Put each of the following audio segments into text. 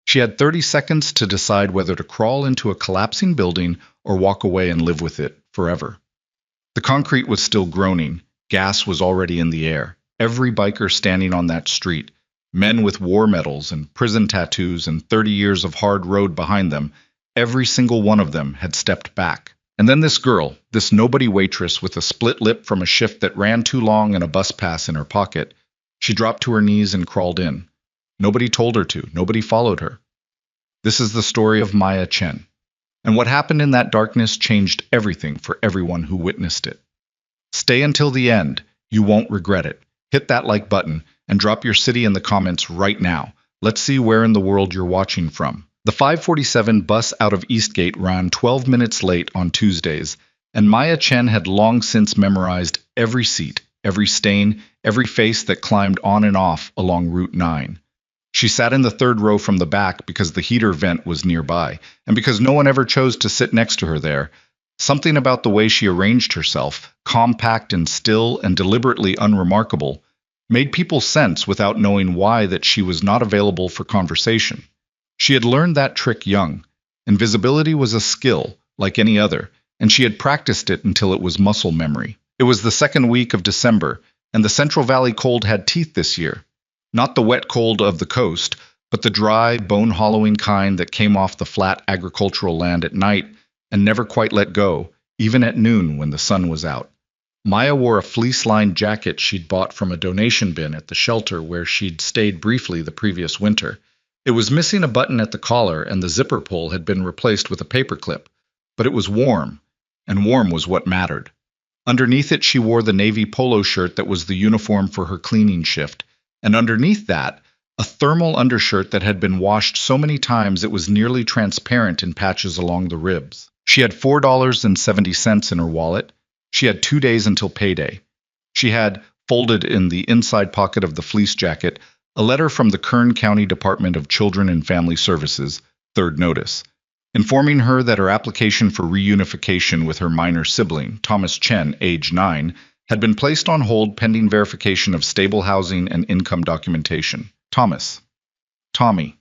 She had 30 seconds to decide whether to crawl into a collapsing building or walk away and live with it forever. The concrete was still groaning. Gas was already in the air. Every biker standing on that street, men with war medals and prison tattoos and 30 years of hard road behind them, every single one of them had stepped back. And then this girl, this nobody waitress with a split lip from a shift that ran too long and a bus pass in her pocket, she dropped to her knees and crawled in. Nobody told her to. Nobody followed her. This is the story of Maya Chen. And what happened in that darkness changed everything for everyone who witnessed it. Stay until the end. You won't regret it. Hit that like button and drop your city in the comments right now. Let's see where in the world you're watching from. The 5:47 bus out of Eastgate ran 12 minutes late on Tuesdays, and Maya Chen had long since memorized every seat, every stain, every face that climbed on and off along Route 9. She sat in the third row from the back because the heater vent was nearby, and because no one ever chose to sit next to her there. Something about the way she arranged herself, compact and still and deliberately unremarkable, made people sense without knowing why that she was not available for conversation. She had learned that trick young. Invisibility was a skill, like any other, and she had practiced it until it was muscle memory. It was the second week of December, and the Central Valley cold had teeth this year. Not the wet cold of the coast, but the dry, bone-hollowing kind that came off the flat agricultural land at night and never quite let go, even at noon when the sun was out. Maya wore a fleece-lined jacket she'd bought from a donation bin at the shelter where she'd stayed briefly the previous winter. It was missing a button at the collar, and the zipper pull had been replaced with a paperclip, but it was warm, and warm was what mattered. Underneath it, she wore the navy polo shirt that was the uniform for her cleaning shift, and underneath that, a thermal undershirt that had been washed so many times it was nearly transparent in patches along the ribs. She had $4.70 in her wallet. She had 2 days until payday. She had, folded in the inside pocket of the fleece jacket, a letter from the Kern County Department of Children and Family Services, third notice, informing her that her application for reunification with her minor sibling, Thomas Chen, age 9, had been placed on hold pending verification of stable housing and income documentation. Tommy,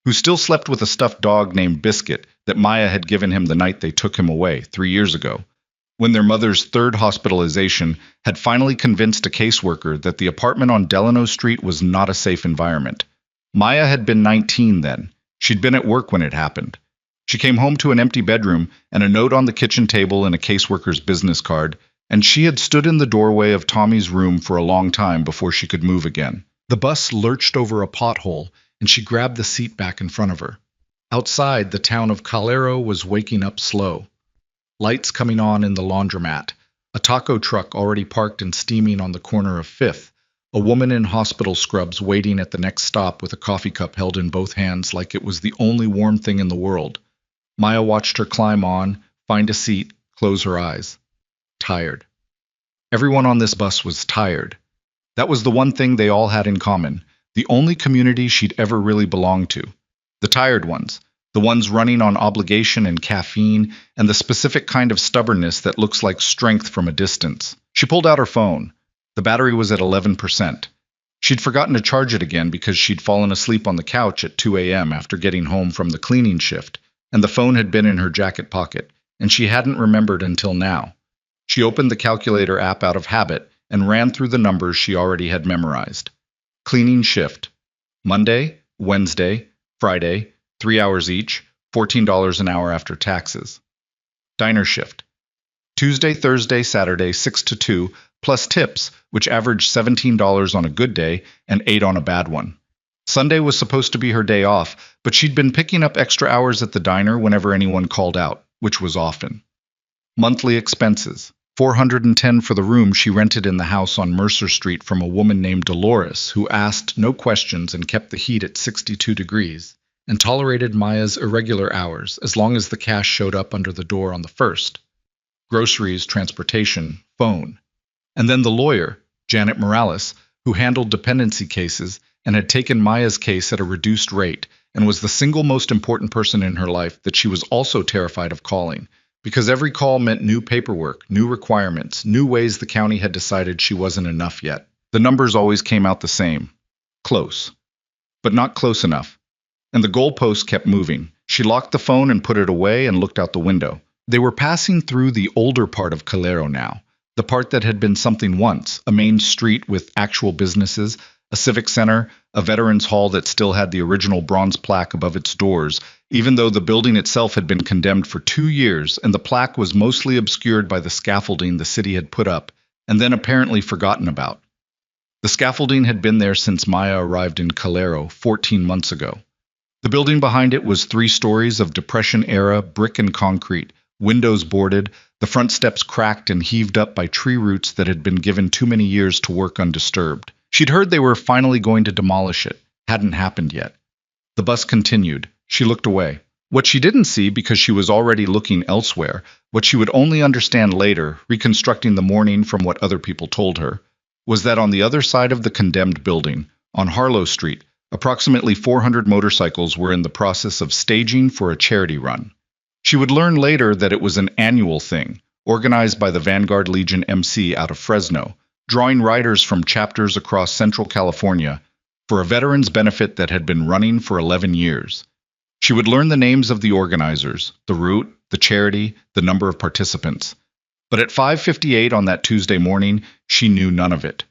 who still slept with a stuffed dog named Biscuit that Maya had given him the night they took him away 3 years ago, when their mother's third hospitalization had finally convinced a caseworker that the apartment on Delano Street was not a safe environment. Maya had been 19 then. She'd been at work when it happened. She came home to an empty bedroom and a note on the kitchen table and a caseworker's business card, and she had stood in the doorway of Tommy's room for a long time before she could move again. The bus lurched over a pothole, and she grabbed the seat back in front of her. Outside, the town of Calero was waking up slow. Lights coming on in the laundromat, a taco truck already parked and steaming on the corner of 5th, a woman in hospital scrubs waiting at the next stop with a coffee cup held in both hands like it was the only warm thing in the world. Maya watched her climb on, find a seat, close her eyes. Tired. Everyone on this bus was tired. That was the one thing they all had in common, the only community she'd ever really belonged to. The tired ones, the ones running on obligation and caffeine, and the specific kind of stubbornness that looks like strength from a distance. She pulled out her phone. The battery was at 11%. She'd forgotten to charge it again because she'd fallen asleep on the couch at 2 a.m. after getting home from the cleaning shift, and the phone had been in her jacket pocket, and she hadn't remembered until now. She opened the calculator app out of habit and ran through the numbers she already had memorized. Cleaning shift. Monday, Wednesday, Friday, 3 hours each, $14 an hour after taxes. Diner shift. Tuesday, Thursday, Saturday, 6 to 2, plus tips, which averaged $17 on a good day and $8 on a bad one. Sunday was supposed to be her day off, but she'd been picking up extra hours at the diner whenever anyone called out, which was often. Monthly expenses. $410 for the room she rented in the house on Mercer Street from a woman named Dolores, who asked no questions and kept the heat at 62 degrees, and tolerated Maya's irregular hours as long as the cash showed up under the door on the first. Groceries, transportation, phone. And then the lawyer, Janet Morales, who handled dependency cases and had taken Maya's case at a reduced rate and was the single most important person in her life that she was also terrified of calling, because every call meant new paperwork, new requirements, new ways the county had decided she wasn't enough yet. The numbers always came out the same. Close. But not close enough. and the goalpost kept moving. She locked the phone and put it away and looked out the window. They were passing through the older part of Calero now, the part that had been something once, a main street with actual businesses, a civic center, a veterans hall that still had the original bronze plaque above its doors, even though the building itself had been condemned for 2 years and the plaque was mostly obscured by the scaffolding the city had put up and then apparently forgotten about. The scaffolding had been there since Maya arrived in Calero 14 months ago. The building behind it was 3 stories of Depression-era brick and concrete, windows boarded, the front steps cracked and heaved up by tree roots that had been given too many years to work undisturbed. She'd heard they were finally going to demolish it. Hadn't happened yet. The bus continued. She looked away. What she didn't see, because she was already looking elsewhere, what she would only understand later, reconstructing the morning from what other people told her, was that on the other side of the condemned building, on Harlow Street, approximately 400 motorcycles were in the process of staging for a charity run. She would learn later that it was an annual thing, organized by the Vanguard Legion MC out of Fresno, drawing riders from chapters across Central California for a veterans benefit that had been running for 11 years. She would learn the names of the organizers, the route, the charity, the number of participants. But at 5:58 on that Tuesday morning, she knew none of it.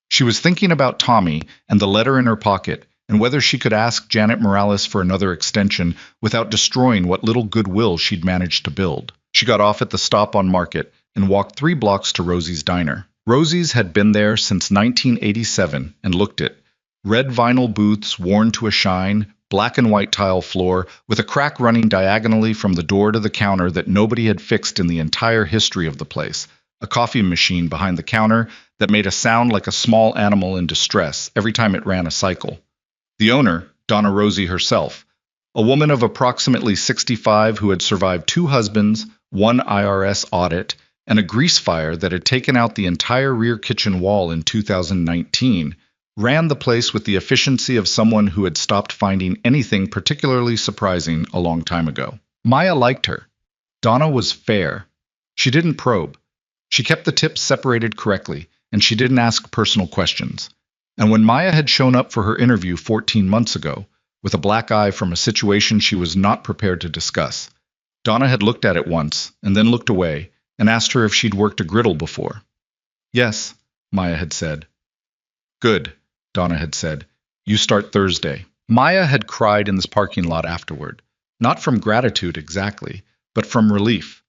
She was thinking about Tommy and the letter in her pocket, and whether she could ask Janet Morales for another extension without destroying what little goodwill she'd managed to build. She got off at the stop on Market and walked 3 blocks to Rosie's Diner. Rosie's had been there since 1987 and looked it. Red vinyl booths worn to a shine, black and white tile floor, with a crack running diagonally from the door to the counter that nobody had fixed in the entire history of the place, a coffee machine behind the counter that made a sound like a small animal in distress every time it ran a cycle. The owner, Donna Rosie herself, a woman of approximately 65 who had survived 2 husbands, 1 IRS audit, and a grease fire that had taken out the entire rear kitchen wall in 2019, ran the place with the efficiency of someone who had stopped finding anything particularly surprising a long time ago. Maya liked her. Donna was fair. She didn't probe. She kept the tips separated correctly, and she didn't ask personal questions. And when Maya had shown up for her interview 14 months ago, with a black eye from a situation she was not prepared to discuss, Donna had looked at it once, and then looked away, and asked her if she'd worked a griddle before. Yes, Maya had said. Good, Donna had said. You start Thursday. Maya had cried in this parking lot afterward, not from gratitude exactly, but from relief.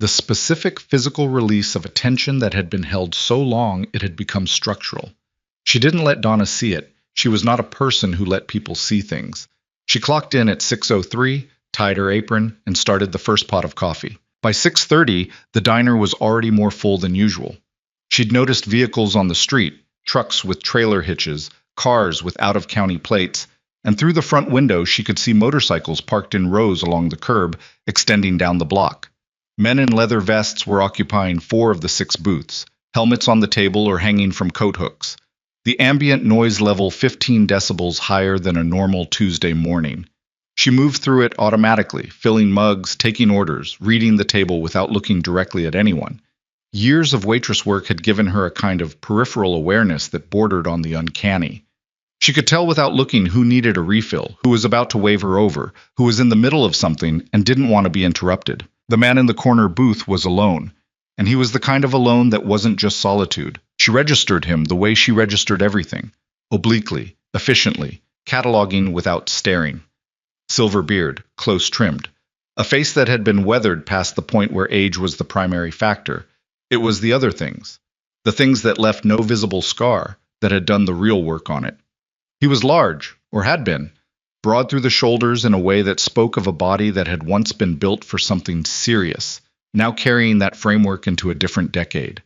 The specific physical release of a tension that had been held so long it had become structural. She didn't let Donna see it. She was not a person who let people see things. She clocked in at 6:03, tied her apron, and started the first pot of coffee. By 6:30, the diner was already more full than usual. She'd noticed vehicles on the street, trucks with trailer hitches, cars with out-of-county plates, and through the front window she could see motorcycles parked in rows along the curb, extending down the block. Men in leather vests were occupying 4 of the 6 booths, helmets on the table or hanging from coat hooks. The ambient noise level 15 decibels higher than a normal Tuesday morning. She moved through it automatically, filling mugs, taking orders, reading the table without looking directly at anyone. Years of waitress work had given her a kind of peripheral awareness that bordered on the uncanny. She could tell without looking who needed a refill, who was about to wave her over, who was in the middle of something and didn't want to be interrupted. The man in the corner booth was alone, and he was the kind of alone that wasn't just solitude. She registered him the way she registered everything, obliquely, efficiently, cataloging without staring. Silver beard, close trimmed. A face that had been weathered past the point where age was the primary factor. It was the other things, the things that left no visible scar, that had done the real work on it. He was large, or had been, broad through the shoulders in a way that spoke of a body that had once been built for something serious, now carrying that framework into a different decade.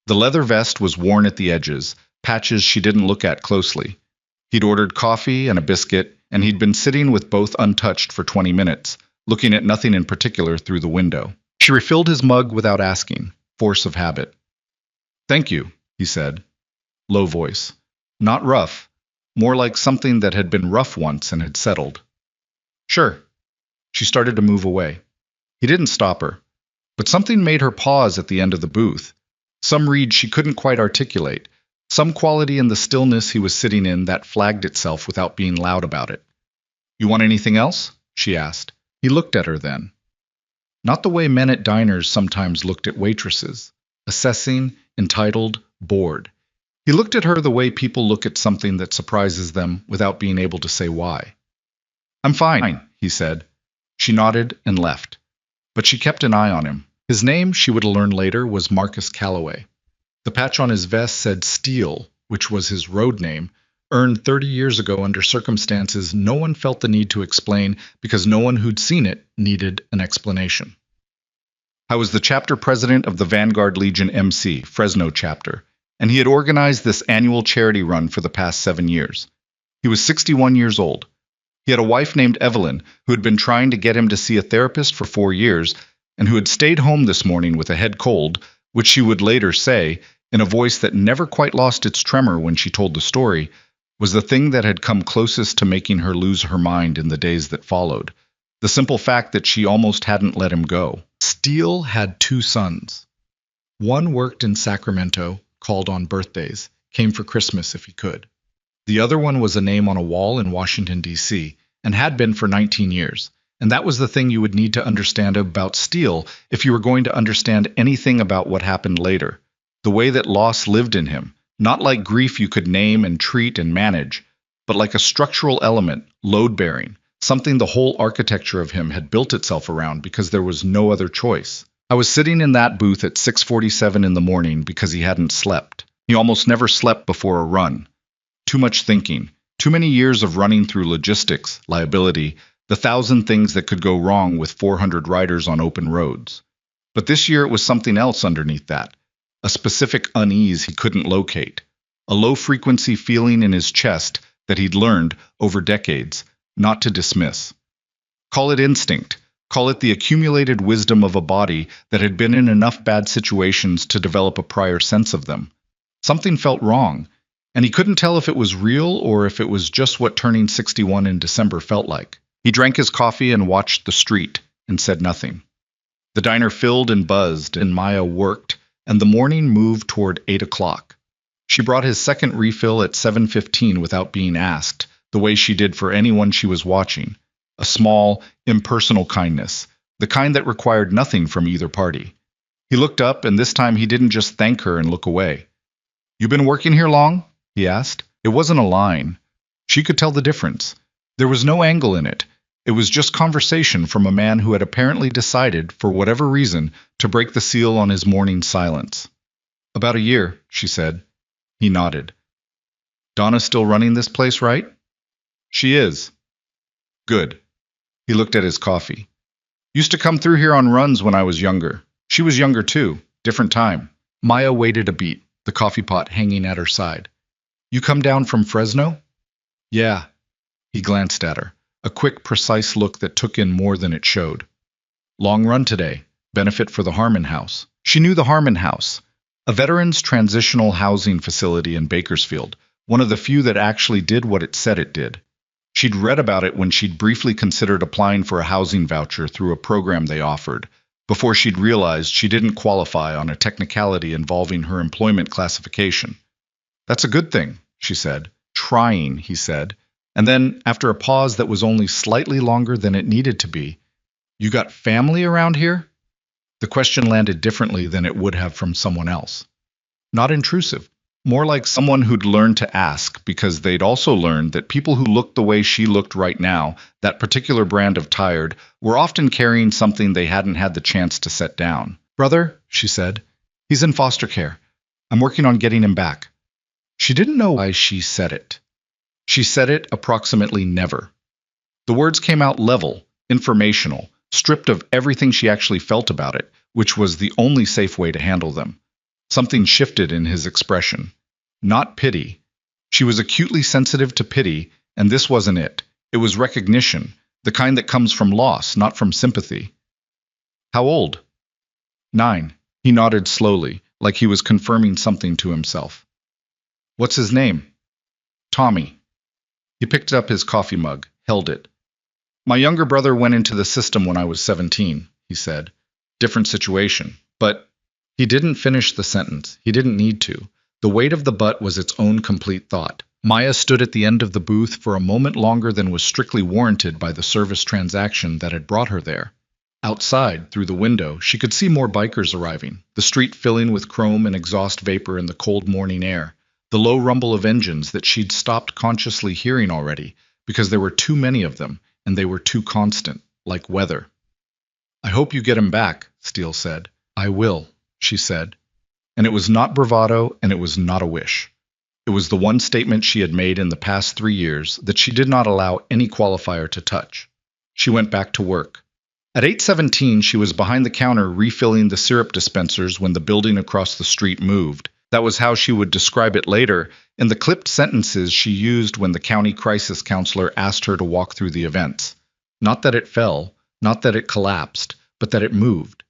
The leather vest was worn at the edges, patches she didn't look at closely. He'd ordered coffee and a biscuit, and he'd been sitting with both untouched for 20 minutes, looking at nothing in particular through the window. She refilled his mug without asking, force of habit. Thank you, he said. Low voice. Not rough, more like something that had been rough once and had settled. Sure. She started to move away. He didn't stop her, but something made her pause at the end of the booth. Some read she couldn't quite articulate, some quality in the stillness he was sitting in that flagged itself without being loud about it. You want anything else? She asked. He looked at her then. Not the way men at diners sometimes looked at waitresses, assessing, entitled, bored. He looked at her the way people look at something that surprises them without being able to say why. I'm fine, he said. She nodded and left. But she kept an eye on him. His name, she would learn later, was Marcus Calloway. The patch on his vest said Steele, which was his road name, earned 30 years ago under circumstances no one felt the need to explain because no one who'd seen it needed an explanation. I was the chapter president of the Vanguard Legion MC, Fresno chapter, and he had organized this annual charity run for the past 7 years. He was 61 years old. He had a wife named Evelyn who had been trying to get him to see a therapist for 4 years and who had stayed home this morning with a head cold, which she would later say, in a voice that never quite lost its tremor when she told the story, was the thing that had come closest to making her lose her mind in the days that followed. The simple fact that she almost hadn't let him go. Steele had 2 sons. One worked in Sacramento, called on birthdays, came for Christmas if he could. The other one was a name on a wall in Washington, D.C., and had been for 19 years. And that was the thing you would need to understand about Steele if you were going to understand anything about what happened later. The way that loss lived in him, not like grief you could name and treat and manage, but like a structural element, load-bearing, something the whole architecture of him had built itself around because there was no other choice. I was sitting in that booth at 6:47 in the morning because he hadn't slept. He almost never slept before a run. Too much thinking, too many years of running through logistics, liability, the 1,000 things that could go wrong with 400 riders on open roads. But this year it was something else underneath that. A specific unease he couldn't locate, a low-frequency feeling in his chest that he'd learned, over decades, not to dismiss. Call it instinct, call it the accumulated wisdom of a body that had been in enough bad situations to develop a prior sense of them. Something felt wrong, and he couldn't tell if it was real or if it was just what turning 61 in December felt like. He drank his coffee and watched the street, and said nothing. The diner filled and buzzed, and Maya worked, and the morning moved toward 8 o'clock. She brought his second refill at 7:15 without being asked, the way she did for anyone she was watching. A small, impersonal kindness, the kind that required nothing from either party. He looked up, and this time he didn't just thank her and look away. "You been working here long?" he asked. It wasn't a line. She could tell the difference. There was no angle in it. It was just conversation from a man who had apparently decided, for whatever reason, to break the seal on his morning silence. "About a year," she said. He nodded. "Donna's still running this place, right?" "She is." "Good." He looked at his coffee. "Used to come through here on runs when I was younger. She was younger too. Different time." Maya waited a beat, the coffee pot hanging at her side. "You come down from Fresno?" "Yeah." He glanced at her. A quick, precise look that took in more than it showed. "Long run today. Benefit for the Harmon House." She knew the Harmon House, a veterans' transitional housing facility in Bakersfield, one of the few that actually did what it said it did. She'd read about it when she'd briefly considered applying for a housing voucher through a program they offered, before she'd realized she didn't qualify on a technicality involving her employment classification. "That's a good thing," she said. "Trying," he said. And then, after a pause that was only slightly longer than it needed to be, "You got family around here?" The question landed differently than it would have from someone else. Not intrusive. More like someone who'd learned to ask because they'd also learned that people who looked the way she looked right now, that particular brand of tired, were often carrying something they hadn't had the chance to set down. "Brother," she said, "he's in foster care. I'm working on getting him back." She didn't know why she said it. She said it approximately never. The words came out level, informational, stripped of everything she actually felt about it, which was the only safe way to handle them. Something shifted in his expression. Not pity. She was acutely sensitive to pity, and this wasn't it. It was recognition, the kind that comes from loss, not from sympathy. "How old?" 9. He nodded slowly, like he was confirming something to himself. "What's his name?" "Tommy." He picked up his coffee mug, held it. "My younger brother went into the system when I was 17, he said. "Different situation. But—" He didn't finish the sentence. He didn't need to. The weight of the but was its own complete thought. Maya stood at the end of the booth for a moment longer than was strictly warranted by the service transaction that had brought her there. Outside, through the window, she could see more bikers arriving, the street filling with chrome and exhaust vapor in the cold morning air, the low rumble of engines that she'd stopped consciously hearing already, because there were too many of them, and they were too constant, like weather. "I hope you get him back," Steele said. "I will," she said. And it was not bravado, and it was not a wish. It was the one statement she had made in the past 3 years that she did not allow any qualifier to touch. She went back to work. At 8:17, she was behind the counter refilling the syrup dispensers when the building across the street moved. That was how she would describe it later in the clipped sentences she used when the county crisis counselor asked her to walk through the events. Not that it fell, not that it collapsed, but that it moved.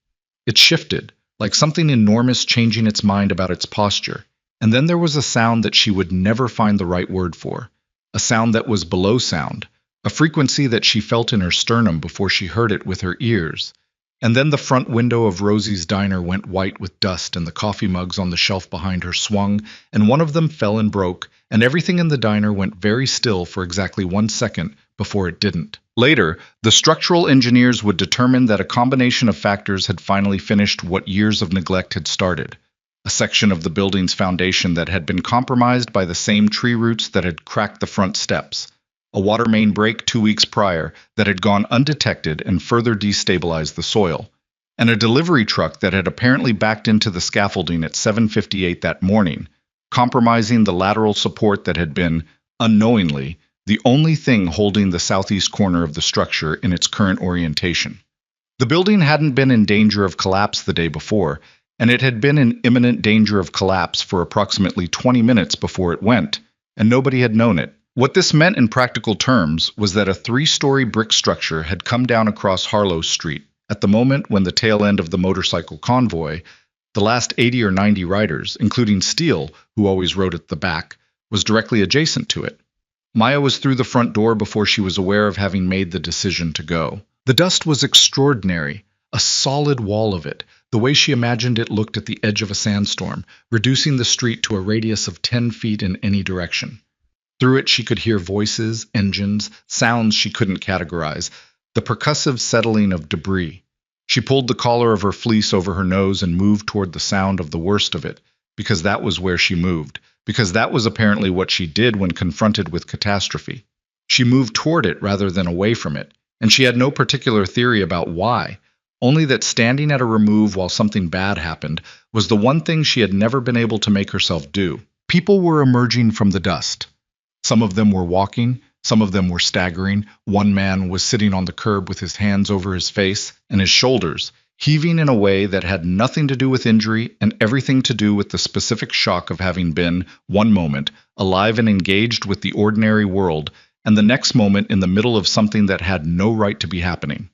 It shifted, like something enormous changing its mind about its posture. And then there was a sound that she would never find the right word for, a sound that was below sound, a frequency that she felt in her sternum before she heard it with her ears. And then the front window of Rosie's diner went white with dust, and the coffee mugs on the shelf behind her swung, and one of them fell and broke, and everything in the diner went very still for exactly 1 second before it didn't. Later, the structural engineers would determine that a combination of factors had finally finished what years of neglect had started. A section of the building's foundation that had been compromised by the same tree roots that had cracked the front steps. A water main break 2 weeks prior that had gone undetected and further destabilized the soil. And a delivery truck that had apparently backed into the scaffolding at 7:58 that morning, compromising the lateral support that had been, unknowingly, the only thing holding the southeast corner of the structure in its current orientation. The building hadn't been in danger of collapse the day before, and it had been in imminent danger of collapse for approximately 20 minutes before it went, and nobody had known it. What this meant in practical terms was that a 3-story brick structure had come down across Harlow Street at the moment when the tail end of the motorcycle convoy, the last 80 or 90 riders, including Steele, who always rode at the back, was directly adjacent to it. Maya was through the front door before she was aware of having made the decision to go. The dust was extraordinary, a solid wall of it, the way she imagined it looked at the edge of a sandstorm, reducing the street to a radius of 10 feet in any direction. Through it she could hear voices, engines, sounds she couldn't categorize, the percussive settling of debris. She pulled the collar of her fleece over her nose and moved toward the sound of the worst of it, because that was where she moved, because that was apparently what she did when confronted with catastrophe. She moved toward it rather than away from it, and she had no particular theory about why, only that standing at a remove while something bad happened was the one thing she had never been able to make herself do. People were emerging from the dust. Some of them were walking, some of them were staggering. One man was sitting on the curb with his hands over his face and his shoulders, heaving in a way that had nothing to do with injury and everything to do with the specific shock of having been, one moment, alive and engaged with the ordinary world, and the next moment in the middle of something that had no right to be happening.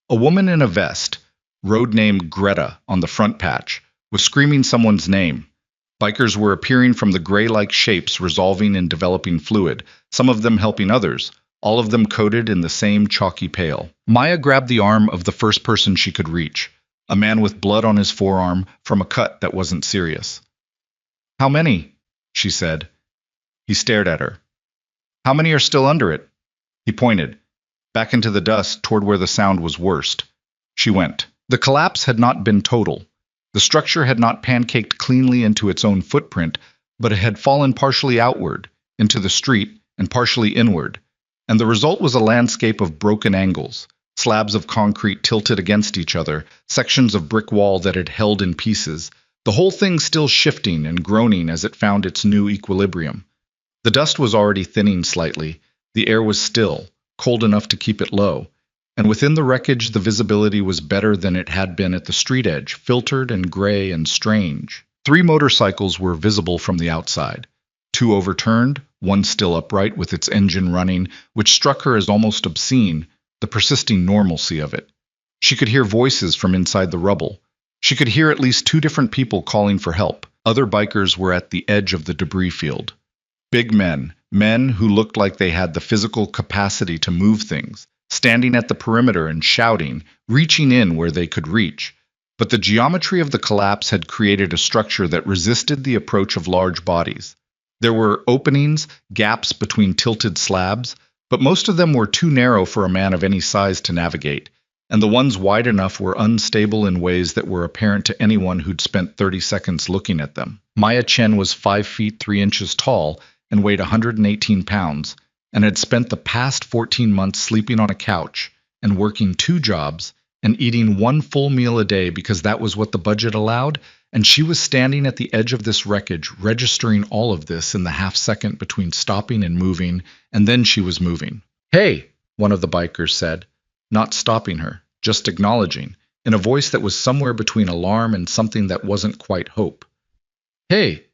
A woman in a vest, road name Greta on the front patch, was screaming someone's name. Bikers were appearing from the gray-like shapes resolving and developing fluid, some of them helping others, all of them coated in the same chalky pale. Maya grabbed the arm of the first person she could reach, a man with blood on his forearm from a cut that wasn't serious. "How many?" she said. He stared at her. "How many are still under it?" He pointed, back into the dust toward where the sound was worst. She went. The collapse had not been total. The structure had not pancaked cleanly into its own footprint, but it had fallen partially outward, into the street, and partially inward. And the result was a landscape of broken angles, slabs of concrete tilted against each other, sections of brick wall that had held in pieces, the whole thing still shifting and groaning as it found its new equilibrium. The dust was already thinning slightly. The air was still, cold enough to keep it low. And within the wreckage the visibility was better than it had been at the street edge, filtered and gray and strange. 3 motorcycles were visible from the outside. 2 overturned, one still upright with its engine running, which struck her as almost obscene, the persisting normalcy of it. She could hear voices from inside the rubble. She could hear at least 2 different people calling for help. Other bikers were at the edge of the debris field. Big men, men who looked like they had the physical capacity to move things, standing at the perimeter and shouting, reaching in where they could reach. But the geometry of the collapse had created a structure that resisted the approach of large bodies. There were openings, gaps between tilted slabs, but most of them were too narrow for a man of any size to navigate, and the ones wide enough were unstable in ways that were apparent to anyone who'd spent 30 seconds looking at them. Maya Chen was 5 feet 3 inches tall and weighed 118 pounds, and had spent the past 14 months sleeping on a couch and working 2 jobs and eating 1 full meal a day because that was what the budget allowed, and she was standing at the edge of this wreckage, registering all of this in the half second between stopping and moving, and then she was moving. "Hey," one of the bikers said, not stopping her, just acknowledging, in a voice that was somewhere between alarm and something that wasn't quite hope. "Hey,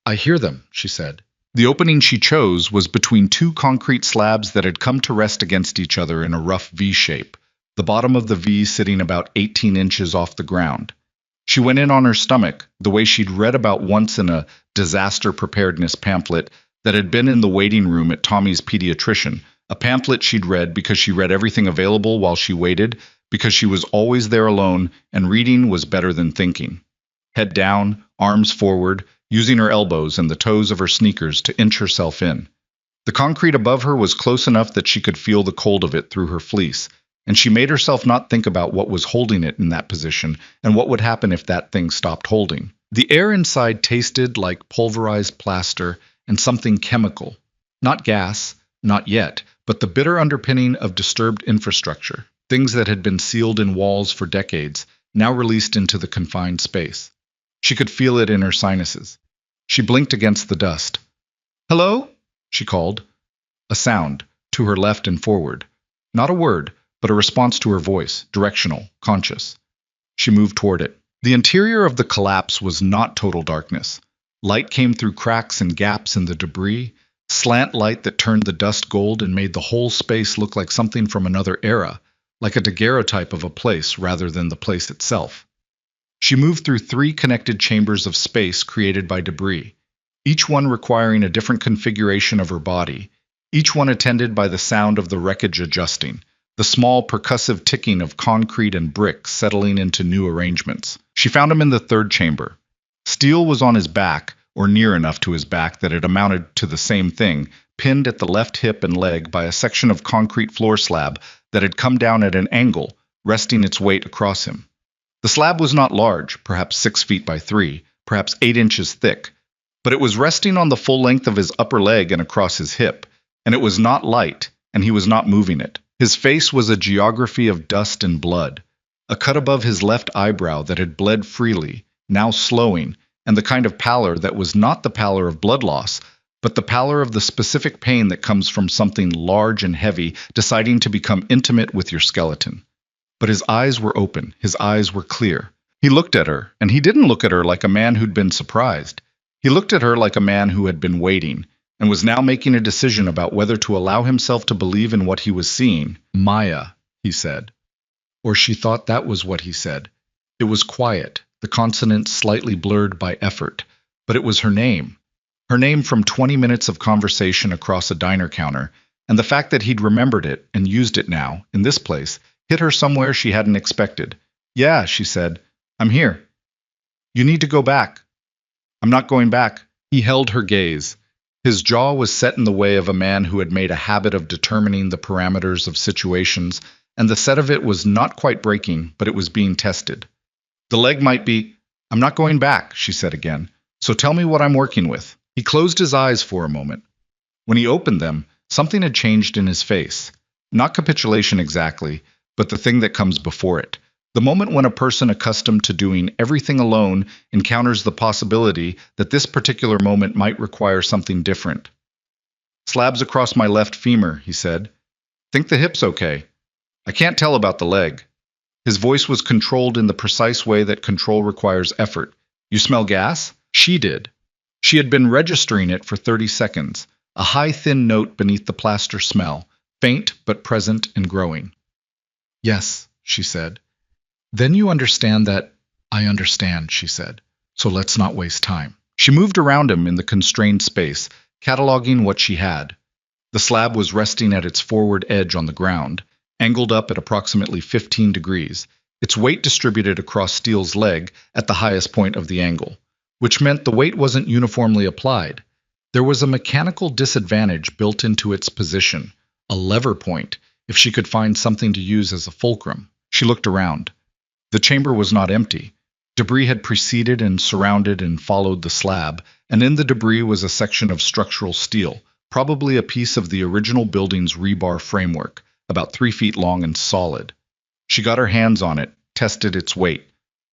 I hear them," she said. The opening she chose was between 2 concrete slabs that had come to rest against each other in a rough V shape, the bottom of the V sitting about 18 inches off the ground. She went in on her stomach, the way she'd read about once in a disaster preparedness pamphlet that had been in the waiting room at Tommy's pediatrician, a pamphlet she'd read because she read everything available while she waited, because she was always there alone, and reading was better than thinking. Head down, arms forward, using her elbows and the toes of her sneakers to inch herself in. The concrete above her was close enough that she could feel the cold of it through her fleece, and she made herself not think about what was holding it in that position and what would happen if that thing stopped holding. The air inside tasted like pulverized plaster and something chemical. Not gas, not yet, but the bitter underpinning of disturbed infrastructure, things that had been sealed in walls for decades, now released into the confined space. She could feel it in her sinuses. She blinked against the dust. "Hello?" she called. A sound, to her left and forward. Not a word, but a response to her voice, directional, conscious. She moved toward it. The interior of the collapse was not total darkness. Light came through cracks and gaps in the debris, slant light that turned the dust gold and made the whole space look like something from another era, like a daguerreotype of a place rather than the place itself. She moved through 3 connected chambers of space created by debris, each one requiring a different configuration of her body, each one attended by the sound of the wreckage adjusting, the small percussive ticking of concrete and brick settling into new arrangements. She found him in the 3rd chamber. Steel was on his back, or near enough to his back that it amounted to the same thing, pinned at the left hip and leg by a section of concrete floor slab that had come down at an angle, resting its weight across him. The slab was not large, perhaps 6 feet by 3, perhaps 8 inches thick, but it was resting on the full length of his upper leg and across his hip, and it was not light, and he was not moving it. His face was a geography of dust and blood, a cut above his left eyebrow that had bled freely, now slowing, and the kind of pallor that was not the pallor of blood loss, but the pallor of the specific pain that comes from something large and heavy deciding to become intimate with your skeleton. But his eyes were open, his eyes were clear. He looked at her, and he didn't look at her like a man who'd been surprised. He looked at her like a man who had been waiting, and was now making a decision about whether to allow himself to believe in what he was seeing. "Maya," he said. Or she thought that was what he said. It was quiet, the consonants slightly blurred by effort, but it was her name. Her name from 20 minutes of conversation across a diner counter, and the fact that he'd remembered it and used it now, in this place, hit her somewhere she hadn't expected. "Yeah," she said. "I'm here." "You need to go back." "I'm not going back." He held her gaze. His jaw was set in the way of a man who had made a habit of determining the parameters of situations, and the set of it was not quite breaking, but it was being tested. "The leg might be—" "I'm not going back," she said again. "So tell me what I'm working with." He closed his eyes for a moment. When he opened them, something had changed in his face. Not capitulation exactly, but the thing that comes before it. The moment when a person accustomed to doing everything alone encounters the possibility that this particular moment might require something different. "Slabs across my left femur," he said. "Think the hip's okay. I can't tell about the leg." His voice was controlled in the precise way that control requires effort. "You smell gas?" She did. She had been registering it for 30 seconds, a high thin note beneath the plaster smell, faint but present and growing. "Yes," she said. "Then you understand that—" "I understand," she said. "So let's not waste time." She moved around him in the constrained space, cataloging what she had. The slab was resting at its forward edge on the ground, angled up at approximately 15 degrees, its weight distributed across Steele's leg at the highest point of the angle, which meant the weight wasn't uniformly applied. There was a mechanical disadvantage built into its position, a lever point, if she could find something to use as a fulcrum. She looked around. The chamber was not empty. Debris had preceded and surrounded and followed the slab, and in the debris was a section of structural steel, probably a piece of the original building's rebar framework, about 3 feet long and solid. She got her hands on it, tested its weight.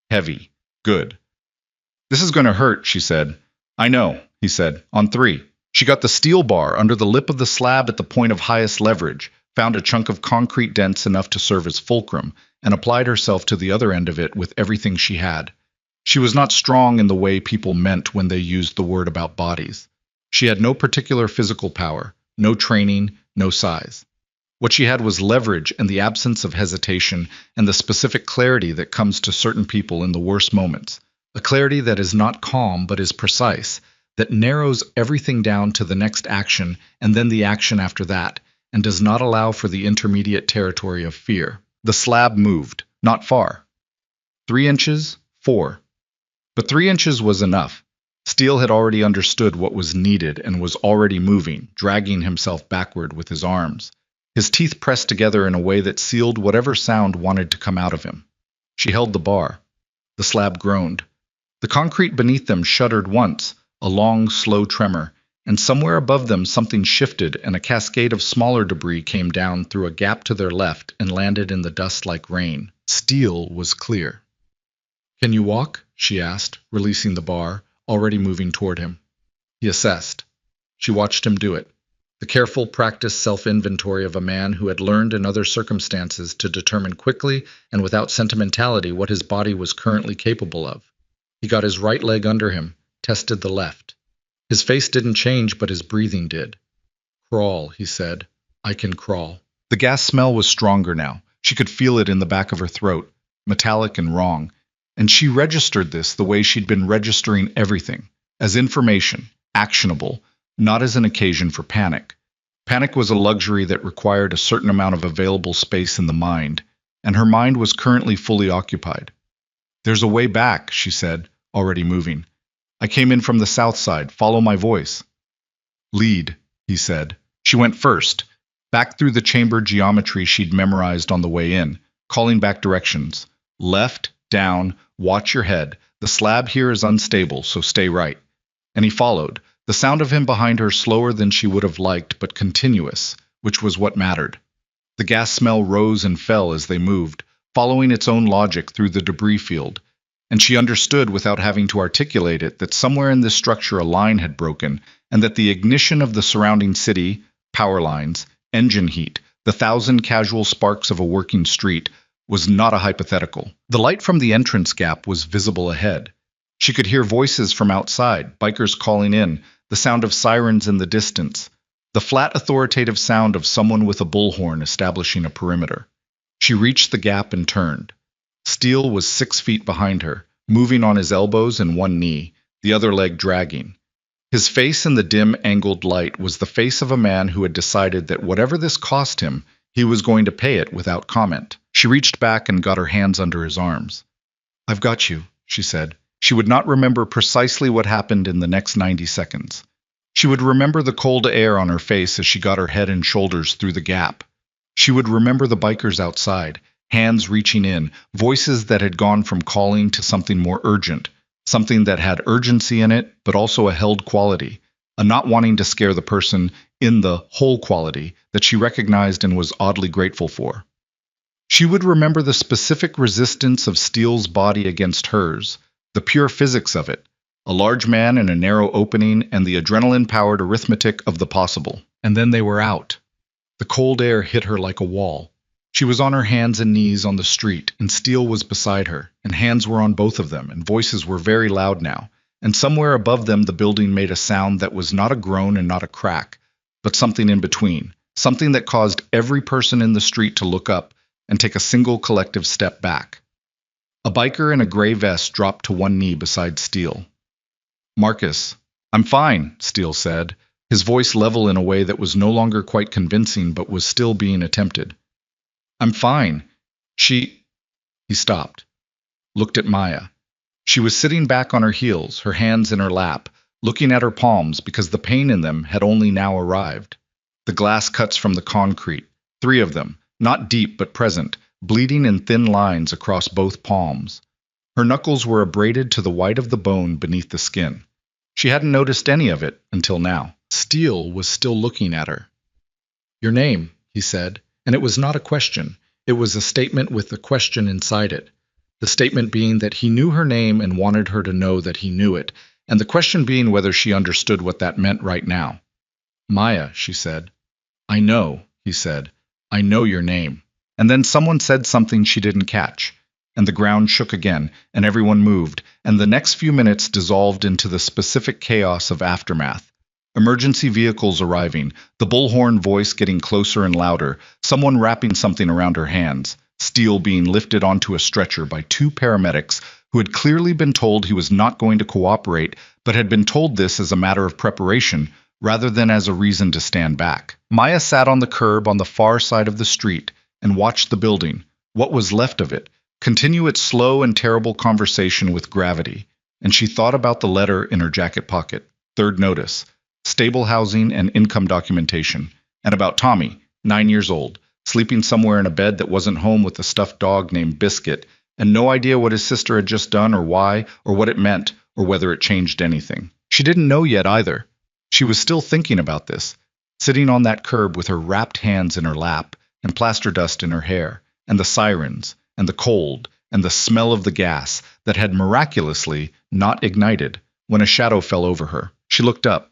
Heavy. Good. "This is going to hurt," she said. "I know," he said. "On 3. She got the steel bar under the lip of the slab at the point of highest leverage, found a chunk of concrete dense enough to serve as fulcrum, and applied herself to the other end of it with everything she had. She was not strong in the way people meant when they used the word about bodies. She had no particular physical power, no training, no size. What she had was leverage and the absence of hesitation and the specific clarity that comes to certain people in the worst moments, a clarity that is not calm but is precise, that narrows everything down to the next action and then the action after that, and does not allow for the intermediate territory of fear. The slab moved, not far. 3 inches, 4. But 3 inches was enough. Steele had already understood what was needed and was already moving, dragging himself backward with his arms. His teeth pressed together in a way that sealed whatever sound wanted to come out of him. She held the bar. The slab groaned. The concrete beneath them shuddered once, a long, slow tremor, and somewhere above them something shifted and a cascade of smaller debris came down through a gap to their left and landed in the dust like rain. Steele was clear. "Can you walk?" she asked, releasing the bar, already moving toward him. He assessed. She watched him do it. The careful, practiced self-inventory of a man who had learned in other circumstances to determine quickly and without sentimentality what his body was currently capable of. He got his right leg under him, tested the left. His face didn't change, but his breathing did. "Crawl," he said. "I can crawl." The gas smell was stronger now. She could feel it in the back of her throat, metallic and wrong. And she registered this the way she'd been registering everything, as information, actionable, not as an occasion for panic. Panic was a luxury that required a certain amount of available space in the mind, and her mind was currently fully occupied. "There's a way back," she said, already moving. "I came in from the south side. Follow my voice." "Lead," he said. She went first, back through the chamber geometry she'd memorized on the way in, calling back directions. "Left, down, watch your head. The slab here is unstable, so stay right." And he followed, the sound of him behind her slower than she would have liked, but continuous, which was what mattered. The gas smell rose and fell as they moved, following its own logic through the debris field, and she understood without having to articulate it that somewhere in this structure a line had broken, and that the ignition of the surrounding city, power lines, engine heat, the 1,000 casual sparks of a working street, was not a hypothetical. The light from the entrance gap was visible ahead. She could hear voices from outside, bikers calling in, the sound of sirens in the distance, the flat authoritative sound of someone with a bullhorn establishing a perimeter. She reached the gap and turned. Steele was 6 feet behind her, moving on his elbows and one knee, the other leg dragging. His face in the dim, angled light was the face of a man who had decided that whatever this cost him, he was going to pay it without comment. She reached back and got her hands under his arms. "I've got you," she said. She would not remember precisely what happened in the next 90 seconds. She would remember the cold air on her face as she got her head and shoulders through the gap. She would remember the bikers outside, hands reaching in, voices that had gone from calling to something more urgent, something that had urgency in it, but also a held quality, a not wanting to scare the person in the whole quality that she recognized and was oddly grateful for. She would remember the specific resistance of Steele's body against hers, the pure physics of it, a large man in a narrow opening and the adrenaline-powered arithmetic of the possible. And then they were out. The cold air hit her like a wall. She was on her hands and knees on the street, and Steele was beside her, and hands were on both of them, and voices were very loud now, and somewhere above them the building made a sound that was not a groan and not a crack, but something in between, something that caused every person in the street to look up and take a single collective step back. A biker in a gray vest dropped to one knee beside Steele. "Marcus." "I'm fine," Steele said, his voice level in a way that was no longer quite convincing but was still being attempted. "I'm fine. He stopped, looked at Maya. She was sitting back on her heels, her hands in her lap, looking at her palms because the pain in them had only now arrived. The glass cuts from the concrete, 3 of them, not deep but present, bleeding in thin lines across both palms. Her knuckles were abraded to the white of the bone beneath the skin. She hadn't noticed any of it until now. Steele was still looking at her. "Your name," he said, and it was not a question. It was a statement with a question inside it. The statement being that he knew her name and wanted her to know that he knew it, and the question being whether she understood what that meant right now. "Maya," she said. "I know," he said. "I know your name." And then someone said something she didn't catch, and the ground shook again, and everyone moved, and the next few minutes dissolved into the specific chaos of aftermath. Emergency vehicles arriving, the bullhorn voice getting closer and louder, someone wrapping something around her hands, Steele being lifted onto a stretcher by 2 paramedics who had clearly been told he was not going to cooperate, but had been told this as a matter of preparation rather than as a reason to stand back. Maya sat on the curb on the far side of the street and watched the building, what was left of it, continue its slow and terrible conversation with gravity, and she thought about the letter in her jacket pocket, 3rd notice, stable housing and income documentation, and about Tommy, 9 years old, sleeping somewhere in a bed that wasn't home with a stuffed dog named Biscuit, and no idea what his sister had just done or why, or what it meant, or whether it changed anything. She didn't know yet either. She was still thinking about this, sitting on that curb with her wrapped hands in her lap, and plaster dust in her hair, and the sirens, and the cold, and the smell of the gas that had miraculously not ignited when a shadow fell over her. She looked up.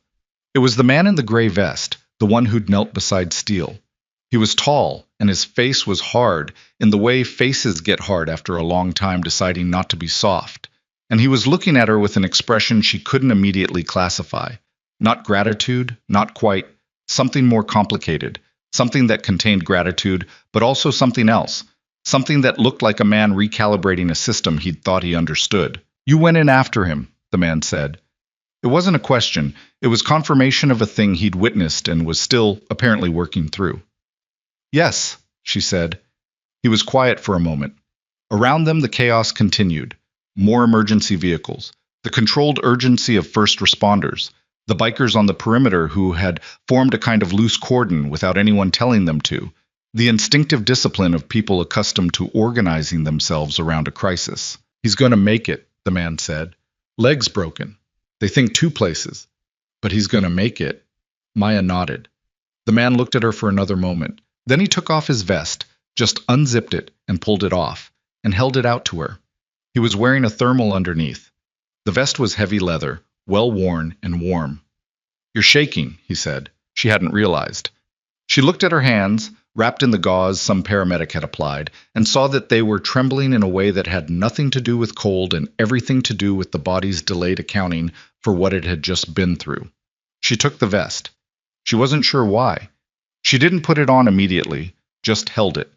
It was the man in the gray vest, the one who'd knelt beside Steele. He was tall, and his face was hard, in the way faces get hard after a long time deciding not to be soft. And he was looking at her with an expression she couldn't immediately classify. Not gratitude, not quite, something more complicated, something that contained gratitude, but also something else, something that looked like a man recalibrating a system he'd thought he understood. "You went in after him," the man said. It wasn't a question, it was confirmation of a thing he'd witnessed and was still, apparently, working through. "Yes," she said. He was quiet for a moment. Around them the chaos continued. More emergency vehicles, the controlled urgency of first responders, the bikers on the perimeter who had formed a kind of loose cordon without anyone telling them to, the instinctive discipline of people accustomed to organizing themselves around a crisis. "He's going to make it," the man said. "Legs broken. They think 2 places. But he's going to make it." Maya nodded. The man looked at her for another moment. Then he took off his vest, just unzipped it and pulled it off, and held it out to her. He was wearing a thermal underneath. The vest was heavy leather, well worn and warm. "You're shaking," he said. She hadn't realized. She looked at her hands, wrapped in the gauze some paramedic had applied, and saw that they were trembling in a way that had nothing to do with cold and everything to do with the body's delayed accounting for what it had just been through. She took the vest. She wasn't sure why. She didn't put it on immediately, just held it.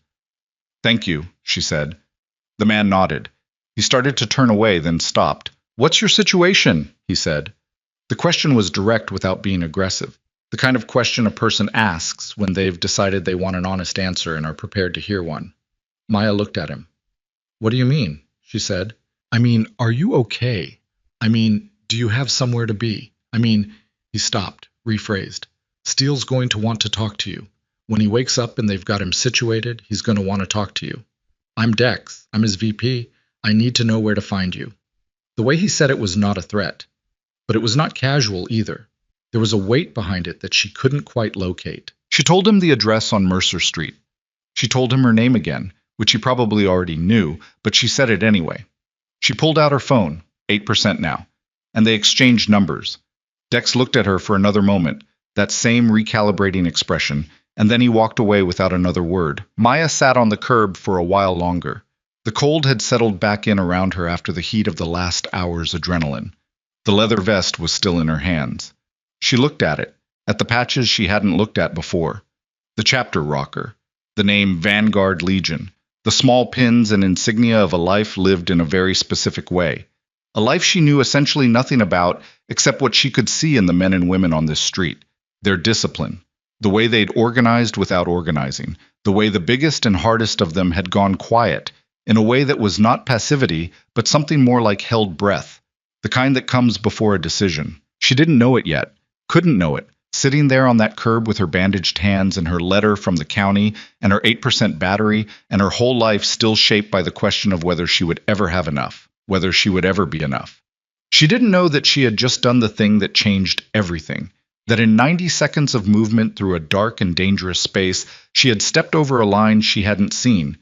"Thank you," she said. The man nodded. He started to turn away, then stopped. "What's your situation?" he said. The question was direct without being aggressive. The kind of question a person asks when they've decided they want an honest answer and are prepared to hear one. Maya looked at him. "What do you mean?" she said. "I mean, are you okay? I mean, do you have somewhere to be? I mean," he stopped, rephrased. "Steele's going to want to talk to you. When he wakes up and they've got him situated, he's going to want to talk to you. I'm Dex. I'm his VP. I need to know where to find you." The way he said it was not a threat. But it was not casual either. There was a weight behind it that she couldn't quite locate. She told him the address on Mercer Street. She told him her name again, which he probably already knew, but she said it anyway. She pulled out her phone, 8% now, and they exchanged numbers. Dex looked at her for another moment, that same recalibrating expression, and then he walked away without another word. Maya sat on the curb for a while longer. The cold had settled back in around her after the heat of the last hour's adrenaline. The leather vest was still in her hands. She looked at it, at the patches she hadn't looked at before. The chapter rocker, the name Vanguard Legion, the small pins and insignia of a life lived in a very specific way. A life she knew essentially nothing about except what she could see in the men and women on this street, their discipline, the way they'd organized without organizing, the way the biggest and hardest of them had gone quiet, in a way that was not passivity, but something more like held breath, the kind that comes before a decision. She didn't know it yet, couldn't know it, sitting there on that curb with her bandaged hands and her letter from the county and her 8% battery and her whole life still shaped by the question of whether she would ever have enough, whether she would ever be enough. She didn't know that she had just done the thing that changed everything, that in 90 seconds of movement through a dark and dangerous space, she had stepped over a line she hadn't seen,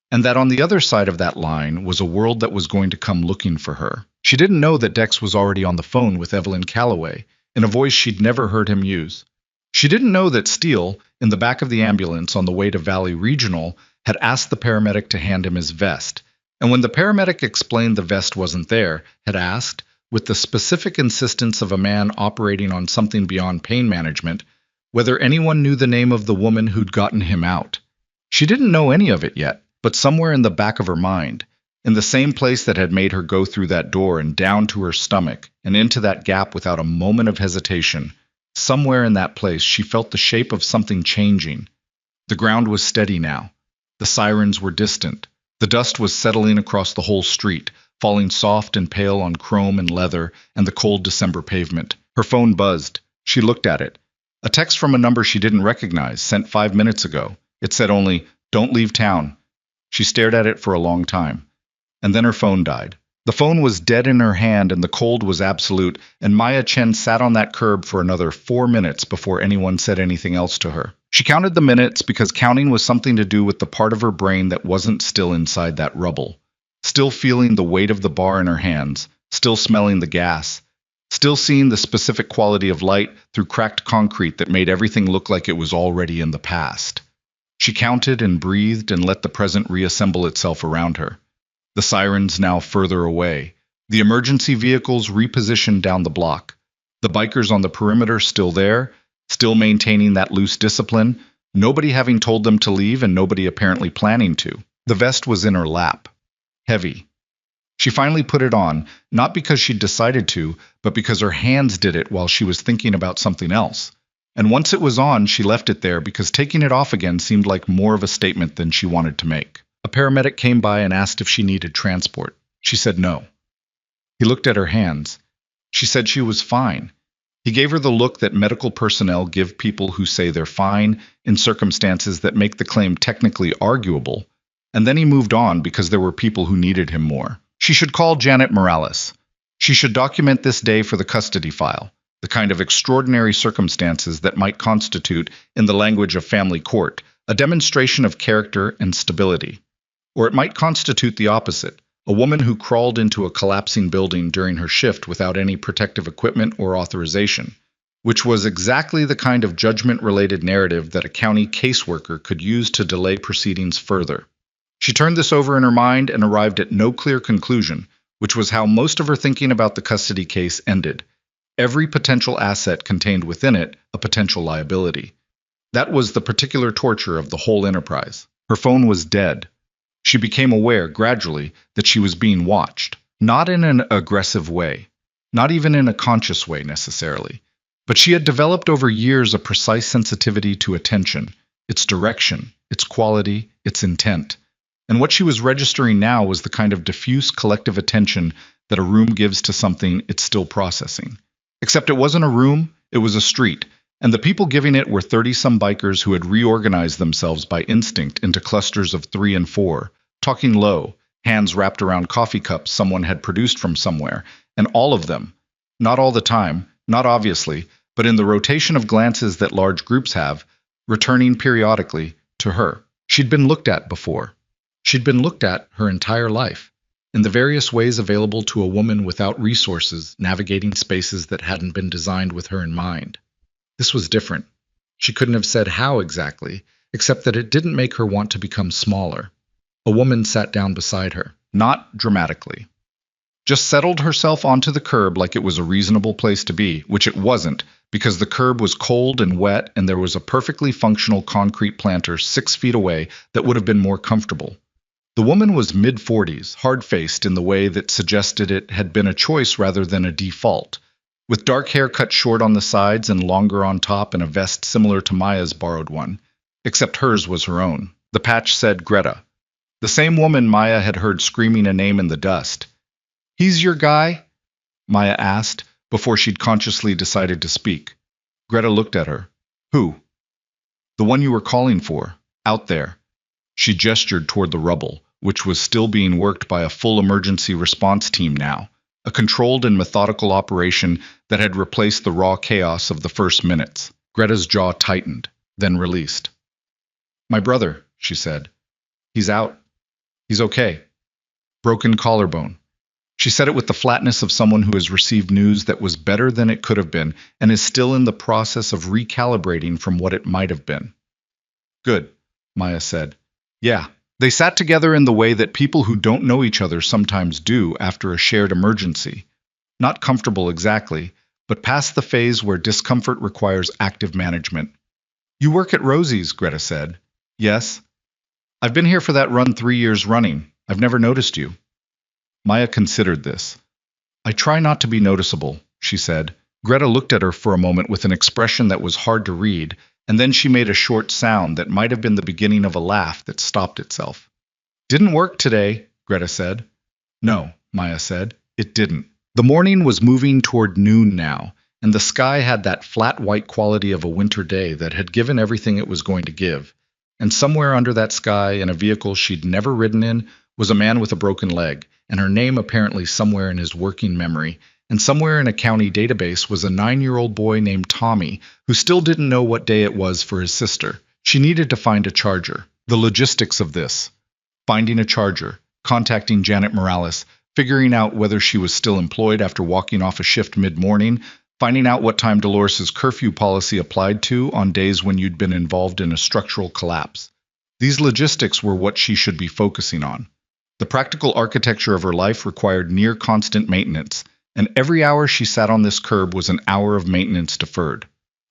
and that on the other side of that line was a world that was going to come looking for her. She didn't know that Dex was already on the phone with Evelyn Calloway, in a voice she'd never heard him use. She didn't know that Steele, in the back of the ambulance on the way to Valley Regional, had asked the paramedic to hand him his vest, and when the paramedic explained the vest wasn't there, had asked, with the specific insistence of a man operating on something beyond pain management, whether anyone knew the name of the woman who'd gotten him out. She didn't know any of it yet, but somewhere in the back of her mind, in the same place that had made her go through that door and down to her stomach and into that gap without a moment of hesitation, somewhere in that place she felt the shape of something changing. The ground was steady now. The sirens were distant. The dust was settling across the whole street, falling soft and pale on chrome and leather and the cold December pavement. Her phone buzzed. She looked at it. A text from a number she didn't recognize, sent 5 minutes ago. It said only, "Don't leave town." She stared at it for a long time. And then her phone died. The phone was dead in her hand and the cold was absolute, and Maya Chen sat on that curb for another 4 minutes before anyone said anything else to her. She counted the minutes because counting was something to do with the part of her brain that wasn't still inside that rubble. Still feeling the weight of the bar in her hands, still smelling the gas, still seeing the specific quality of light through cracked concrete that made everything look like it was already in the past. She counted and breathed and let the present reassemble itself around her. The sirens now further away, the emergency vehicles repositioned down the block, the bikers on the perimeter still there, still maintaining that loose discipline, nobody having told them to leave and nobody apparently planning to. The vest was in her lap. Heavy. She finally put it on, not because she'd decided to, but because her hands did it while she was thinking about something else. And once it was on, she left it there because taking it off again seemed like more of a statement than she wanted to make. A paramedic came by and asked if she needed transport. She said no. He looked at her hands. She said she was fine. He gave her the look that medical personnel give people who say they're fine in circumstances that make the claim technically arguable, and then he moved on because there were people who needed him more. She should call Janet Morales. She should document this day for the custody file, the kind of extraordinary circumstances that might constitute, in the language of family court, a demonstration of character and stability. Or it might constitute the opposite, a woman who crawled into a collapsing building during her shift without any protective equipment or authorization, which was exactly the kind of judgment-related narrative that a county caseworker could use to delay proceedings further. She turned this over in her mind and arrived at no clear conclusion, which was how most of her thinking about the custody case ended. Every potential asset contained within it a potential liability. That was the particular torture of the whole enterprise. Her phone was dead. She became aware, gradually, that she was being watched, not in an aggressive way, not even in a conscious way necessarily, but she had developed over years a precise sensitivity to attention, its direction, its quality, its intent. And what she was registering now was the kind of diffuse collective attention that a room gives to something it's still processing. Except it wasn't a room, it was a street, and the people giving it were 30-some bikers who had reorganized themselves by instinct into clusters of 3 and 4, talking low, hands wrapped around coffee cups someone had produced from somewhere, and all of them, not all the time, not obviously, but in the rotation of glances that large groups have, returning periodically to her. She'd been looked at before. She'd been looked at her entire life, in the various ways available to a woman without resources navigating spaces that hadn't been designed with her in mind. This was different. She couldn't have said how exactly, except that it didn't make her want to become smaller. A woman sat down beside her, not dramatically. Just settled herself onto the curb like it was a reasonable place to be, which it wasn't, because the curb was cold and wet and there was a perfectly functional concrete planter 6 feet away that would have been more comfortable. The woman was mid-40s, hard-faced in the way that suggested it had been a choice rather than a default, with dark hair cut short on the sides and longer on top and a vest similar to Maya's borrowed one, except hers was her own. The patch said Greta, the same woman Maya had heard screaming a name in the dust. "He's your guy?" Maya asked, before she'd consciously decided to speak. Greta looked at her. Who? The one you were calling for. Out there. She gestured toward the rubble, which was still being worked by a full emergency response team now, a controlled and methodical operation that had replaced the raw chaos of the first minutes. Greta's jaw tightened, then released. My brother, she said. He's out. He's okay. Broken collarbone. She said it with the flatness of someone who has received news that was better than it could have been and is still in the process of recalibrating from what it might have been. Good, Maya said. Yeah. They sat together in the way that people who don't know each other sometimes do after a shared emergency. Not comfortable exactly, but past the phase where discomfort requires active management. You work at Rosie's, Greta said. Yes. I've been here for that run 3 years running. I've never noticed you. Maya considered this. I try not to be noticeable, she said. Greta looked at her for a moment with an expression that was hard to read, and then she made a short sound that might have been the beginning of a laugh that stopped itself. Didn't work today, Greta said. No, Maya said. It didn't. The morning was moving toward noon now, and the sky had that flat white quality of a winter day that had given everything it was going to give. And somewhere under that sky, in a vehicle she'd never ridden in, was a man with a broken leg, and her name apparently somewhere in his working memory, and somewhere in a county database was a 9-year-old boy named Tommy, who still didn't know what day it was for his sister. She needed to find a charger. The logistics of this. Finding a charger, contacting Janet Morales, figuring out whether she was still employed after walking off a shift mid-morning, finding out what time Dolores's curfew policy applied to on days when you'd been involved in a structural collapse. These logistics were what she should be focusing on. The practical architecture of her life required near constant maintenance, and every hour she sat on this curb was an hour of maintenance deferred.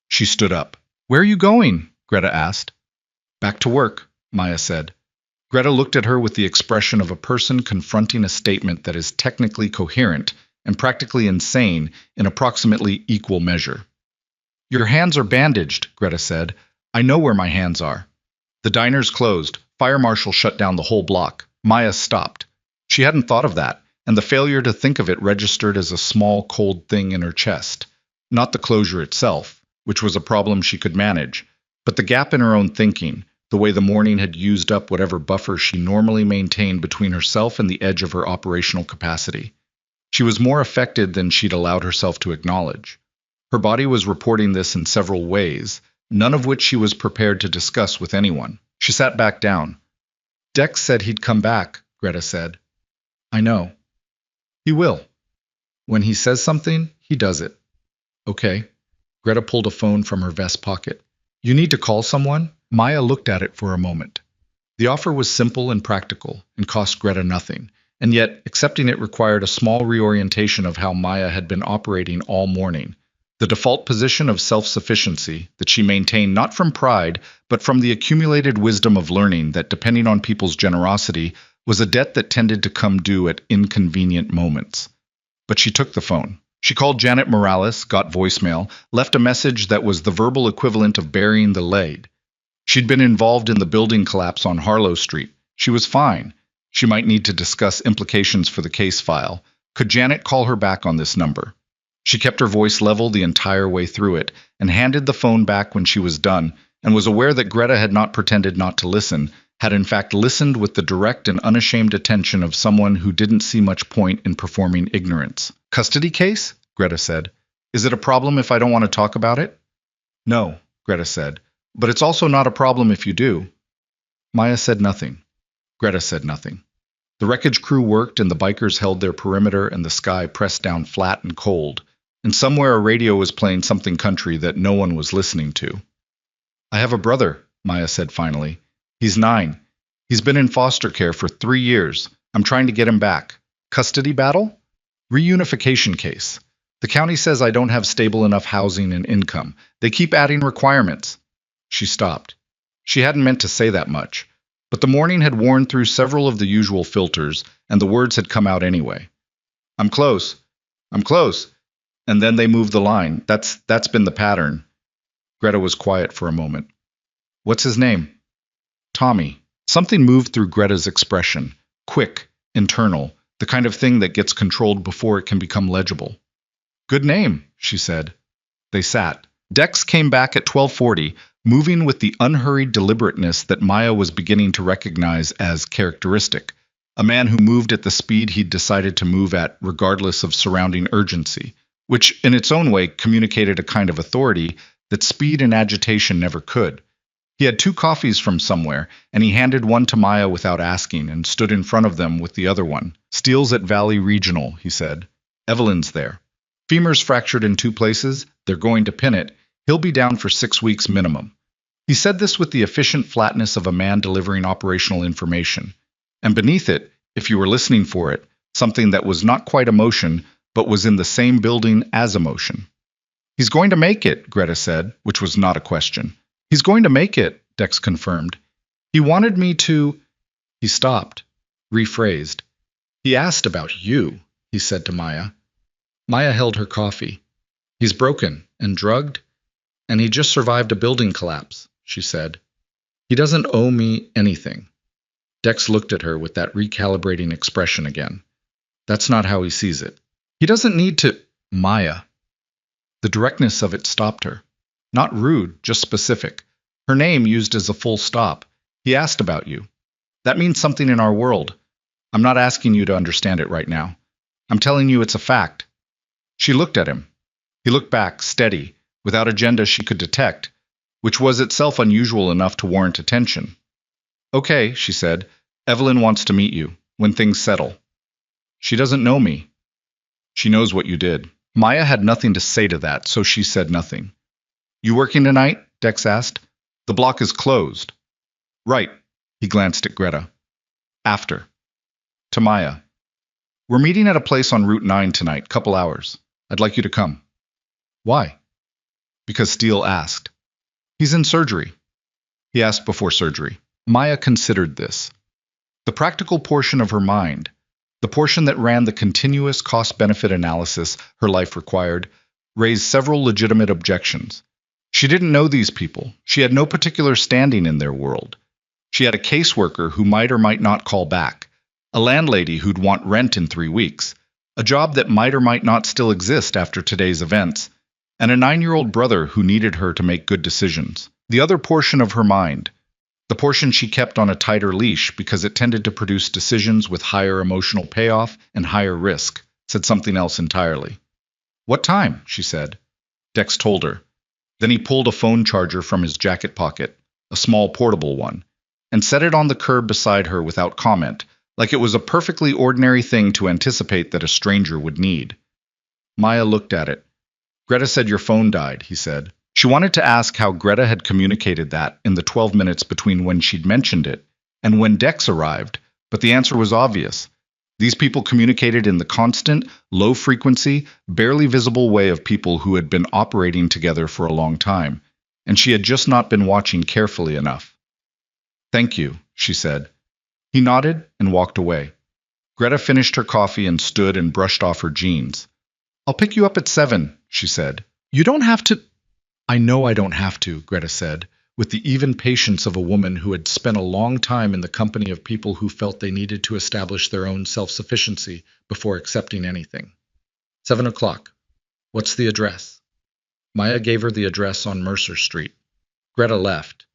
She stood up. Where are you going? Greta asked. Back to work, Maya said. Greta looked at her with the expression of a person confronting a statement that is technically coherent and practically insane in approximately equal measure. Your hands are bandaged, Greta said. I know where my hands are. The diner's closed. Fire marshal shut down the whole block. Maya stopped. She hadn't thought of that, and the failure to think of it registered as a small, cold thing in her chest. Not the closure itself, which was a problem she could manage, but the gap in her own thinking, the way the morning had used up whatever buffer she normally maintained between herself and the edge of her operational capacity. She was more affected than she'd allowed herself to acknowledge. Her body was reporting this in several ways, none of which she was prepared to discuss with anyone. She sat back down. Dex said he'd come back, Greta said. I know. He will. When he says something, he does it. Okay. Greta pulled a phone from her vest pocket. You need to call someone? Maya looked at it for a moment. The offer was simple and practical, and cost Greta nothing, and yet accepting it required a small reorientation of how Maya had been operating all morning. The default position of self-sufficiency that she maintained not from pride, but from the accumulated wisdom of learning that, depending on people's generosity, was a debt that tended to come due at inconvenient moments. But she took the phone. She called Janet Morales, got voicemail, left a message that was the verbal equivalent of burying the lead. She'd been involved in the building collapse on Harlow Street. She was fine. She might need to discuss implications for the case file. Could Janet call her back on this number? She kept her voice level the entire way through it, and handed the phone back when she was done, and was aware that Greta had not pretended not to listen, had in fact listened with the direct and unashamed attention of someone who didn't see much point in performing ignorance. Custody case? Greta said. Is it a problem if I don't want to talk about it? No, Greta said, but it's also not a problem if you do. Maya said nothing. Greta said nothing. The wreckage crew worked and the bikers held their perimeter and the sky pressed down flat and cold. And somewhere a radio was playing something country that no one was listening to. I have a brother, Maya said finally. He's 9. He's been in foster care for 3 years. I'm trying to get him back. Custody battle? Reunification case. The county says I don't have stable enough housing and income. They keep adding requirements. She stopped. She hadn't meant to say that much, but the morning had worn through several of the usual filters, and the words had come out anyway. I'm close. I'm close. And then they moved the line. That's been the pattern. Greta was quiet for a moment. What's his name? Tommy. Something moved through Greta's expression. Quick, internal, the kind of thing that gets controlled before it can become legible. Good name, she said. They sat. Dex came back at 12:40, moving with the unhurried deliberateness that Maya was beginning to recognize as characteristic. A man who moved at the speed he'd decided to move at, regardless of surrounding urgency, which in its own way communicated a kind of authority that speed and agitation never could. He had 2 coffees from somewhere, and he handed one to Maya without asking and stood in front of them with the other one. Steele's at Valley Regional, he said. Evelyn's there. Femur's fractured in 2 places. They're going to pin it. He'll be down for 6 weeks minimum. He said this with the efficient flatness of a man delivering operational information. And beneath it, if you were listening for it, something that was not quite emotion, but was in the same building as emotion. He's going to make it, Greta said, which was not a question. He's going to make it, Dex confirmed. He wanted me to... He stopped, rephrased. He asked about you, he said to Maya. Maya held her coffee. He's broken and drugged, and he just survived a building collapse, she said. He doesn't owe me anything. Dex looked at her with that recalibrating expression again. That's not how he sees it. He doesn't need to... Maya. The directness of it stopped her. Not rude, just specific. Her name used as a full stop. He asked about you. That means something in our world. I'm not asking you to understand it right now. I'm telling you it's a fact. She looked at him. He looked back, steady, without agenda she could detect, which was itself unusual enough to warrant attention. Okay, she said. Evelyn wants to meet you, when things settle. She doesn't know me. She knows what you did. Maya had nothing to say to that, so she said nothing. You working tonight? Dex asked. The block is closed. Right. He glanced at Greta. After. To Maya. We're meeting at a place on Route 9 tonight, couple hours. I'd like you to come. Why? Because Steele asked. He's in surgery. He asked before surgery. Maya considered this. The practical portion of her mind, the portion that ran the continuous cost-benefit analysis her life required, raised several legitimate objections. She didn't know these people. She had no particular standing in their world. She had a caseworker who might or might not call back, a landlady who'd want rent in 3 weeks, a job that might or might not still exist after today's events, and a 9-year-old brother who needed her to make good decisions. The other portion of her mind, the portion she kept on a tighter leash because it tended to produce decisions with higher emotional payoff and higher risk, said something else entirely. What time? She said. Dex told her. Then he pulled a phone charger from his jacket pocket, a small portable one, and set it on the curb beside her without comment, like it was a perfectly ordinary thing to anticipate that a stranger would need. Maya looked at it. Greta said your phone died, he said. She wanted to ask how Greta had communicated that in the 12 minutes between when she'd mentioned it and when Dex arrived, but the answer was obvious. These people communicated in the constant, low-frequency, barely visible way of people who had been operating together for a long time, and she had just not been watching carefully enough. Thank you, she said. He nodded and walked away. Greta finished her coffee and stood and brushed off her jeans. I'll pick you up at 7, she said. You don't have to... I know I don't have to, Greta said, with the even patience of a woman who had spent a long time in the company of people who felt they needed to establish their own self-sufficiency before accepting anything. 7 o'clock. What's the address? Maya gave her the address on Mercer Street. Greta left.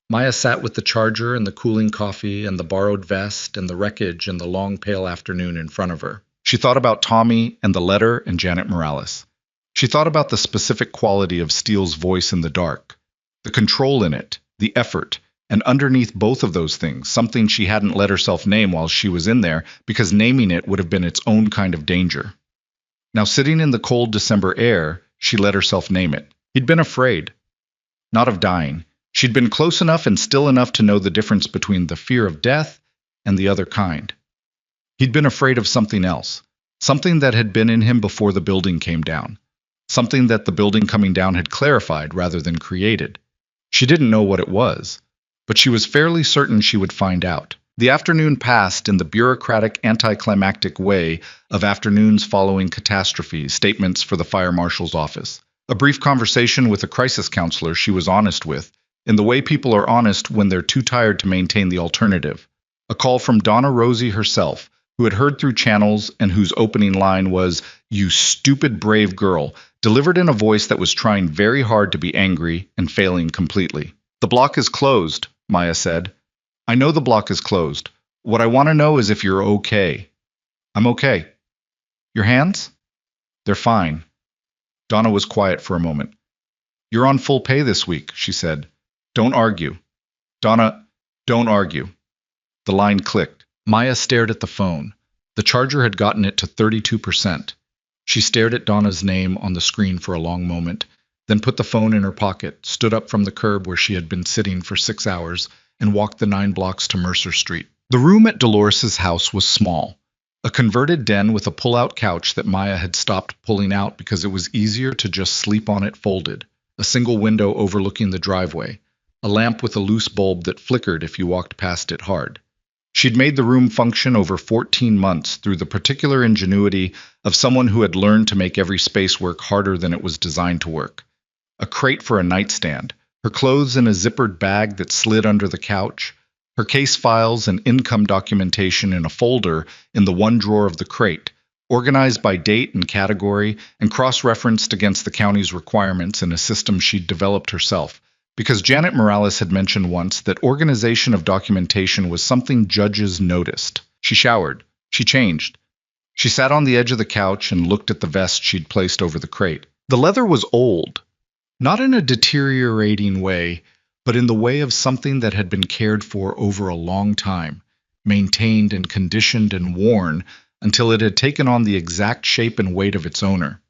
Maya sat with the charger and the cooling coffee and the borrowed vest and the wreckage and the long pale afternoon in front of her. She thought about Tommy and the letter and Janet Morales. She thought about the specific quality of Steele's voice in the dark, the control in it, the effort, and underneath both of those things, something she hadn't let herself name while she was in there because naming it would have been its own kind of danger. Now sitting in the cold December air, she let herself name it. He'd been afraid. Not of dying. She'd been close enough and still enough to know the difference between the fear of death and the other kind. He'd been afraid of something else, something that had been in him before the building came down. Something that the building coming down had clarified rather than created. She didn't know what it was, but she was fairly certain she would find out. The afternoon passed in the bureaucratic, anticlimactic way of afternoons following catastrophes, statements for the fire marshal's office. A brief conversation with a crisis counselor she was honest with, in the way people are honest when they're too tired to maintain the alternative. A call from Donna Rosie herself, who had heard through channels and whose opening line was, "You stupid brave girl," delivered in a voice that was trying very hard to be angry and failing completely. "The block is closed," Maya said. "I know the block is closed. What I want to know is if you're okay." "I'm okay." "Your hands?" "They're fine." Donna was quiet for a moment. "You're on full pay this week," she said. "Don't argue." "Donna, don't argue." The line clicked. Maya stared at the phone. The charger had gotten it to 32%. She stared at Donna's name on the screen for a long moment, then put the phone in her pocket, stood up from the curb where she had been sitting for 6 hours, and walked the 9 blocks to Mercer Street. The room at Dolores's house was small. A converted den with a pull-out couch that Maya had stopped pulling out because it was easier to just sleep on it folded, a single window overlooking the driveway, a lamp with a loose bulb that flickered if you walked past it hard. She'd made the room function over 14 months through the particular ingenuity of someone who had learned to make every space work harder than it was designed to work. A crate for a nightstand, her clothes in a zippered bag that slid under the couch, her case files and income documentation in a folder in the one drawer of the crate, organized by date and category and cross-referenced against the county's requirements in a system she'd developed herself. Because Janet Morales had mentioned once that organization of documentation was something judges noticed. She showered. She changed. She sat on the edge of the couch and looked at the vest she'd placed over the crate. The leather was old, not in a deteriorating way, but in the way of something that had been cared for over a long time, maintained and conditioned and worn until it had taken on the exact shape and weight of its owner.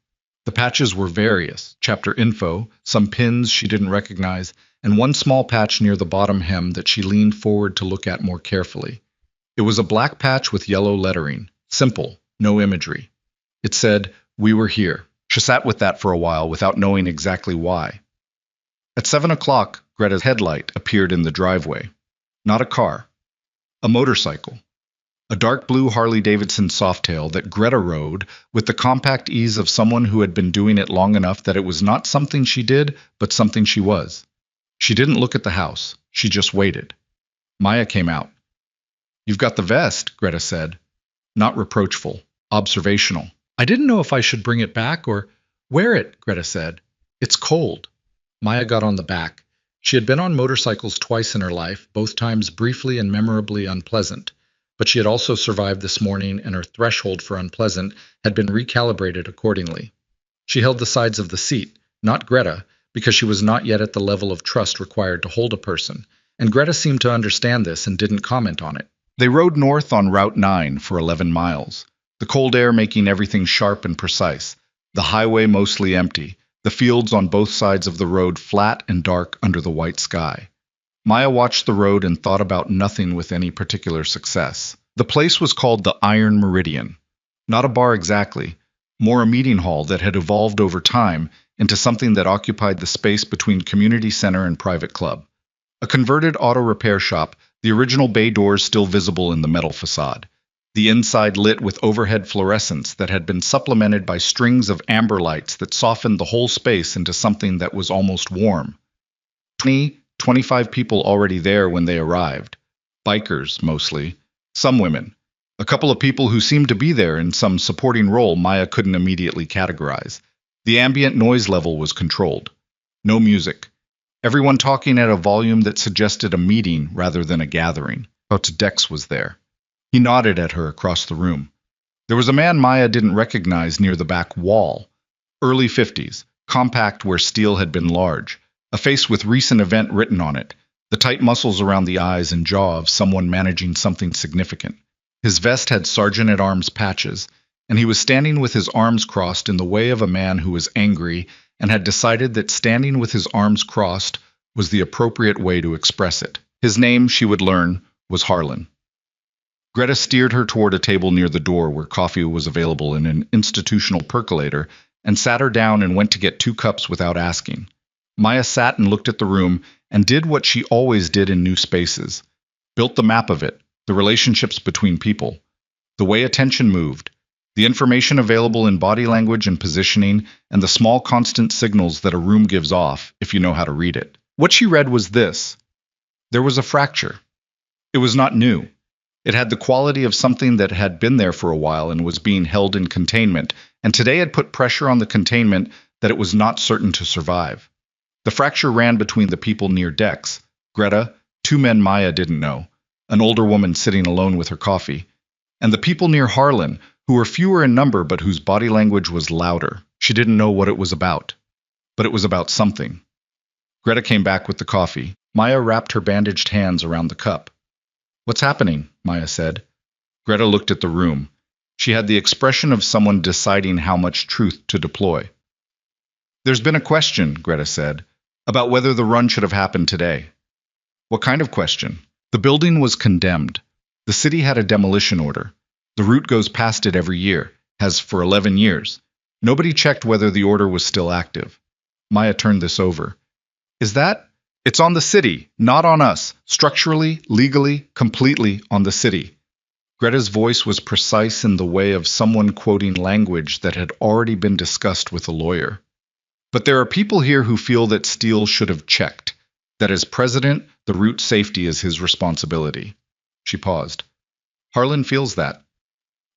The patches were various, chapter info, some pins she didn't recognize, and one small patch near the bottom hem that she leaned forward to look at more carefully. It was a black patch with yellow lettering, simple, no imagery. It said, "We were here." She sat with that for a while without knowing exactly why. At 7 o'clock, Greta's headlight appeared in the driveway. Not a car. A motorcycle. A dark blue Harley-Davidson Softail that Greta rode with the compact ease of someone who had been doing it long enough that it was not something she did, but something she was. She didn't look at the house. She just waited. Maya came out. "You've got the vest," Greta said. Not reproachful. Observational. "I didn't know if I should bring it back or wear it," Greta said. "It's cold." Maya got on the back. She had been on motorcycles twice in her life, both times briefly and memorably unpleasant. But she had also survived this morning, and her threshold for unpleasant had been recalibrated accordingly. She held the sides of the seat, not Greta, because she was not yet at the level of trust required to hold a person, and Greta seemed to understand this and didn't comment on it. They rode north on Route 9 for 11 miles, the cold air making everything sharp and precise, the highway mostly empty, the fields on both sides of the road flat and dark under the white sky. Maya watched the road and thought about nothing with any particular success. The place was called the Iron Meridian. Not a bar exactly, more a meeting hall that had evolved over time into something that occupied the space between community center and private club. A converted auto repair shop, the original bay doors still visible in the metal facade. The inside lit with overhead fluorescence that had been supplemented by strings of amber lights that softened the whole space into something that was almost warm. 25 people already there when they arrived. Bikers, mostly. Some women. A couple of people who seemed to be there in some supporting role Maya couldn't immediately categorize. The ambient noise level was controlled. No music. Everyone talking at a volume that suggested a meeting rather than a gathering. Dex was there. He nodded at her across the room. There was a man Maya didn't recognize near the back wall. Early 50s, compact where steel had been large. A face with recent event written on it, the tight muscles around the eyes and jaw of someone managing something significant. His vest had sergeant-at-arms patches, and he was standing with his arms crossed in the way of a man who was angry and had decided that standing with his arms crossed was the appropriate way to express it. His name, she would learn, was Harlan. Greta steered her toward a table near the door where coffee was available in an institutional percolator and sat her down and went to get 2 cups without asking. Maya sat and looked at the room and did what she always did in new spaces. Built the map of it, the relationships between people, the way attention moved, the information available in body language and positioning, and the small constant signals that a room gives off if you know how to read it. What she read was this. There was a fracture. It was not new. It had the quality of something that had been there for a while and was being held in containment, and today had put pressure on the containment that it was not certain to survive. The fracture ran between the people near Dex, Greta, two men Maya didn't know, an older woman sitting alone with her coffee, and the people near Harlan, who were fewer in number but whose body language was louder. She didn't know what it was about, but it was about something. Greta came back with the coffee. Maya wrapped her bandaged hands around the cup. "What's happening?" Maya said. Greta looked at the room. She had the expression of someone deciding how much truth to deploy. "There's been a question," Greta said, "about whether the run should have happened today." "What kind of question?" "The building was condemned. The city had a demolition order. The route goes past it every year, has for 11 years. Nobody checked whether the order was still active." Maya turned this over. "Is that? It's on the city, not on us. Structurally, legally, completely on the city." Greta's voice was precise in the way of someone quoting language that had already been discussed with a lawyer. "But there are people here who feel that Steele should have checked, that as president, the route safety is his responsibility." She paused. "Harlan feels that."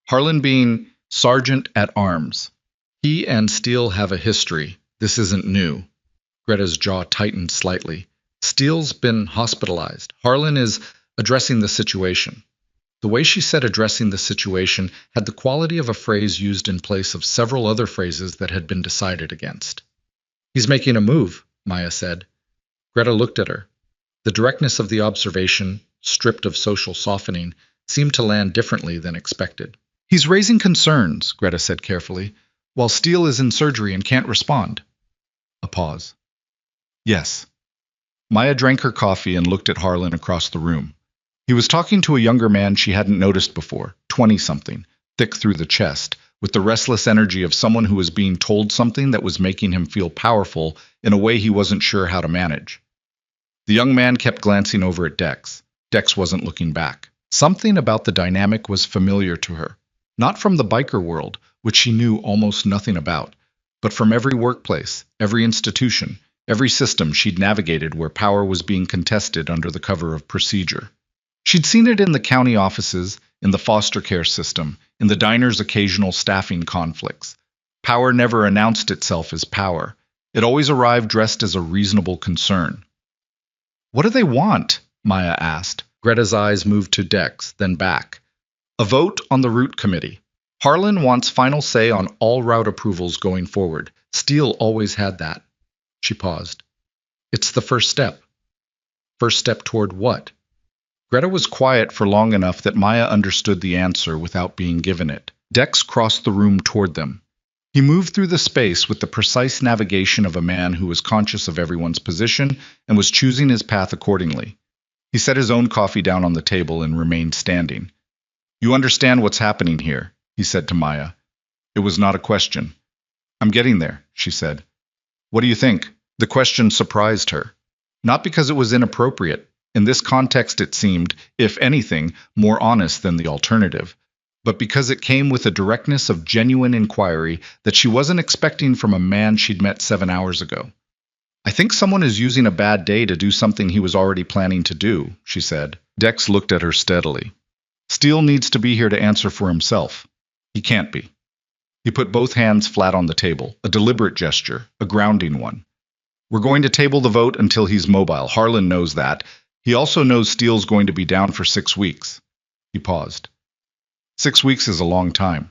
Harlan being sergeant at arms. He and Steele have a history. This isn't new. Greta's jaw tightened slightly. Steele's been hospitalized. Harlan is addressing the situation. The way she said addressing the situation had the quality of a phrase used in place of several other phrases that had been decided against. "He's making a move," Maya said. Greta looked at her. The directness of the observation, stripped of social softening, seemed to land differently than expected. "He's raising concerns," Greta said carefully, "while Steele is in surgery and can't respond." A pause. "Yes." Maya drank her coffee and looked at Harlan across the room. He was talking to a younger man she hadn't noticed before, 20-something, thick through the chest, with the restless energy of someone who was being told something that was making him feel powerful in a way he wasn't sure how to manage. The young man kept glancing over at Dex. Dex wasn't looking back. Something about the dynamic was familiar to her, not from the biker world, which she knew almost nothing about, but from every workplace, every institution, every system she'd navigated where power was being contested under the cover of procedure. She'd seen it in the county offices, in the foster care system, in the diner's occasional staffing conflicts. Power never announced itself as power. It always arrived dressed as a reasonable concern. "What do they want?" Maya asked. Greta's eyes moved to Dex, then back. "A vote on the route committee. Harlan wants final say on all route approvals going forward. Steele always had that." She paused. "It's the first step." "First step toward what?" Greta was quiet for long enough that Maya understood the answer without being given it. Dex crossed the room toward them. He moved through the space with the precise navigation of a man who was conscious of everyone's position and was choosing his path accordingly. He set his own coffee down on the table and remained standing. "You understand what's happening here," he said to Maya. It was not a question. "I'm getting there," she said. "What do you think?" The question surprised her. Not because it was inappropriate. In this context it seemed, if anything, more honest than the alternative, but because it came with a directness of genuine inquiry that she wasn't expecting from a man she'd met 7 hours ago. "I think someone is using a bad day to do something he was already planning to do," she said. Dex looked at her steadily. "Steele needs to be here to answer for himself. He can't be." He put both hands flat on the table, a deliberate gesture, a grounding one. "We're going to table the vote until he's mobile. Harlan knows that. He also knows Steele's going to be down for 6 weeks. He paused. 6 weeks is a long time.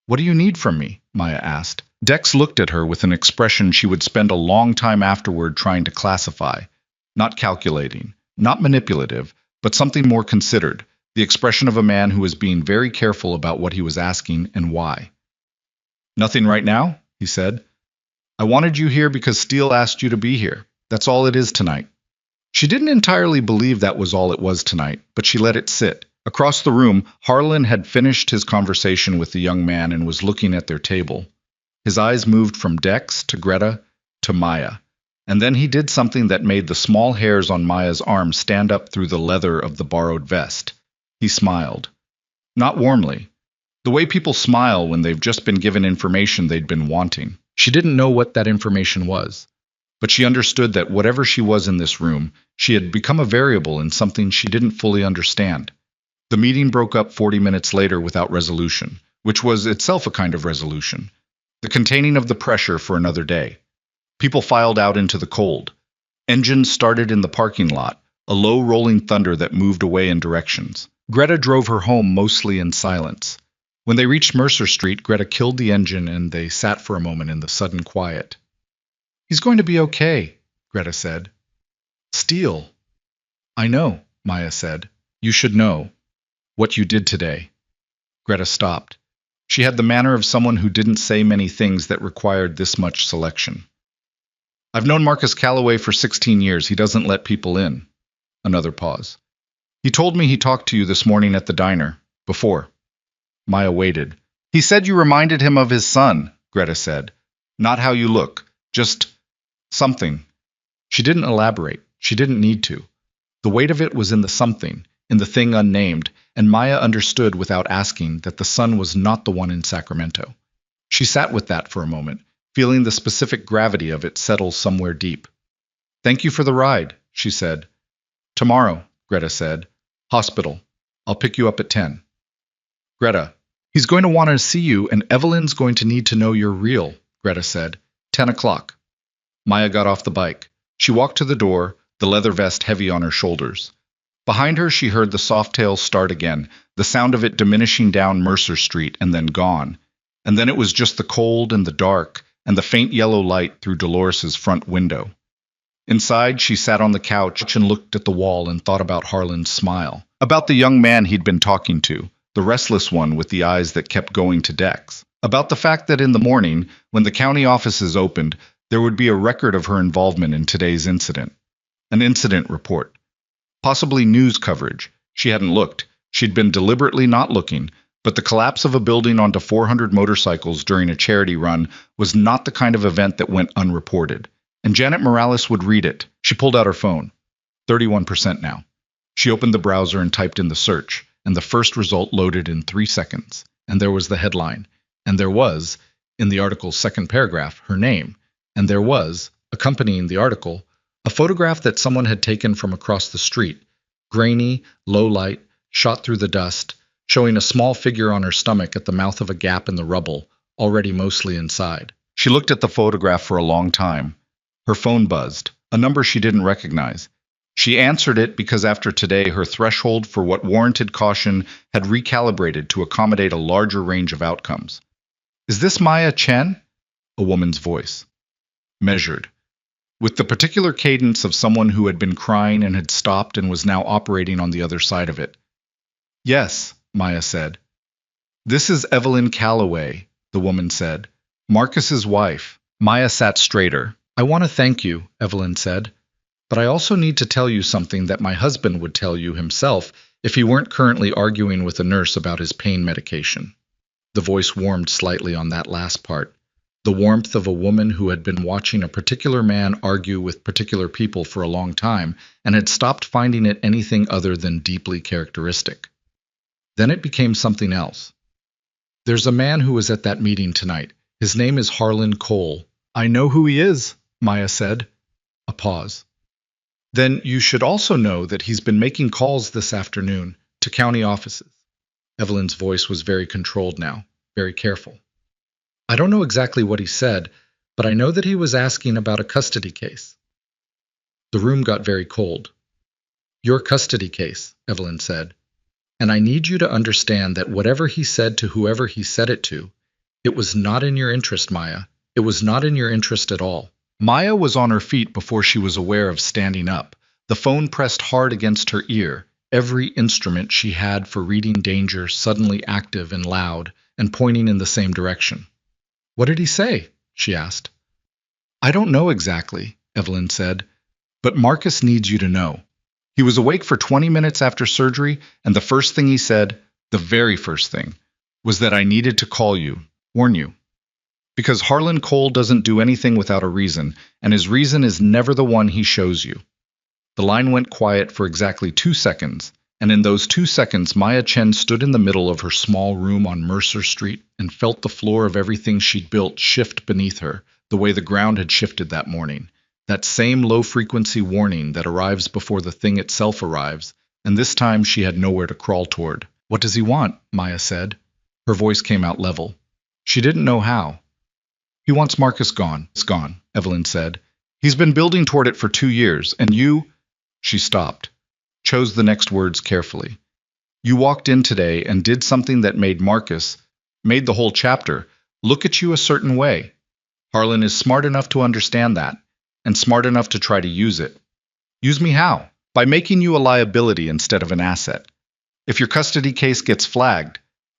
"What do you need from me?" Maya asked. Dex looked at her with an expression she would spend a long time afterward trying to classify. Not calculating, not manipulative, but something more considered, the expression of a man who was being very careful about what he was asking and why. "Nothing right now," he said. "I wanted you here because Steele asked you to be here. That's all it is tonight." She didn't entirely believe that was all it was tonight, but she let it sit. Across the room, Harlan had finished his conversation with the young man and was looking at their table. His eyes moved from Dex to Greta to Maya, and then he did something that made the small hairs on Maya's arm stand up through the leather of the borrowed vest. He smiled. Not warmly. The way people smile when they've just been given information they'd been wanting. She didn't know what that information was, but she understood that whatever she was in this room, she had become a variable in something she didn't fully understand. The meeting broke up 40 minutes later without resolution, which was itself a kind of resolution, the containing of the pressure for another day. People filed out into the cold. Engines started in the parking lot, a low rolling thunder that moved away in directions. Greta drove her home mostly in silence. When they reached Mercer Street, Greta killed the engine and they sat for a moment in the sudden quiet. "He's going to be okay," Greta said. "Steele." "I know," Maya said. "You should know what you did today." Greta stopped. She had the manner of someone who didn't say many things that required this much selection. "I've known Marcus Calloway for 16 years. He doesn't let people in." Another pause. "He told me he talked to you this morning at the diner. Before." Maya waited. "He said you reminded him of his son," Greta said. "Not how you look. Just something." She didn't elaborate. She didn't need to. The weight of it was in the something, in the thing unnamed, and Maya understood without asking that the son was not the one in Sacramento. She sat with that for a moment, feeling the specific gravity of it settle somewhere deep. "Thank you for the ride," she said. "Tomorrow," Greta said. "Hospital. I'll pick you up at 10. Greta, "He's going to want to see you, and Evelyn's going to need to know you're real," Greta said. 10 o'clock. Maya got off the bike. She walked to the door, the leather vest heavy on her shoulders. Behind her, she heard the Softail start again, the sound of it diminishing down Mercer Street and then gone. And then it was just the cold and the dark and the faint yellow light through Dolores's front window. Inside, she sat on the couch and looked at the wall and thought about Harlan's smile, about the young man he'd been talking to, the restless one with the eyes that kept going to Dex, about the fact that in the morning, when the county offices opened, there would be a record of her involvement in today's incident. An incident report. Possibly news coverage. She hadn't looked. She'd been deliberately not looking, but the collapse of a building onto 400 motorcycles during a charity run was not the kind of event that went unreported. And Janet Morales would read it. She pulled out her phone. 31% now. She opened the browser and typed in the search, and the first result loaded in 3 seconds. And there was the headline. And there was, in the article's second paragraph, her name. And there was, accompanying the article, a photograph that someone had taken from across the street, grainy, low light, shot through the dust, showing a small figure on her stomach at the mouth of a gap in the rubble, already mostly inside. She looked at the photograph for a long time. Her phone buzzed, a number she didn't recognize. She answered it because after today her threshold for what warranted caution had recalibrated to accommodate a larger range of outcomes. "Is this Maya Chen?" A woman's voice. Measured. With the particular cadence of someone who had been crying and had stopped and was now operating on the other side of it. "Yes," Maya said. "This is Evelyn Calloway," the woman said. "Marcus's wife." Maya sat straighter. "I want to thank you," Evelyn said. "But I also need to tell you something that my husband would tell you himself if he weren't currently arguing with a nurse about his pain medication." The voice warmed slightly on that last part. The warmth of a woman who had been watching a particular man argue with particular people for a long time and had stopped finding it anything other than deeply characteristic. Then it became something else. "There's a man who was at that meeting tonight. His name is Harlan Cole." "I know who he is," Maya said. A pause. "Then you should also know that he's been making calls this afternoon to county offices." Evelyn's voice was very controlled now, very careful. "I don't know exactly what he said, but I know that he was asking about a custody case." The room got very cold. "Your custody case," Evelyn said. "And I need you to understand that whatever he said to whoever he said it to, it was not in your interest, Maya. It was not in your interest at all." Maya was on her feet before she was aware of standing up. The phone pressed hard against her ear, every instrument she had for reading danger suddenly active and loud, and pointing in the same direction. "What did he say?" she asked. "I don't know exactly," Evelyn said, "but Marcus needs you to know. He was awake for 20 minutes after surgery, and the first thing he said, the very first thing, was that I needed to call you, warn you. Because Harlan Cole doesn't do anything without a reason, and his reason is never the one he shows you." The line went quiet for exactly 2 seconds, and in those 2 seconds Maya Chen stood in the middle of her small room on Mercer Street and felt the floor of everything she'd built shift beneath her, the way the ground had shifted that morning. That same low-frequency warning that arrives before the thing itself arrives, and this time she had nowhere to crawl toward. What does he want? Maya said. Her voice came out level. She didn't know how. He wants Marcus gone. It's gone, Evelyn said. He's been building toward it for 2 years, and you... She stopped, chose the next words carefully. You walked in today and did something that made Marcus, made the whole chapter, look at you a certain way. Harlan is smart enough to understand that, and smart enough to try to use it. Use me how? By making you a liability instead of an asset. If your custody case gets flagged,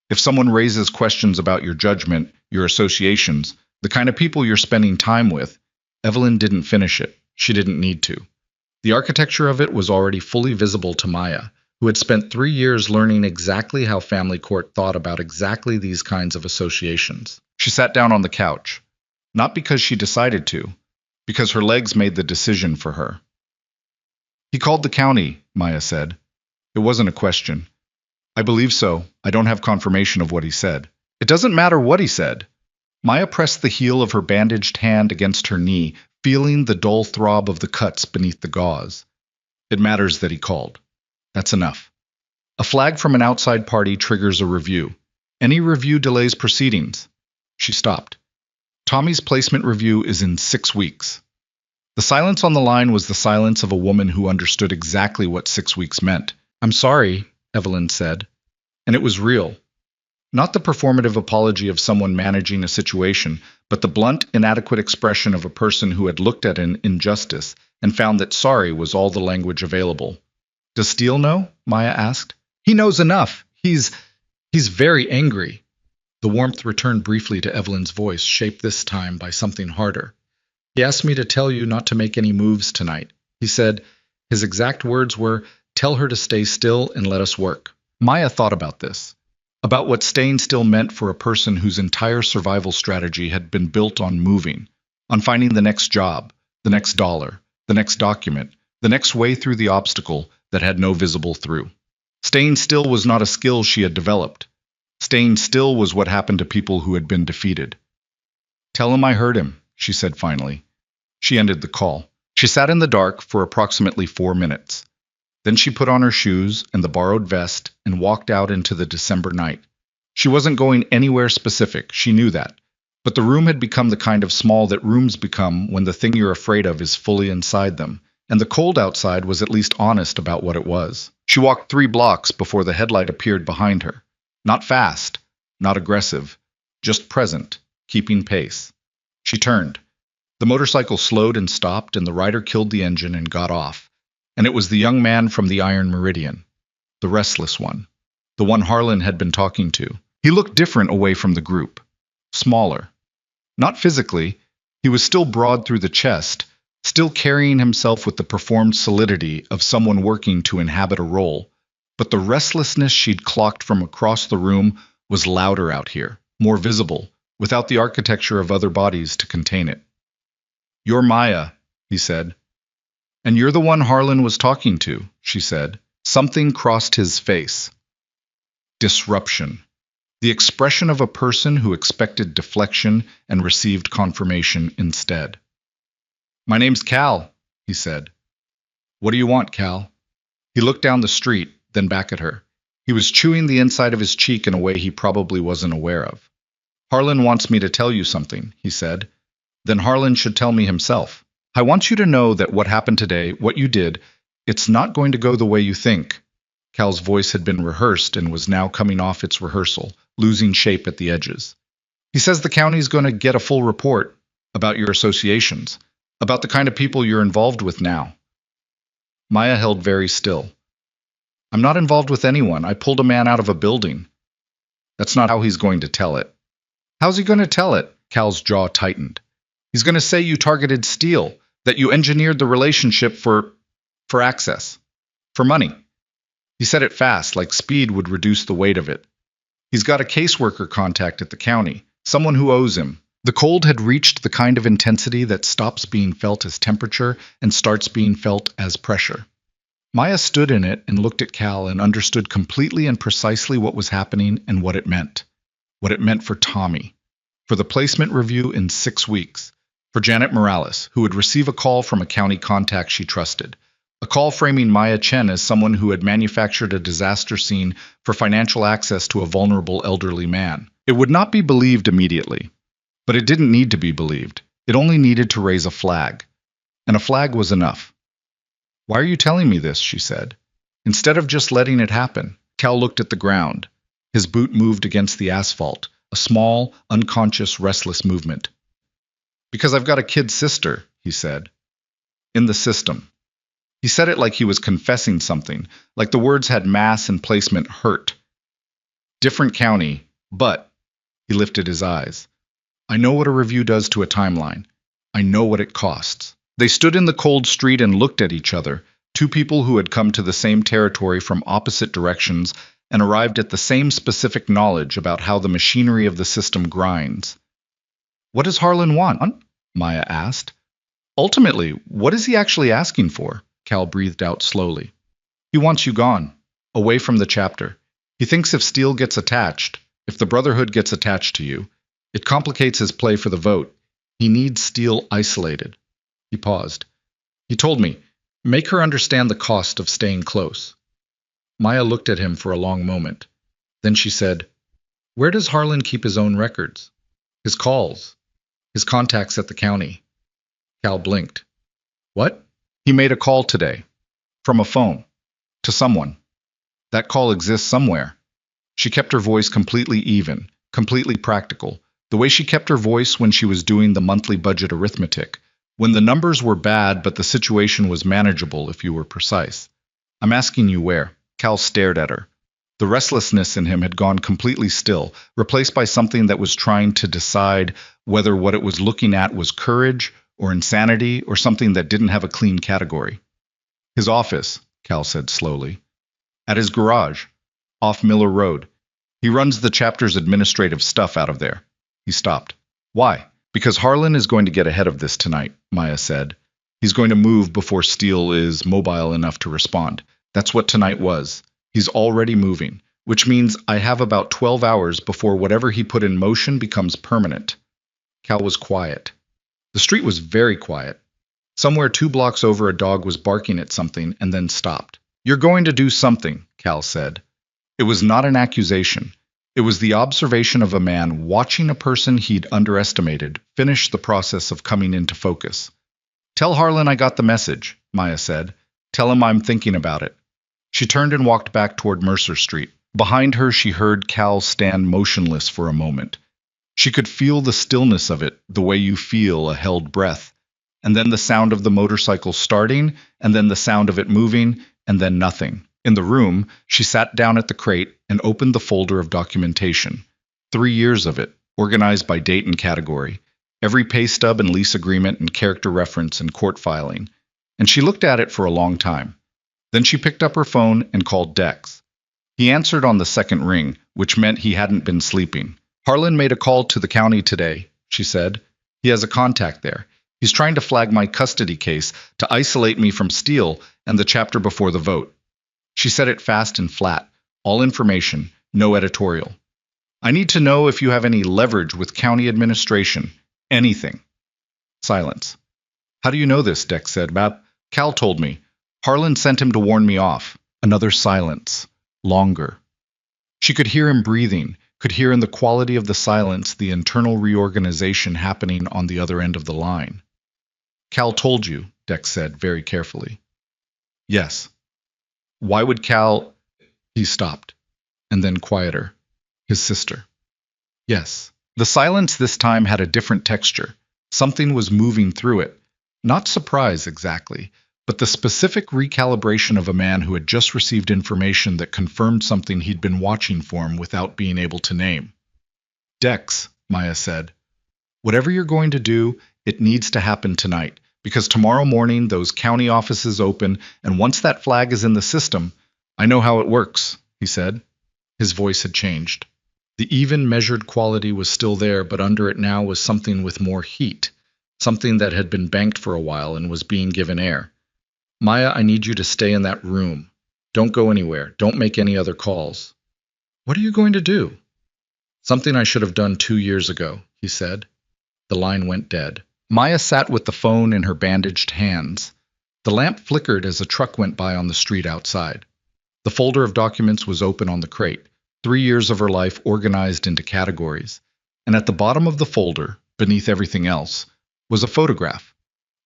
if someone raises questions about your judgment, your associations, the kind of people you're spending time with, Evelyn didn't finish it. She didn't need to. The architecture of it was already fully visible to Maya, who had spent 3 years learning exactly how family court thought about exactly these kinds of associations. She sat down on the couch, not because she decided to, because her legs made the decision for her. He called the county, Maya said. It wasn't a question. I believe so. I don't have confirmation of what he said. It doesn't matter what he said. Maya pressed the heel of her bandaged hand against her knee, feeling the dull throb of the cuts beneath the gauze. It matters that he called. That's enough. A flag from an outside party triggers a review. Any review delays proceedings. She stopped. Tommy's placement review is in 6 weeks. The silence on the line was the silence of a woman who understood exactly what 6 weeks meant. I'm sorry, Evelyn said. And it was real. Not the performative apology of someone managing a situation, but the blunt, inadequate expression of a person who had looked at an injustice and found that sorry was all the language available. Does Steele know? Maya asked. He knows enough. He's very angry. The warmth returned briefly to Evelyn's voice, shaped this time by something harder. He asked me to tell you not to make any moves tonight. He said, his exact words were, tell her to stay still and let us work. Maya thought about this. About what staying still meant for a person whose entire survival strategy had been built on moving, on finding the next job, the next dollar, the next document, the next way through the obstacle that had no visible through. Staying still was not a skill she had developed. Staying still was what happened to people who had been defeated. Tell him I heard him, she said finally. She ended the call. She sat in the dark for approximately 4 minutes. Then she put on her shoes and the borrowed vest and walked out into the December night. She wasn't going anywhere specific, she knew that. But the room had become the kind of small that rooms become when the thing you're afraid of is fully inside them, and the cold outside was at least honest about what it was. She walked 3 blocks before the headlight appeared behind her. Not fast, not aggressive, just present, keeping pace. She turned. The motorcycle slowed and stopped, and the rider killed the engine and got off. And it was the young man from the Iron Meridian, the restless one, the one Harlan had been talking to. He looked different away from the group, smaller. Not physically, he was still broad through the chest, still carrying himself with the performed solidity of someone working to inhabit a role, but the restlessness she'd clocked from across the room was louder out here, more visible, without the architecture of other bodies to contain it. You're Maya, he said. And you're the one Harlan was talking to, she said. Something crossed his face. Disruption. The expression of a person who expected deflection and received confirmation instead. My name's Cal, he said. What do you want, Cal? He looked down the street, then back at her. He was chewing the inside of his cheek in a way he probably wasn't aware of. Harlan wants me to tell you something, he said. Then Harlan should tell me himself. I want you to know that what happened today, what you did, it's not going to go the way you think. Cal's voice had been rehearsed and was now coming off its rehearsal, losing shape at the edges. He says the county's going to get a full report about your associations, about the kind of people you're involved with now. Maya held very still. I'm not involved with anyone. I pulled a man out of a building. That's not how he's going to tell it. How's he going to tell it? Cal's jaw tightened. He's going to say you targeted Steele, that you engineered the relationship for access, for money. He said it fast, like speed would reduce the weight of it. He's got a caseworker contact at the county, someone who owes him. The cold had reached the kind of intensity that stops being felt as temperature and starts being felt as pressure. Maya stood in it and looked at Cal and understood completely and precisely what was happening and what it meant. What it meant for Tommy, for the placement review in 6 weeks, for Janet Morales, who would receive a call from a county contact she trusted, A call framing Maya Chen as someone who had manufactured a disaster scene for financial access to a vulnerable elderly man. It would not be believed immediately, but it didn't need to be believed. It only needed to raise a flag, and a flag was enough. "Why are you telling me this?" she said. Instead of just letting it happen, Cal looked at the ground. His boot moved against the asphalt, a small, unconscious, restless movement. "Because I've got a kid sister," he said. "In the system." He said it like he was confessing something, like the words had mass and placement hurt. "Different county, but," he lifted his eyes, "I know what a review does to a timeline. I know what it costs." They stood in the cold street and looked at each other, two people who had come to the same territory from opposite directions and arrived at the same specific knowledge about how the machinery of the system grinds. "What does Harlan want?" Maya asked. "Ultimately, what is he actually asking for?" Cal breathed out slowly. "He wants you gone, away from the chapter. He thinks if Steele gets attached, if the Brotherhood gets attached to you, it complicates his play for the vote. He needs Steele isolated." He paused. "He told me, make her understand the cost of staying close." Maya looked at him for a long moment. Then she said, "Where does Harlan keep his own records? His calls? His contacts at the county?" Cal blinked. "What?" "He made a call today. From a phone. To someone. That call exists somewhere." She kept her voice completely even, completely practical, the way she kept her voice when she was doing the monthly budget arithmetic, when the numbers were bad but the situation was manageable if you were precise. "I'm asking you where." Cal stared at her. The restlessness in him had gone completely still, replaced by something that was trying to decide whether what it was looking at was courage or insanity or something that didn't have a clean category. "His office," Cal said slowly. "At his garage, off Miller Road. He runs the chapter's administrative stuff out of there." He stopped. "Why?" "Because Harlan is going to get ahead of this tonight," Maya said. "He's going to move before Steele is mobile enough to respond. That's what tonight was. He's already moving, which means I have about 12 hours before whatever he put in motion becomes permanent." Cal was quiet. The street was very quiet. Somewhere 2 blocks over, a dog was barking at something and then stopped. "You're going to do something," Cal said. It was not an accusation. It was the observation of a man watching a person he'd underestimated finish the process of coming into focus. "Tell Harlan I got the message," Maya said. "Tell him I'm thinking about it." She turned and walked back toward Mercer Street. Behind her, she heard Cal stand motionless for a moment. She could feel the stillness of it, the way you feel a held breath. And then the sound of the motorcycle starting, and then the sound of it moving, and then nothing. In the room, she sat down at the crate and opened the folder of documentation. 3 years of it, organized by date and category. Every pay stub and lease agreement and character reference and court filing. And she looked at it for a long time. Then she picked up her phone and called Dex. He answered on the second ring, which meant he hadn't been sleeping. "Harlan made a call to the county today," she said. "He has a contact there. He's trying to flag my custody case to isolate me from Steele and the chapter before the vote." She said it fast and flat. All information, no editorial. "I need to know if you have any leverage with county administration. Anything." Silence. "How do you know this?" Dex said. "Cal told me. Harlan sent him to warn me off." Another silence. Longer. She could hear him breathing, could hear in the quality of the silence the internal reorganization happening on the other end of the line. "Cal told you," Dex said very carefully. "Yes." "Why would Cal—" He stopped, and then quieter. "His sister." "Yes." The silence this time had a different texture. Something was moving through it. Not surprise exactly, but the specific recalibration of a man who had just received information that confirmed something he'd been watching for him without being able to name. "Dex," Maya said, "whatever you're going to do, it needs to happen tonight, because tomorrow morning those county offices open, and once that flag is in the system—" "I know how it works," he said. His voice had changed. The even, measured quality was still there, but under it now was something with more heat, something that had been banked for a while and was being given air. "Maya, I need you to stay in that room. Don't go anywhere. Don't make any other calls." "What are you going to do?" "Something I should have done 2 years ago," he said. The line went dead. Maya sat with the phone in her bandaged hands. The lamp flickered as a truck went by on the street outside. The folder of documents was open on the crate, 3 years of her life organized into categories. And at the bottom of the folder, beneath everything else, was a photograph.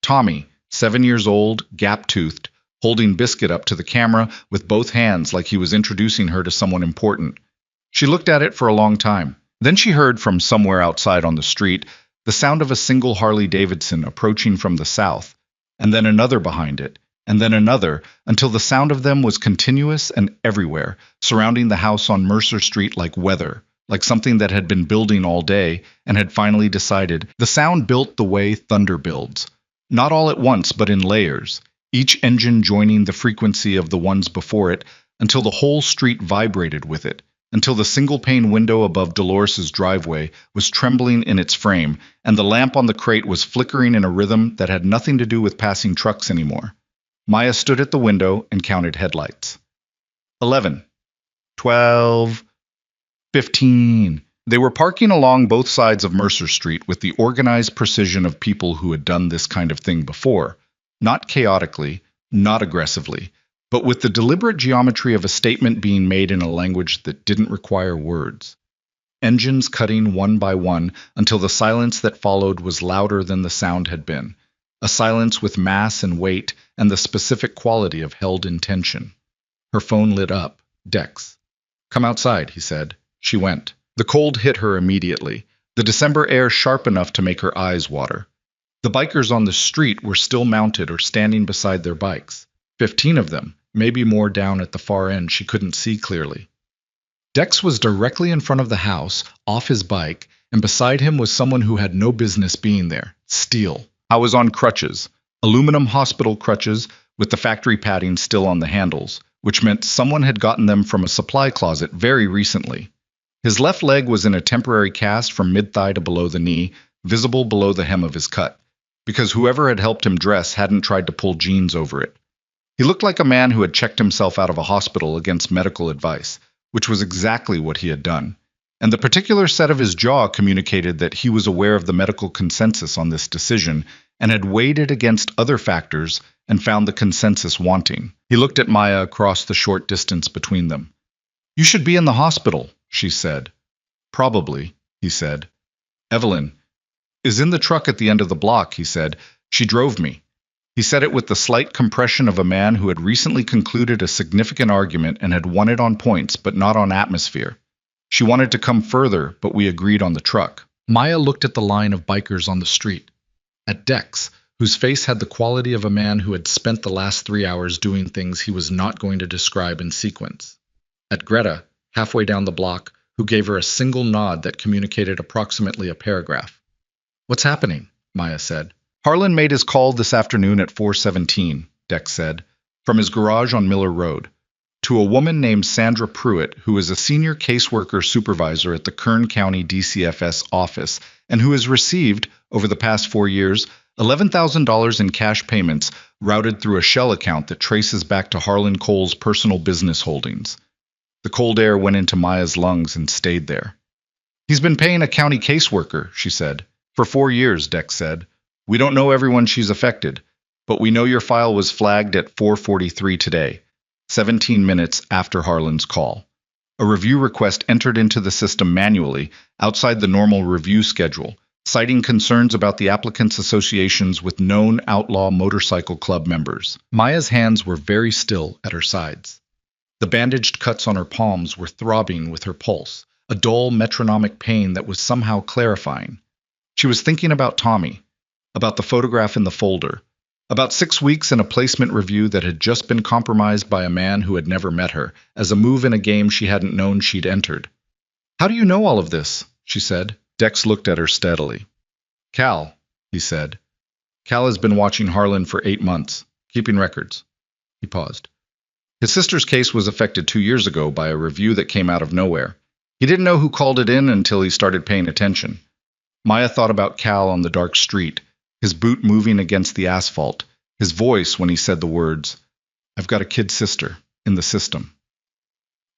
Tommy, 7 years old, gap-toothed, holding Biscuit up to the camera with both hands like he was introducing her to someone important. She looked at it for a long time. Then she heard from somewhere outside on the street the sound of a single Harley-Davidson approaching from the south, and then another behind it, and then another, until the sound of them was continuous and everywhere, surrounding the house on Mercer Street like weather, like something that had been building all day and had finally decided. The sound built the way thunder builds, not all at once but in layers, each engine joining the frequency of the ones before it, until the whole street vibrated with it, until the single-pane window above Dolores's driveway was trembling in its frame, and the lamp on the crate was flickering in a rhythm that had nothing to do with passing trucks anymore. Maya stood at the window and counted headlights. 11, 12, 15. They were parking along both sides of Mercer Street with the organized precision of people who had done this kind of thing before, not chaotically, not aggressively, but with the deliberate geometry of a statement being made in a language that didn't require words. Engines cutting one by one until the silence that followed was louder than the sound had been, a silence with mass and weight and the specific quality of held intention. Her phone lit up. Dex. "Come outside," he said. She went. The cold hit her immediately, the December air sharp enough to make her eyes water. The bikers on the street were still mounted or standing beside their bikes. 15 of them, maybe more down at the far end she couldn't see clearly. Dex was directly in front of the house, off his bike, and beside him was someone who had no business being there, Steele. I was on crutches, aluminum hospital crutches with the factory padding still on the handles, which meant someone had gotten them from a supply closet very recently. His left leg was in a temporary cast from mid-thigh to below the knee, visible below the hem of his cut, because whoever had helped him dress hadn't tried to pull jeans over it. He looked like a man who had checked himself out of a hospital against medical advice, which was exactly what he had done. And the particular set of his jaw communicated that he was aware of the medical consensus on this decision and had weighed it against other factors and found the consensus wanting. He looked at Maya across the short distance between them. "You should be in the hospital," she said. "Probably," he said. "Evelyn is in the truck at the end of the block," he said. "She drove me." He said it with the slight compression of a man who had recently concluded a significant argument and had won it on points but not on atmosphere. "She wanted to come further, but we agreed on the truck." Maya looked at the line of bikers on the street. At Dex, whose face had the quality of a man who had spent the last 3 hours doing things he was not going to describe in sequence. At Greta, halfway down the block, who gave her a single nod that communicated approximately a paragraph. "What's happening?" Maya said. "Harlan made his call this afternoon at 4:17, Dex said, from his garage on Miller Road, to a woman named Sandra Pruitt, who is a senior caseworker supervisor at the Kern County DCFS office and who has received, over the past 4 years, $11,000 in cash payments routed through a shell account that traces back to Harlan Cole's personal business holdings." The cold air went into Maya's lungs and stayed there. "He's been paying a county caseworker," she said. "For 4 years, Dex said. We don't know everyone she's affected, but we know your file was flagged at 4:43 today, 17 minutes after Harlan's call. A review request entered into the system manually, outside the normal review schedule, citing concerns about the applicant's associations with known outlaw motorcycle club members." Maya's hands were very still at her sides. The bandaged cuts on her palms were throbbing with her pulse, a dull metronomic pain that was somehow clarifying. She was thinking about Tommy, about the photograph in the folder, about 6 weeks in a placement review that had just been compromised by a man who had never met her, as a move in a game she hadn't known she'd entered. "How do you know all of this?" she said. Dex looked at her steadily. "Cal," he said. "Cal has been watching Harlan for 8 months, keeping records." He paused. "His sister's case was affected 2 years ago by a review that came out of nowhere. He didn't know who called it in until he started paying attention." Maya thought about Cal on the dark street, his boot moving against the asphalt, his voice when he said the words, "I've got a kid sister, in the system."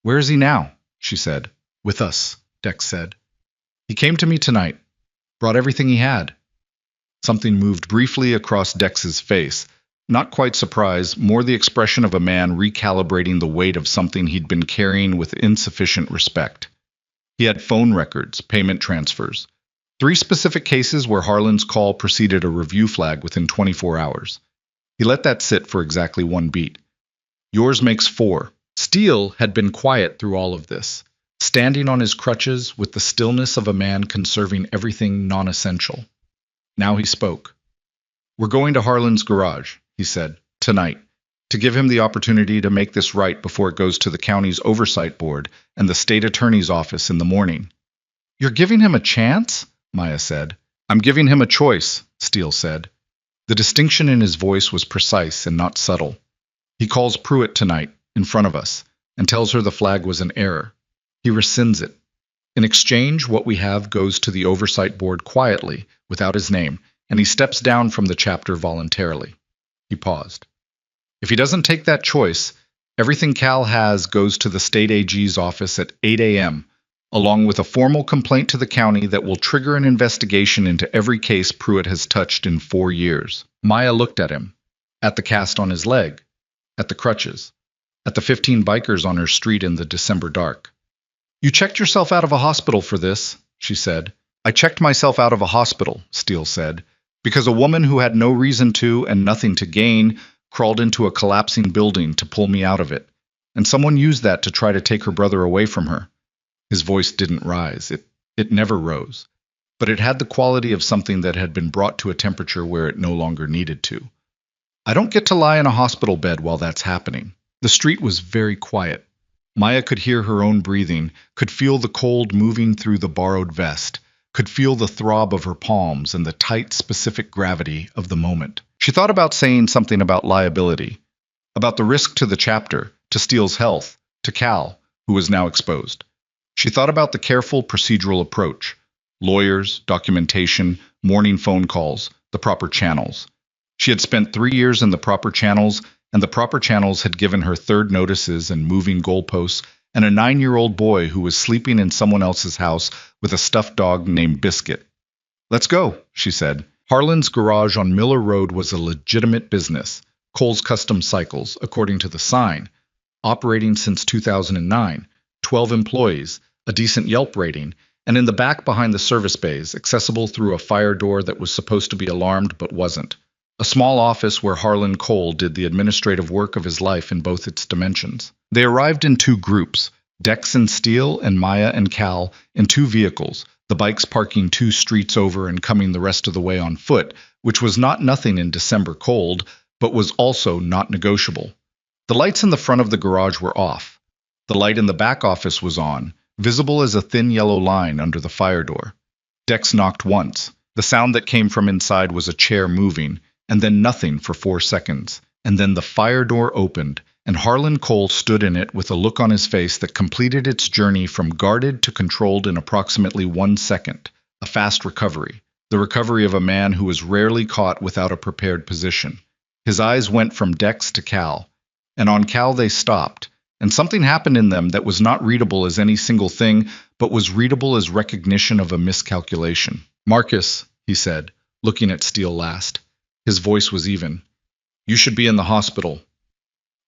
"Where is he now?" she said. "With us," Dex said. "He came to me tonight, brought everything he had." Something moved briefly across Dex's face, Not quite surprise, more the expression of a man recalibrating the weight of something he'd been carrying with insufficient respect. He had phone records, payment transfers. 3 specific cases where Harlan's call preceded a review flag within 24 hours. He let that sit for exactly 1 beat. Yours makes 4. Steele had been quiet through all of this, standing on his crutches with the stillness of a man conserving everything non-essential. Now he spoke. "We're going to Harlan's garage," he said, "tonight, to give him the opportunity to make this right before it goes to the county's oversight board and the state attorney's office in the morning." "You're giving him a chance?" Maya said. "I'm giving him a choice," Steele said. The distinction in his voice was precise and not subtle. "He calls Pruitt tonight, in front of us, and tells her the flag was an error. He rescinds it. In exchange, what we have goes to the oversight board quietly, without his name, and he steps down from the chapter voluntarily." He paused. "If he doesn't take that choice, everything Cal has goes to the state AG's office at 8 a.m., along with a formal complaint to the county that will trigger an investigation into every case Pruitt has touched in 4 years." Maya looked at him, at the cast on his leg, at the crutches, at the 15 bikers on her street in the December dark. "You checked yourself out of a hospital for this," she said. "I checked myself out of a hospital," Steele said, "because a woman who had no reason to and nothing to gain crawled into a collapsing building to pull me out of it, and someone used that to try to take her brother away from her." His voice didn't rise. It never rose. But it had the quality of something that had been brought to a temperature where it no longer needed to. "I don't get to lie in a hospital bed while that's happening." The street was very quiet. Maya could hear her own breathing, could feel the cold moving through the borrowed vest, could feel the throb of her palms and the tight, specific gravity of the moment. She thought about saying something about liability, about the risk to the chapter, to Steele's health, to Cal, who was now exposed. She thought about the careful procedural approach, lawyers, documentation, morning phone calls, the proper channels. She had spent 3 years in the proper channels, and the proper channels had given her third notices and moving goalposts and a 9-year-old boy who was sleeping in someone else's house with a stuffed dog named Biscuit. "Let's go," she said. Harlan's garage on Miller Road was a legitimate business, Cole's Custom Cycles, according to the sign, operating since 2009, 12 employees, a decent Yelp rating, and in the back behind the service bays, accessible through a fire door that was supposed to be alarmed but wasn't. A small office where Harlan Cole did the administrative work of his life in both its dimensions. They arrived in 2 groups, Dex and Steele and Maya and Cal, in 2 vehicles, the bikes parking 2 streets over and coming the rest of the way on foot, which was not nothing in December cold, but was also not negotiable. The lights in the front of the garage were off. The light in the back office was on, visible as a thin yellow line under the fire door. Dex knocked once. The sound that came from inside was a chair moving, and then nothing for 4 seconds, and then the fire door opened, and Harlan Cole stood in it with a look on his face that completed its journey from guarded to controlled in approximately 1 second, a fast recovery, the recovery of a man who was rarely caught without a prepared position. His eyes went from Dex to Cal, and on Cal they stopped, and something happened in them that was not readable as any single thing, but was readable as recognition of a miscalculation. "Marcus," he said, looking at Steele last. His voice was even. "You should be in the hospital."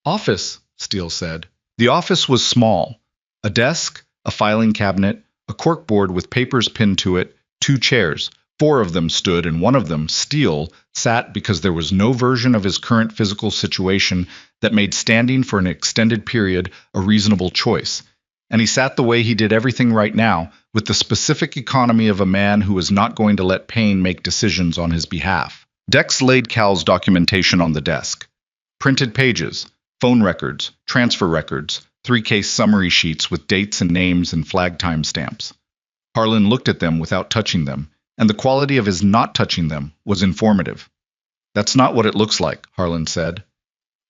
"Office," Steele said. The office was small. A desk, a filing cabinet, a corkboard with papers pinned to it, 2 chairs. 4 of them stood, and one of them, Steele, sat because there was no version of his current physical situation that made standing for an extended period a reasonable choice. And he sat the way he did everything right now, with the specific economy of a man who was not going to let pain make decisions on his behalf. Dex laid Cal's documentation on the desk. Printed pages, phone records, transfer records, 3-case summary sheets with dates and names and flag timestamps. Harlan looked at them without touching them, and the quality of his not touching them was informative. "That's not what it looks like," Harlan said.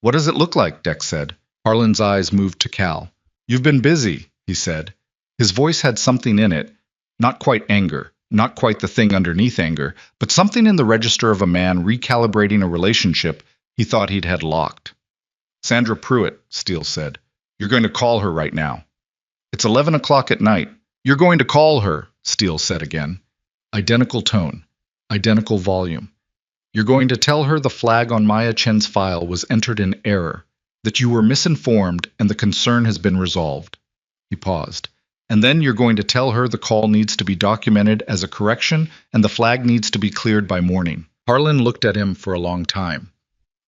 "What does it look like?" Dex said. Harlan's eyes moved to Cal. "You've been busy," he said. His voice had something in it, not quite anger, not quite the thing underneath anger, but something in the register of a man recalibrating a relationship he thought he'd had locked. "Sandra Pruitt," Steele said. "You're going to call her right now." "It's 11 o'clock at night." "You're going to call her," Steele said again. Identical tone, identical volume. You're going to tell her the flag on Maya Chen's file was entered in error, that you were misinformed and the concern has been resolved. He paused. And then you're going to tell her the call needs to be documented as a correction and the flag needs to be cleared by morning. Harlan looked at him for a long time.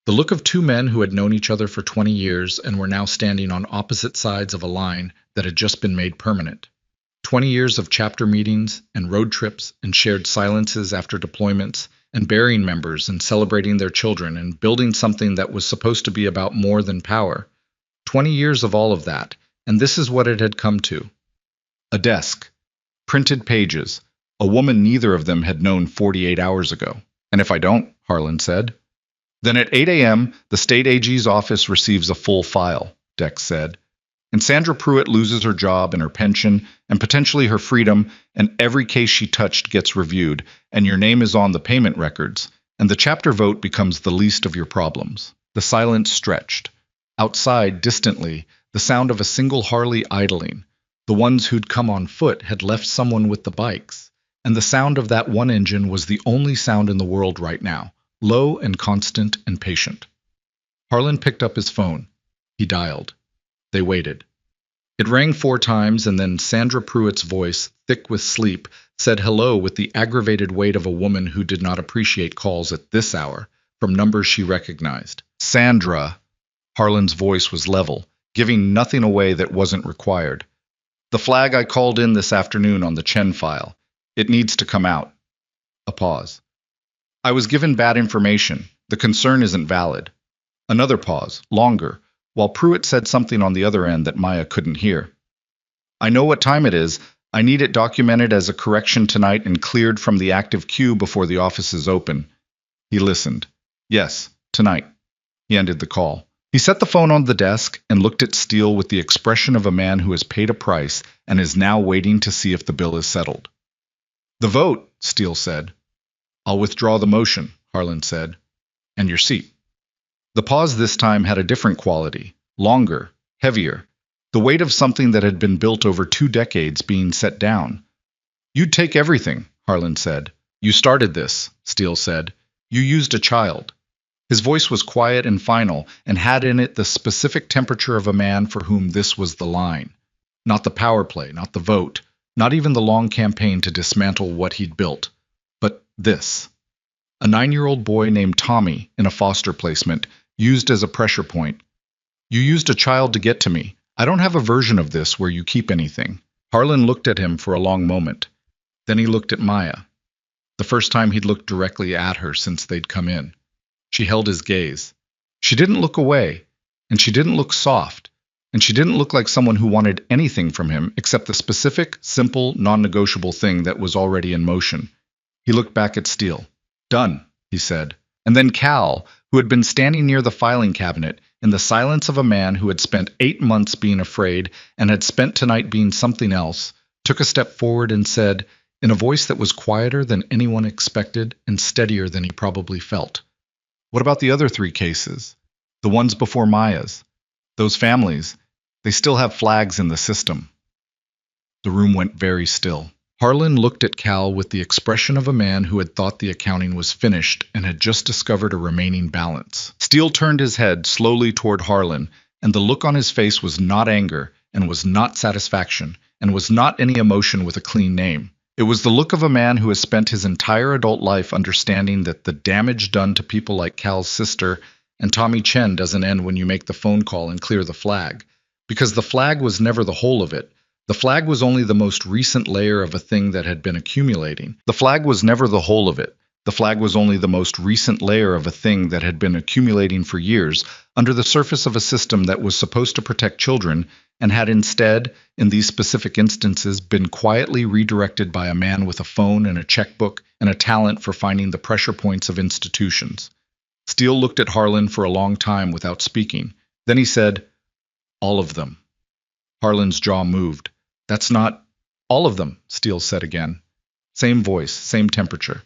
The look of two men who had known each other for 20 years and were now standing on opposite sides of a line that had just been made permanent. 20 years of chapter meetings and road trips and shared silences after deployments and burying members and celebrating their children and building something that was supposed to be about more than power. 20 years of all of that, and this is what it had come to. A desk, printed pages, a woman neither of them had known 48 hours ago. And if I don't, Harlan said. Then at 8 a.m., the state AG's office receives a full file, Dex said. And Sandra Pruitt loses her job and her pension and potentially her freedom, and every case she touched gets reviewed, and your name is on the payment records, and the chapter vote becomes the least of your problems. The silence stretched. Outside, distantly, the sound of a single Harley idling. The ones who'd come on foot had left someone with the bikes, and the sound of that one engine was the only sound in the world right now, low and constant and patient. Harlan picked up his phone. He dialed. They waited. It rang 4 times, and then Sandra Pruitt's voice, thick with sleep, said hello with the aggravated weight of a woman who did not appreciate calls at this hour, from numbers she recognized. Sandra. Harlan's voice was level, giving nothing away that wasn't required. The flag I called in this afternoon on the Chen file. It needs to come out. A pause. I was given bad information. The concern isn't valid. Another pause, longer, while Pruitt said something on the other end that Maya couldn't hear. I know what time it is. I need it documented as a correction tonight and cleared from the active queue before the office is open. He listened. Yes, tonight. He ended the call. He set the phone on the desk and looked at Steele with the expression of a man who has paid a price and is now waiting to see if the bill is settled. The vote, Steele said. I'll withdraw the motion, Harlan said. And your seat. The pause this time had a different quality, longer, heavier, the weight of something that had been built over 2 decades being set down. You'd take everything, Harlan said. You started this, Steele said. You used a child. His voice was quiet and final and had in it the specific temperature of a man for whom this was the line. Not the power play, not the vote, not even the long campaign to dismantle what he'd built, but this. A 9-year-old boy named Tommy in a foster placement, used as a pressure point. You used a child to get to me. I don't have a version of this where you keep anything. Harlan looked at him for a long moment. Then he looked at Maya. The first time he'd looked directly at her since they'd come in. She held his gaze. She didn't look away, and she didn't look soft, and she didn't look like someone who wanted anything from him except the specific, simple, non-negotiable thing that was already in motion. He looked back at Steele. Done, he said. And then Cal, who had been standing near the filing cabinet, in the silence of a man who had spent 8 months being afraid and had spent tonight being something else, took a step forward and said, in a voice that was quieter than anyone expected and steadier than he probably felt, what about the other 3 cases? The ones before Maya's? Those families, they still have flags in the system. The room went very still. Harlan looked at Cal with the expression of a man who had thought the accounting was finished and had just discovered a remaining balance. Steele turned his head slowly toward Harlan, and the look on his face was not anger, and was not satisfaction, and was not any emotion with a clean name. It was the look of a man who has spent his entire adult life understanding that the damage done to people like Cal's sister and Tommy Chen doesn't end when you make the phone call and clear the flag, because the flag was never the whole of it. The flag was only the most recent layer of a thing that had been accumulating. The flag was never the whole of it. The flag was only the most recent layer of a thing that had been accumulating for years under the surface of a system that was supposed to protect children and had instead, in these specific instances, been quietly redirected by a man with a phone and a checkbook and a talent for finding the pressure points of institutions. Steele looked at Harlan for a long time without speaking. Then he said, all of them. Harlan's jaw moved. That's not all of them, Steele said again. Same voice, same temperature.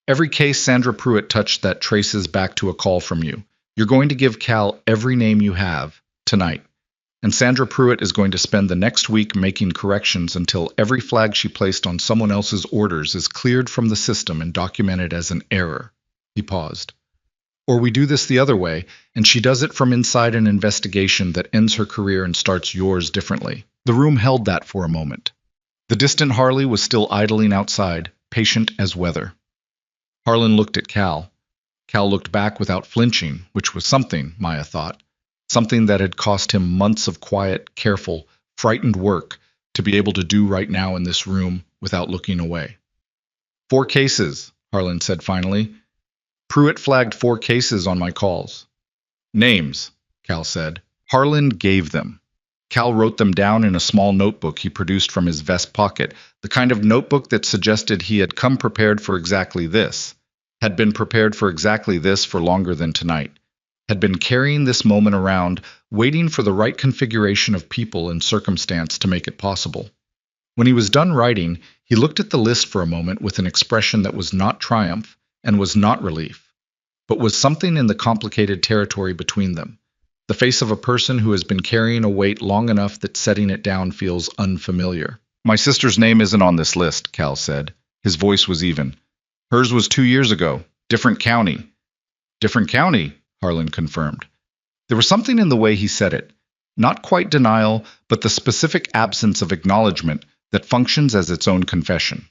Every case Sandra Pruitt touched that traces back to a call from you. You're going to give Cal every name you have, tonight. And Sandra Pruitt is going to spend the next week making corrections until every flag she placed on someone else's orders is cleared from the system and documented as an error. He paused. Or we do this the other way, and she does it from inside an investigation that ends her career and starts yours differently. The room held that for a moment. The distant Harley was still idling outside, patient as weather. Harlan looked at Cal. Cal looked back without flinching, which was something, Maya thought. Something that had cost him months of quiet, careful, frightened work to be able to do right now in this room without looking away. 4 cases, Harlan said finally. Pruitt flagged 4 cases on my calls. Names, Cal said. Harlan gave them. Cal wrote them down in a small notebook he produced from his vest pocket, the kind of notebook that suggested he had come prepared for exactly this, had been prepared for exactly this for longer than tonight, had been carrying this moment around, waiting for the right configuration of people and circumstance to make it possible. When he was done writing, he looked at the list for a moment with an expression that was not triumph and was not relief, but was something in the complicated territory between them. The face of a person who has been carrying a weight long enough that setting it down feels unfamiliar. My sister's name isn't on this list, Cal said. His voice was even. Hers was 2 years ago. Different county. Different county, Harlan confirmed. There was something in the way he said it. Not quite denial, but the specific absence of acknowledgement that functions as its own confession.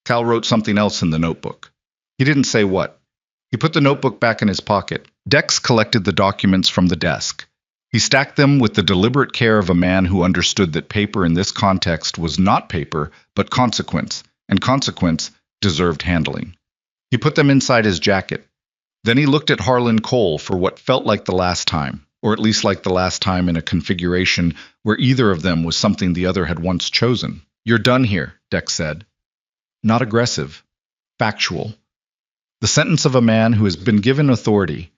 Cal wrote something else in the notebook. He didn't say what. He put the notebook back in his pocket. Dex collected the documents from the desk. He stacked them with the deliberate care of a man who understood that paper in this context was not paper, but consequence, and consequence deserved handling. He put them inside his jacket. Then he looked at Harlan Cole for what felt like the last time, or at least like the last time in a configuration where either of them was something the other had once chosen. You're done here, Dex said. Not aggressive. Factual. The sentence of a man who has been given authority.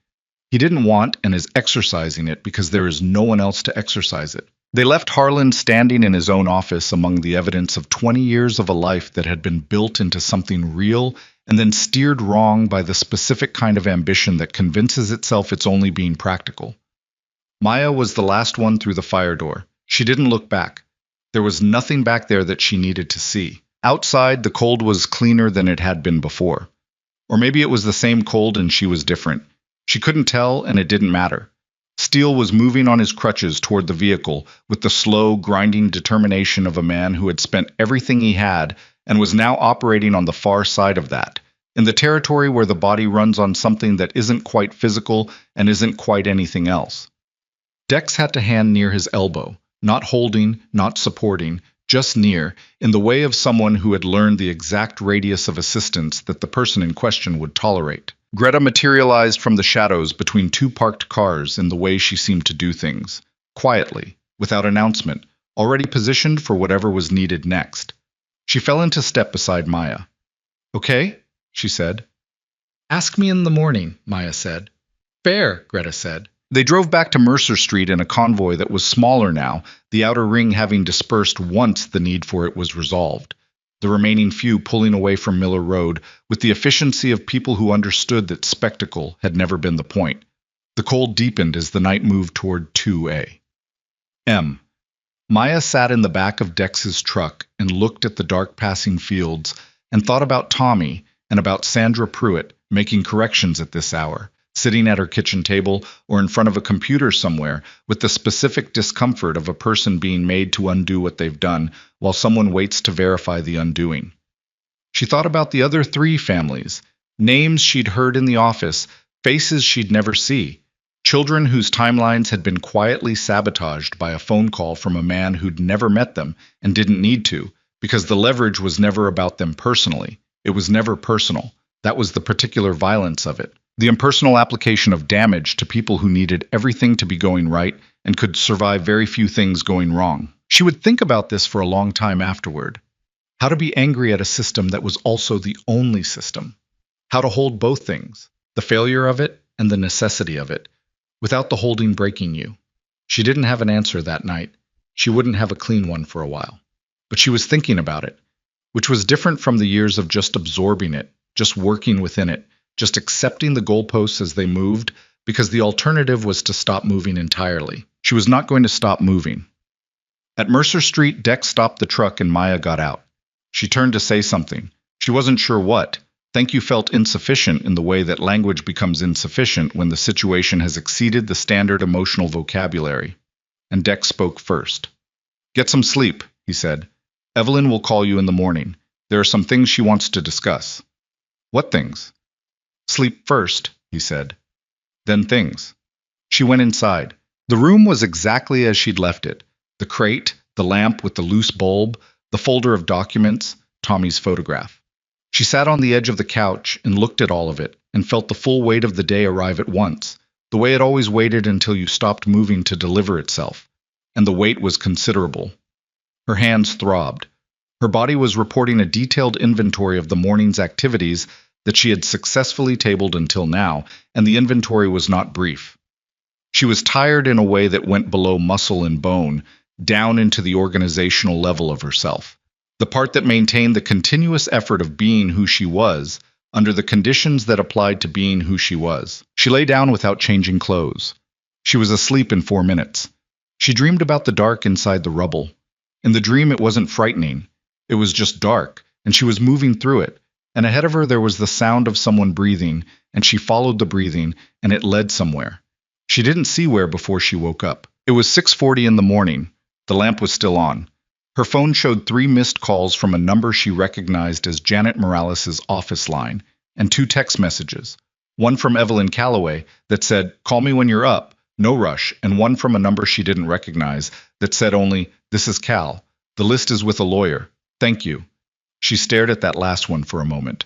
He didn't want and is exercising it because there is no one else to exercise it. They left Harlan standing in his own office among the evidence of 20 years of a life that had been built into something real and then steered wrong by the specific kind of ambition that convinces itself it's only being practical. Maya was the last one through the fire door. She didn't look back. There was nothing back there that she needed to see. Outside, the cold was cleaner than it had been before. Or maybe it was the same cold and she was different. She couldn't tell, and it didn't matter. Steele was moving on his crutches toward the vehicle with the slow, grinding determination of a man who had spent everything he had and was now operating on the far side of that, in the territory where the body runs on something that isn't quite physical and isn't quite anything else. Dex had to hand near his elbow, not holding, not supporting, just near, in the way of someone who had learned the exact radius of assistance that the person in question would tolerate. Greta materialized from the shadows between 2 parked cars in the way she seemed to do things, quietly, without announcement, already positioned for whatever was needed next. She fell into step beside Maya. Okay, she said. Ask me in the morning, Maya said. Fair, Greta said. They drove back to Mercer Street in a convoy that was smaller now, the outer ring having dispersed once the need for it was resolved, the remaining few pulling away from Miller Road with the efficiency of people who understood that spectacle had never been the point. The cold deepened as the night moved toward 2A. Maya sat in the back of Dex's truck and looked at the dark passing fields and thought about Tommy and about Sandra Pruitt making corrections at this hour, sitting at her kitchen table or in front of a computer somewhere with the specific discomfort of a person being made to undo what they've done while someone waits to verify the undoing. She thought about the other 3 families, names she'd heard in the office, faces she'd never see, children whose timelines had been quietly sabotaged by a phone call from a man who'd never met them and didn't need to, because the leverage was never about them personally. It was never personal. That was the particular violence of it. The impersonal application of damage to people who needed everything to be going right and could survive very few things going wrong. She would think about this for a long time afterward. How to be angry at a system that was also the only system. How to hold both things, the failure of it and the necessity of it, without the holding breaking you. She didn't have an answer that night. She wouldn't have a clean one for a while. But she was thinking about it, which was different from the years of just absorbing it, just working within it, just accepting the goalposts as they moved, because the alternative was to stop moving entirely. She was not going to stop moving. At Mercer Street, Dex stopped the truck and Maya got out. She turned to say something. She wasn't sure what, Thank you felt insufficient in the way that language becomes insufficient when the situation has exceeded the standard emotional vocabulary. And Dex spoke first. Get some sleep, he said. Evelyn will call you in the morning. There are some things she wants to discuss. What things? Sleep first, he said. Then things. She went inside. The room was exactly as she'd left it. The crate, the lamp with the loose bulb, the folder of documents, Tommy's photograph. She sat on the edge of the couch and looked at all of it and felt the full weight of the day arrive at once, the way it always waited until you stopped moving to deliver itself. And the weight was considerable. Her hands throbbed. Her body was reporting a detailed inventory of the morning's activities that she had successfully tabled until now, and the inventory was not brief. She was tired in a way that went below muscle and bone, down into the organizational level of herself. The part that maintained the continuous effort of being who she was, under the conditions that applied to being who she was. She lay down without changing clothes. She was asleep in 4 minutes. She dreamed about the dark inside the rubble. In the dream it wasn't frightening. It was just dark, and she was moving through it, and ahead of her there was the sound of someone breathing, and she followed the breathing, and it led somewhere. She didn't see where before she woke up. It was 6:40 in the morning. The lamp was still on. Her phone showed 3 missed calls from a number she recognized as Janet Morales' office line, and 2 text messages. One from Evelyn Calloway that said, "Call me when you're up, no rush," and one from a number she didn't recognize that said only, "This is Cal. The list is with a lawyer. Thank you." She stared at that last one for a moment.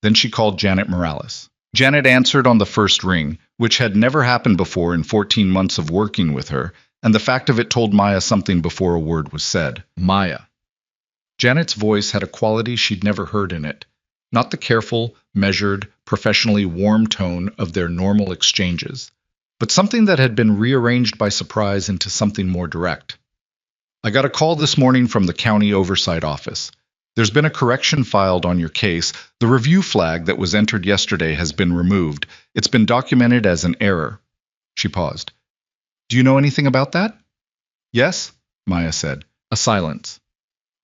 Then she called Janet Morales. Janet answered on the first ring, which had never happened before in 14 months of working with her, and the fact of it told Maya something before a word was said. Maya. Janet's voice had a quality she'd never heard in it. Not the careful, measured, professionally warm tone of their normal exchanges, but something that had been rearranged by surprise into something more direct. I got a call this morning from the county oversight office. There's been a correction filed on your case. The review flag that was entered yesterday has been removed. It's been documented as an error. She paused. Do you know anything about that? Yes, Maya said. A silence.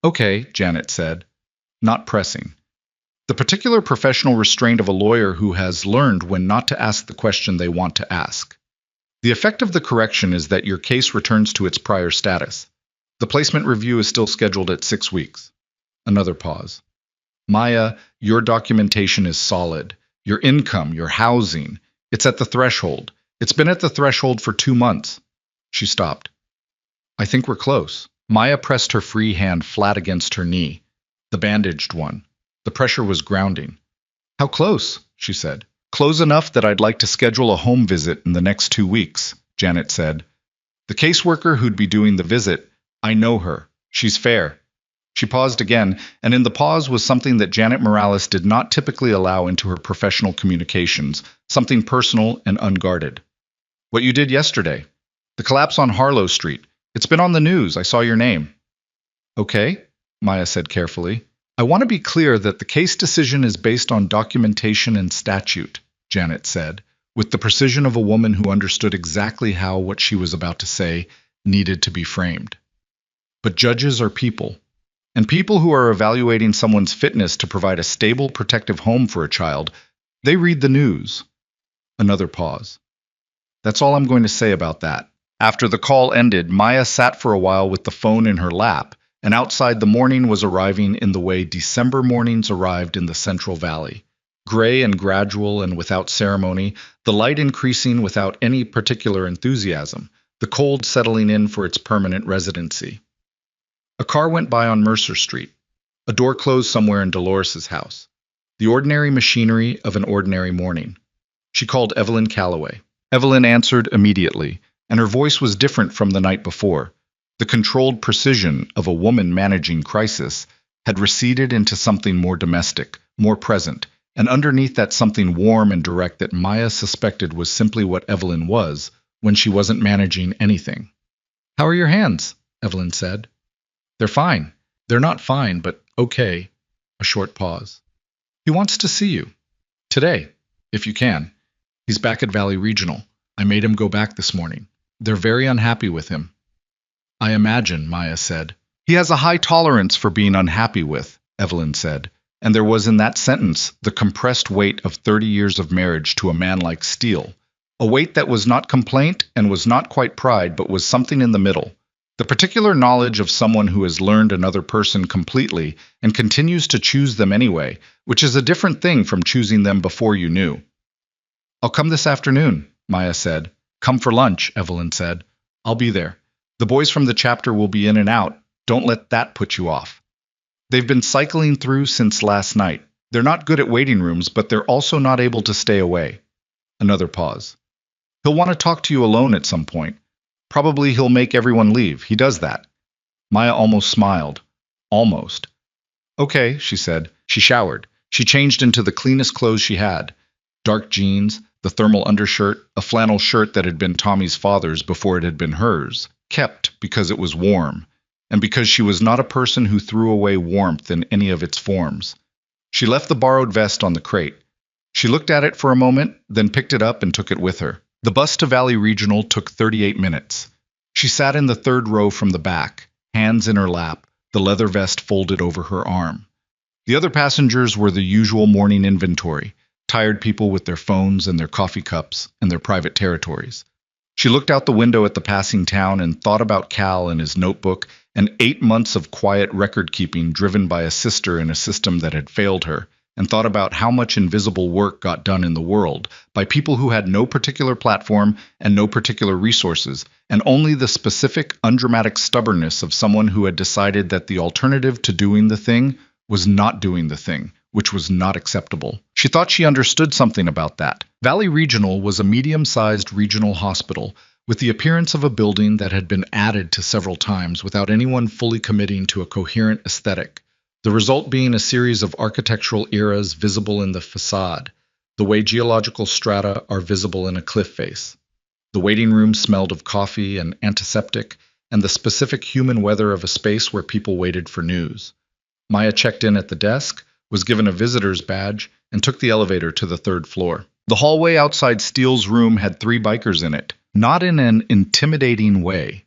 Okay, Janet said. Not pressing. The particular professional restraint of a lawyer who has learned when not to ask the question they want to ask. The effect of the correction is that your case returns to its prior status. The placement review is still scheduled at 6 weeks. Another pause. Maya, your documentation is solid. Your income, your housing, it's at the threshold. It's been at the threshold for 2 months. She stopped. I think we're close. Maya pressed her free hand flat against her knee, the bandaged one. The pressure was grounding. How close? She said. Close enough that I'd like to schedule a home visit in the next 2 weeks, Janet said. The caseworker who'd be doing the visit, I know her. She's fair. She paused again, and in the pause was something that Janet Morales did not typically allow into her professional communications, something personal and unguarded. What you did yesterday. The collapse on Harlow Street. It's been on the news. I saw your name. Okay, Maya said carefully. I want to be clear that the case decision is based on documentation and statute, Janet said, with the precision of a woman who understood exactly how what she was about to say needed to be framed. But judges are people. And people who are evaluating someone's fitness to provide a stable, protective home for a child, they read the news. Another pause. That's all I'm going to say about that. After the call ended, Maya sat for a while with the phone in her lap, and outside the morning was arriving in the way December mornings arrived in the Central Valley. Gray and gradual and without ceremony, the light increasing without any particular enthusiasm, the cold settling in for its permanent residency. A car went by on Mercer Street. A door closed somewhere in Dolores's house. The ordinary machinery of an ordinary morning. She called Evelyn Calloway. Evelyn answered immediately, and her voice was different from the night before. The controlled precision of a woman managing crisis had receded into something more domestic, more present, and underneath that something warm and direct that Maya suspected was simply what Evelyn was when she wasn't managing anything. How are your hands? Evelyn said. They're fine. They're not fine, but okay. A short pause. He wants to see you. Today, if you can. He's back at Valley Regional. I made him go back this morning. They're very unhappy with him. I imagine, Maya said. He has a high tolerance for being unhappy with, Evelyn said. And there was in that sentence the compressed weight of 30 years of marriage to a man like Steele, a weight that was not complaint and was not quite pride, but was something in the middle. The particular knowledge of someone who has learned another person completely and continues to choose them anyway, which is a different thing from choosing them before you knew. I'll come this afternoon, Maya said. Come for lunch, Evelyn said. I'll be there. The boys from the chapter will be in and out. Don't let that put you off. They've been cycling through since last night. They're not good at waiting rooms, but they're also not able to stay away. Another pause. He'll want to talk to you alone at some point. Probably he'll make everyone leave. He does that. Maya almost smiled. Almost. Okay, she said. She showered. She changed into the cleanest clothes she had. Dark jeans, the thermal undershirt, a flannel shirt that had been Tommy's father's before it had been hers, kept because it was warm, and because she was not a person who threw away warmth in any of its forms. She left the borrowed vest on the crate. She looked at it for a moment, then picked it up and took it with her. The bus to Valley Regional took 38 minutes. She sat in the third row from the back, hands in her lap, the leather vest folded over her arm. The other passengers were the usual morning inventory, tired people with their phones and their coffee cups and their private territories. She looked out the window at the passing town and thought about Cal and his notebook and 8 months of quiet record-keeping driven by a sister in a system that had failed her, and thought about how much invisible work got done in the world by people who had no particular platform and no particular resources, and only the specific, undramatic stubbornness of someone who had decided that the alternative to doing the thing was not doing the thing, which was not acceptable. She thought she understood something about that. Valley Regional was a medium-sized regional hospital with the appearance of a building that had been added to several times without anyone fully committing to a coherent aesthetic, the result being a series of architectural eras visible in the facade, the way geological strata are visible in a cliff face. The waiting room smelled of coffee and antiseptic, and the specific human weather of a space where people waited for news. Maya checked in at the desk, was given a visitor's badge, and took the elevator to the third floor. The hallway outside Steele's room had 3 bikers in it, not in an intimidating way.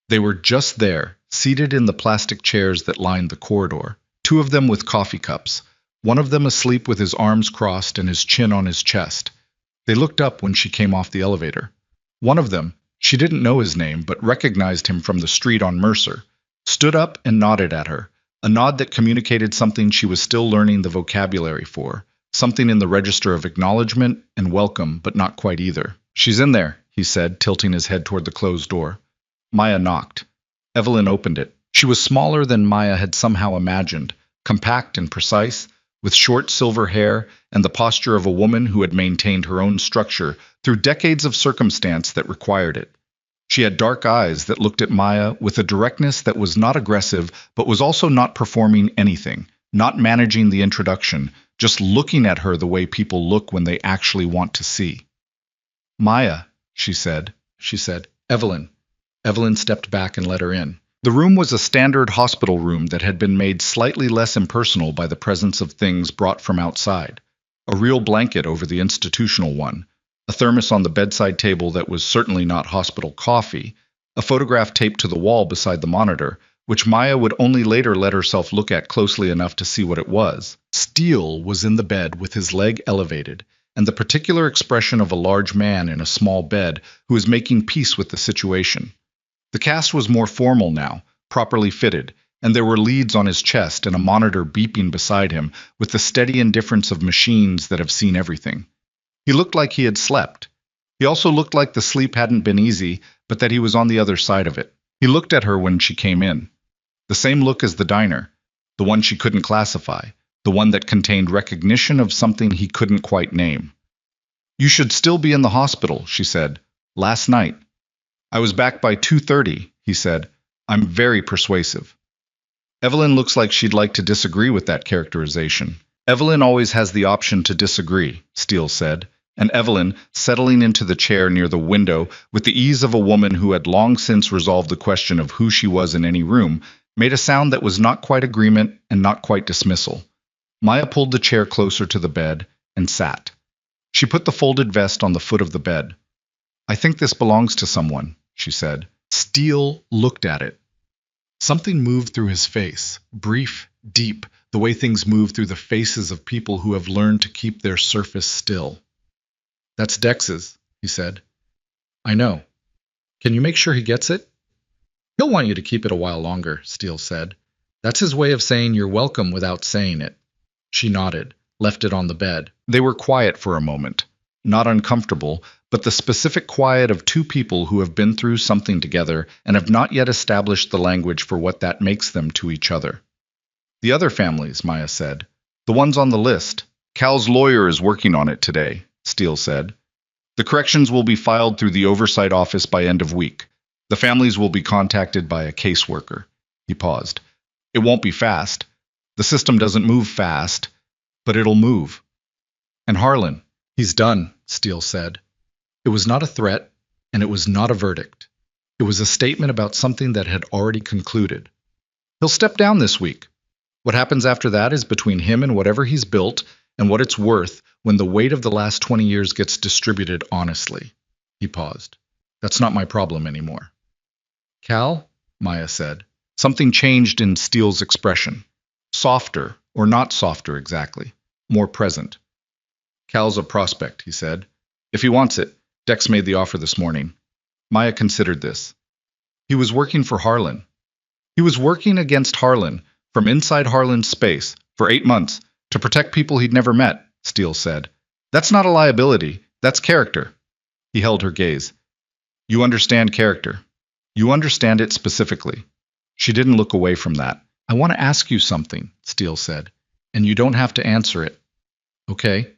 They were just there, seated in the plastic chairs that lined the corridor, 2 of them with coffee cups, one of them asleep with his arms crossed and his chin on his chest. They looked up when she came off the elevator. One of them, she didn't know his name but recognized him from the street on Mercer, stood up and nodded at her, a nod that communicated something she was still learning the vocabulary for, something in the register of acknowledgement and welcome, but not quite either. She's in there, he said, tilting his head toward the closed door. Maya knocked. Evelyn opened it. She was smaller than Maya had somehow imagined, compact and precise, with short silver hair and the posture of a woman who had maintained her own structure through decades of circumstance that required it. She had dark eyes that looked at Maya with a directness that was not aggressive, but was also not performing anything, not managing the introduction, just looking at her the way people look when they actually want to see. Maya, she said. Evelyn. Evelyn stepped back and let her in. The room was a standard hospital room that had been made slightly less impersonal by the presence of things brought from outside. A real blanket over the institutional one, a thermos on the bedside table that was certainly not hospital coffee, a photograph taped to the wall beside the monitor, which Maya would only later let herself look at closely enough to see what it was. Steele was in the bed with his leg elevated, and the particular expression of a large man in a small bed who is making peace with the situation. The cast was more formal now, properly fitted, and there were leads on his chest and a monitor beeping beside him with the steady indifference of machines that have seen everything. He looked like he had slept. He also looked like the sleep hadn't been easy, but that he was on the other side of it. He looked at her when she came in. The same look as the diner, the one she couldn't classify, the one that contained recognition of something he couldn't quite name. "You should still be in the hospital," she said. "Last night." "I was back by 2:30, he said. "I'm very persuasive." Evelyn looks like she'd like to disagree with that characterization. "Evelyn always has the option to disagree," Steele said, and Evelyn, settling into the chair near the window with the ease of a woman who had long since resolved the question of who she was in any room, made a sound that was not quite agreement and not quite dismissal. Maya pulled the chair closer to the bed and sat. She put the folded vest on the foot of the bed. "I think this belongs to someone," she said. Steele looked at it. Something moved through his face, brief deep, the way things move through the faces of people who have learned to keep their surface still. That's Dex's, he said. I know. Can you make sure he gets it? He'll want you to keep it a while longer, Steele said. That's his way of saying you're welcome without saying it. She nodded, left it on the bed. They were quiet for a moment. Not uncomfortable, but the specific quiet of two people who have been through something together and have not yet established the language for what that makes them to each other. The other families, Maya said. The ones on the list. Cal's lawyer is working on it today, Steele said. The corrections will be filed through the oversight office by end of week. The families will be contacted by a caseworker. He paused. It won't be fast. The system doesn't move fast, but it'll move. And Harlan, he's done, Steele said. It was not a threat, and it was not a verdict. It was a statement about something that had already concluded. He'll step down this week. What happens after that is between him and whatever he's built and what it's worth when the weight of the last 20 years gets distributed honestly. He paused. That's not my problem anymore. Cal, Maya said. Something changed in Steele's expression. Softer, or not softer exactly. More present. Cal's a prospect, he said. If he wants it, Dex made the offer this morning. Maya considered this. He was working for Harlan. He was working against Harlan, from inside Harlan's space, for 8 months, to protect people he'd never met, Steele said. That's not a liability, that's character. He held her gaze. You understand character. You understand it specifically. She didn't look away from that. I want to ask you something, Steele said, and you don't have to answer it. Okay.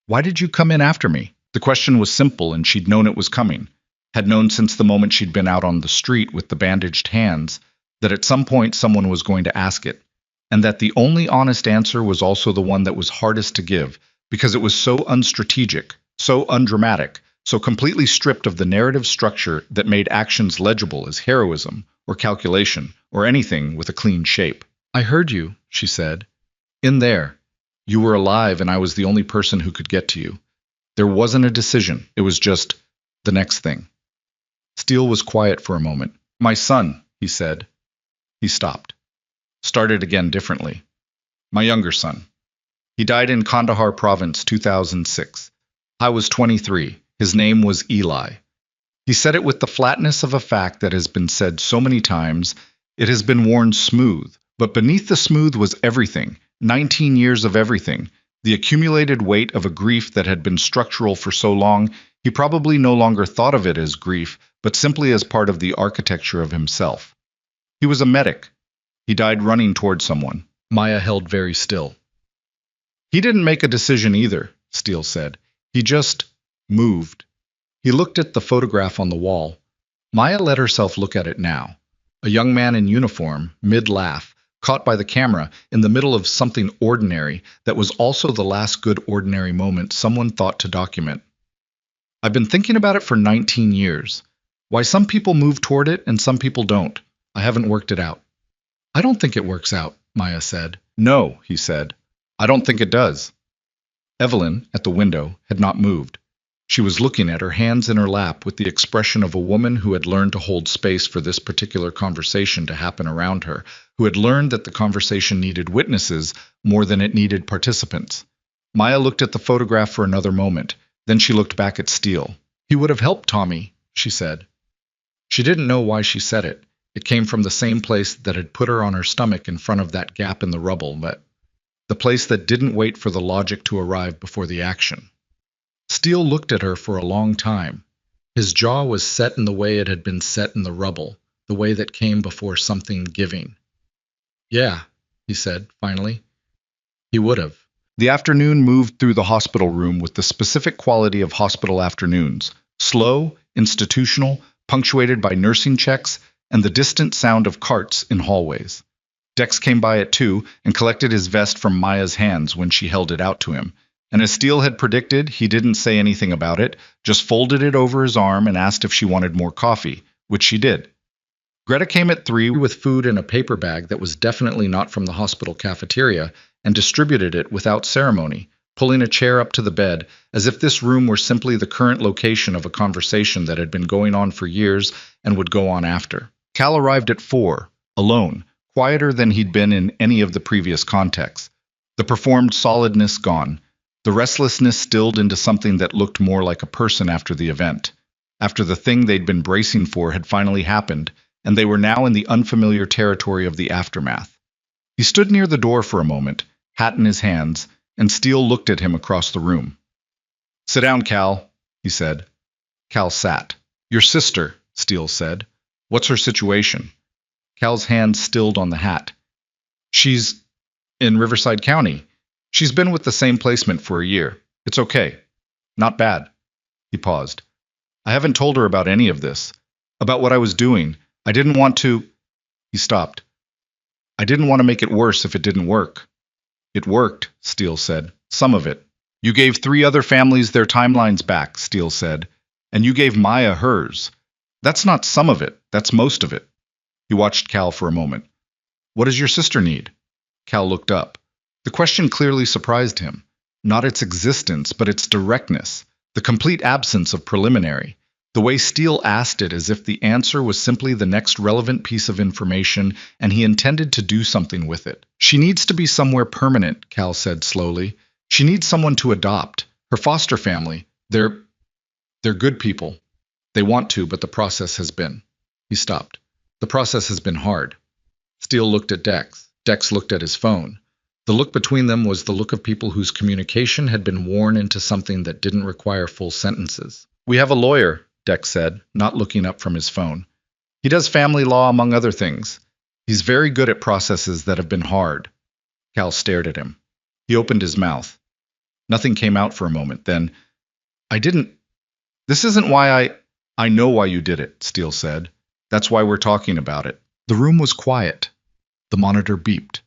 Why did you come in after me? The question was simple, and she'd known it was coming. Had known since the moment she'd been out on the street with the bandaged hands that at some point someone was going to ask it, and that the only honest answer was also the one that was hardest to give, because it was so unstrategic, so undramatic, so completely stripped of the narrative structure that made actions legible as heroism or calculation or anything with a clean shape. I heard you, she said. In there. You were alive and I was the only person who could get to you. There wasn't a decision. It was just the next thing. Steele was quiet for a moment. My son, he said. He stopped. Started again differently. My younger son. He died in Kandahar province, 2006. I was 23. His name was Eli. He said it with the flatness of a fact that has been said so many times. It has been worn smooth, but beneath the smooth was everything, 19 years of everything, the accumulated weight of a grief that had been structural for so long, he probably no longer thought of it as grief, but simply as part of the architecture of himself. He was a medic. He died running toward someone. Maya held very still. He didn't make a decision either, Steele said. He just moved. He looked at the photograph on the wall. Maya let herself look at it now. A young man in uniform, mid-laugh, caught by the camera in the middle of something ordinary that was also the last good ordinary moment someone thought to document. I've been thinking about it for 19 years. Why some people move toward it and some people don't. I haven't worked it out. I don't think it works out, Maya said. No, he said. I don't think it does. Evelyn, at the window, had not moved. She was looking at her hands in her lap with the expression of a woman who had learned to hold space for this particular conversation to happen around her, who had learned that the conversation needed witnesses more than it needed participants. Maya looked at the photograph for another moment. Then she looked back at Steele. He would have helped Tommy, she said. She didn't know why she said it. It came from the same place that had put her on her stomach in front of that gap in the rubble, but the place that didn't wait for the logic to arrive before the action. Steele looked at her for a long time. His jaw was set in the way it had been set in the rubble, the way that came before something giving. Yeah, he said, finally. He would have. The afternoon moved through the hospital room with the specific quality of hospital afternoons, slow, institutional, punctuated by nursing checks, and the distant sound of carts in hallways. Dex came by at 2 and collected his vest from Maya's hands when she held it out to him. And as Steele had predicted, he didn't say anything about it, just folded it over his arm and asked if she wanted more coffee, which she did. Greta came at 3 with food in a paper bag that was definitely not from the hospital cafeteria and distributed it without ceremony, pulling a chair up to the bed as if this room were simply the current location of a conversation that had been going on for years and would go on after. Cal arrived at 4, alone, quieter than he'd been in any of the previous contexts. The performed solidness gone, the restlessness stilled into something that looked more like a person after the event, after the thing they'd been bracing for had finally happened, and they were now in the unfamiliar territory of the aftermath. He stood near the door for a moment, hat in his hands, and Steele looked at him across the room. "Sit down, Cal," he said. Cal sat. "Your sister," Steele said. "What's her situation?" Cal's hand stilled on the hat. "She's in Riverside County. She's been with the same placement for a year. It's okay. Not bad." He paused. "I haven't told her about any of this. About what I was doing. I didn't want to—" He stopped. "I didn't want to make it worse if it didn't work." "It worked," Steele said. "Some of it. You gave 3 other families their timelines back," Steele said. "And you gave Maya hers. That's not some of it. That's most of it." He watched Cal for a moment. "What does your sister need?" Cal looked up. The question clearly surprised him. Not its existence, but its directness. The complete absence of preliminary. The way Steele asked it as if the answer was simply the next relevant piece of information and he intended to do something with it. "She needs to be somewhere permanent," Cal said slowly. "She needs someone to adopt. Her foster family. They're good people. They want to, but the process has been—" He stopped. "The process has been hard." Steele looked at Dex. Dex looked at his phone. The look between them was the look of people whose communication had been worn into something that didn't require full sentences. "We have a lawyer," Dex said, not looking up from his phone. "He does family law among other things. He's very good at processes that have been hard." Cal stared at him. He opened his mouth. Nothing came out for a moment, then, "This isn't why I know why you did it," Steele said. "That's why we're talking about it." The room was quiet. The monitor beeped.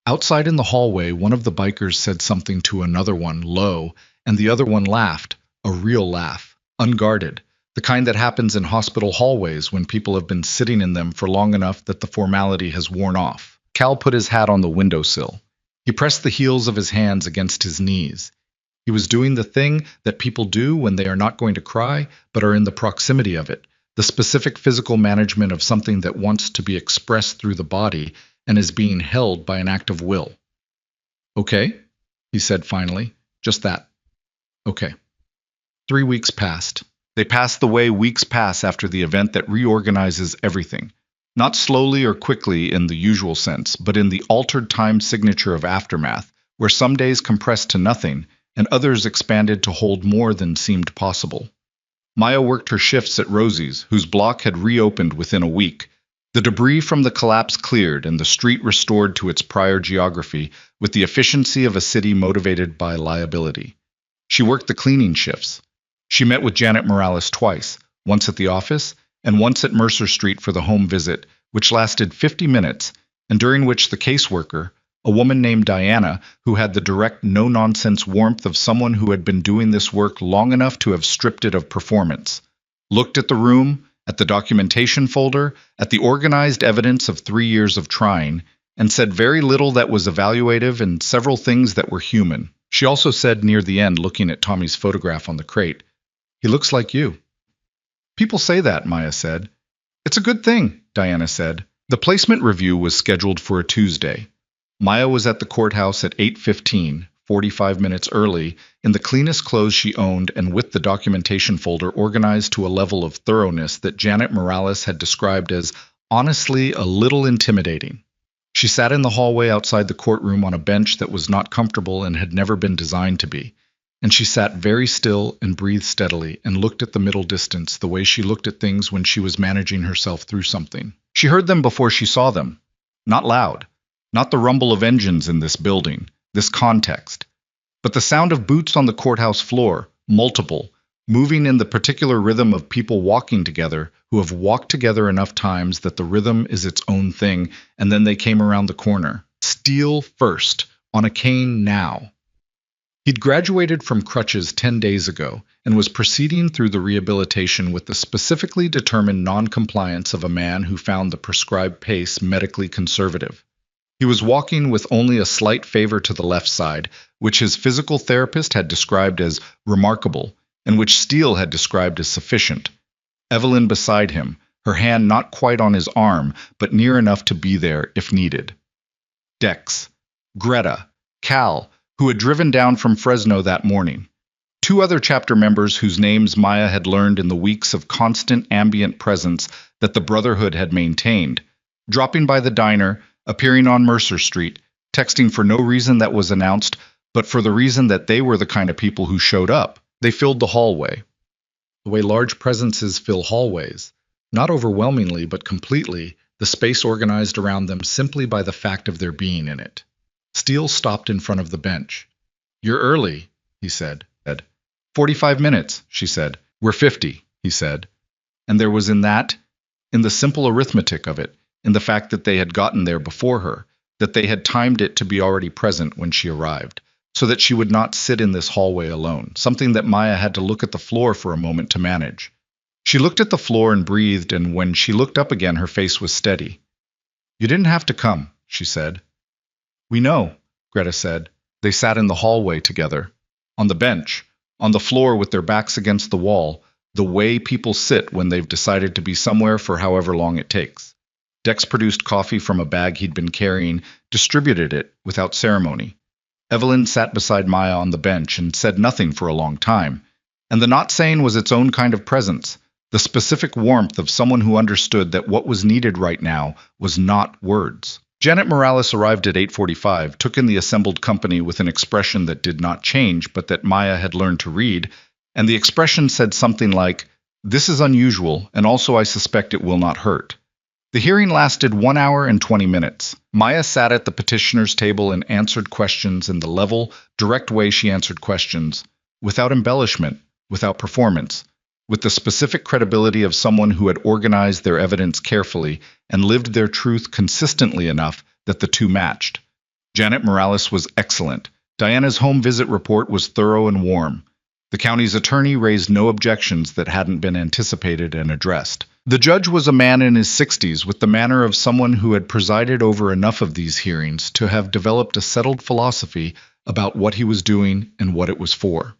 Outside in the hallway, one of the bikers said something to another one, low, and the other one laughed, a real laugh, unguarded, the kind that happens in hospital hallways when people have been sitting in them for long enough that the formality has worn off. Cal put his hat on the windowsill. He pressed the heels of his hands against his knees. He was doing the thing that people do when they are not going to cry, but are in the proximity of it, the specific physical management of something that wants to be expressed through the body and is being held by an act of will. "Okay," he said finally. "Just that. Okay." 3 weeks passed. They passed the way weeks pass after the event that reorganizes everything. Not slowly or quickly in the usual sense, but in the altered time signature of aftermath, where some days compressed to nothing, and others expanded to hold more than seemed possible. Maya worked her shifts at Rosie's, whose block had reopened within a week. The debris from the collapse cleared and the street restored to its prior geography with the efficiency of a city motivated by liability. She worked the cleaning shifts. She met with Janet Morales twice, once at the office and once at Mercer Street for the home visit, which lasted 50 minutes, and during which the caseworker, a woman named Diana, who had the direct no-nonsense warmth of someone who had been doing this work long enough to have stripped it of performance, looked at the room, at the documentation folder, at the organized evidence of 3 years of trying, and said very little that was evaluative and several things that were human. She also said near the end, looking at Tommy's photograph on the crate, "He looks like you." "People say that," Maya said. "It's a good thing," Diana said. The placement review was scheduled for a Tuesday. Maya was at the courthouse at 8:15, 45 minutes early, in the cleanest clothes she owned and with the documentation folder organized to a level of thoroughness that Janet Morales had described as honestly a little intimidating. She sat in the hallway outside the courtroom on a bench that was not comfortable and had never been designed to be. And she sat very still and breathed steadily and looked at the middle distance the way she looked at things when she was managing herself through something. She heard them before she saw them. Not loud. Not the rumble of engines in this building, this context. But the sound of boots on the courthouse floor, multiple, moving in the particular rhythm of people walking together who have walked together enough times that the rhythm is its own thing, and then they came around the corner. Steele first, on a cane now. He'd graduated from crutches 10 days ago and was proceeding through the rehabilitation with the specifically determined non-compliance of a man who found the prescribed pace medically conservative. He was walking with only a slight favor to the left side, which his physical therapist had described as remarkable, and which Steele had described as sufficient. Evelyn beside him, her hand not quite on his arm, but near enough to be there if needed. Dex, Greta, Cal, who had driven down from Fresno that morning. Two other chapter members whose names Maya had learned in the weeks of constant ambient presence that the Brotherhood had maintained, dropping by the diner, appearing on Mercer Street, texting for no reason that was announced, but for the reason that they were the kind of people who showed up. They filled the hallway. The way large presences fill hallways, not overwhelmingly but completely, the space organized around them simply by the fact of their being in it. Steele stopped in front of the bench. "You're early," he said. 45 minutes, she said. "We're 50, he said. And there was in the simple arithmetic of it, in the fact that they had gotten there before her, that they had timed it to be already present when she arrived, so that she would not sit in this hallway alone, something that Maya had to look at the floor for a moment to manage. She looked at the floor and breathed, and when she looked up again, her face was steady. "You didn't have to come," she said. "We know," Greta said. They sat in the hallway together, on the bench, on the floor with their backs against the wall, the way people sit when they've decided to be somewhere for however long it takes. Dex produced coffee from a bag he'd been carrying, distributed it without ceremony. Evelyn sat beside Maya on the bench and said nothing for a long time, and the not saying was its own kind of presence, the specific warmth of someone who understood that what was needed right now was not words. Janet Morales arrived at 8:45, took in the assembled company with an expression that did not change but that Maya had learned to read, and the expression said something like, "This is unusual, and also I suspect it will not hurt." The hearing lasted 1 hour and 20 minutes. Maya sat at the petitioner's table and answered questions in the level, direct way she answered questions, without embellishment, without performance, with the specific credibility of someone who had organized their evidence carefully and lived their truth consistently enough that the two matched. Janet Morales was excellent. Diana's home visit report was thorough and warm. The county's attorney raised no objections that hadn't been anticipated and addressed. The judge was a man in his 60s with the manner of someone who had presided over enough of these hearings to have developed a settled philosophy about what he was doing and what it was for.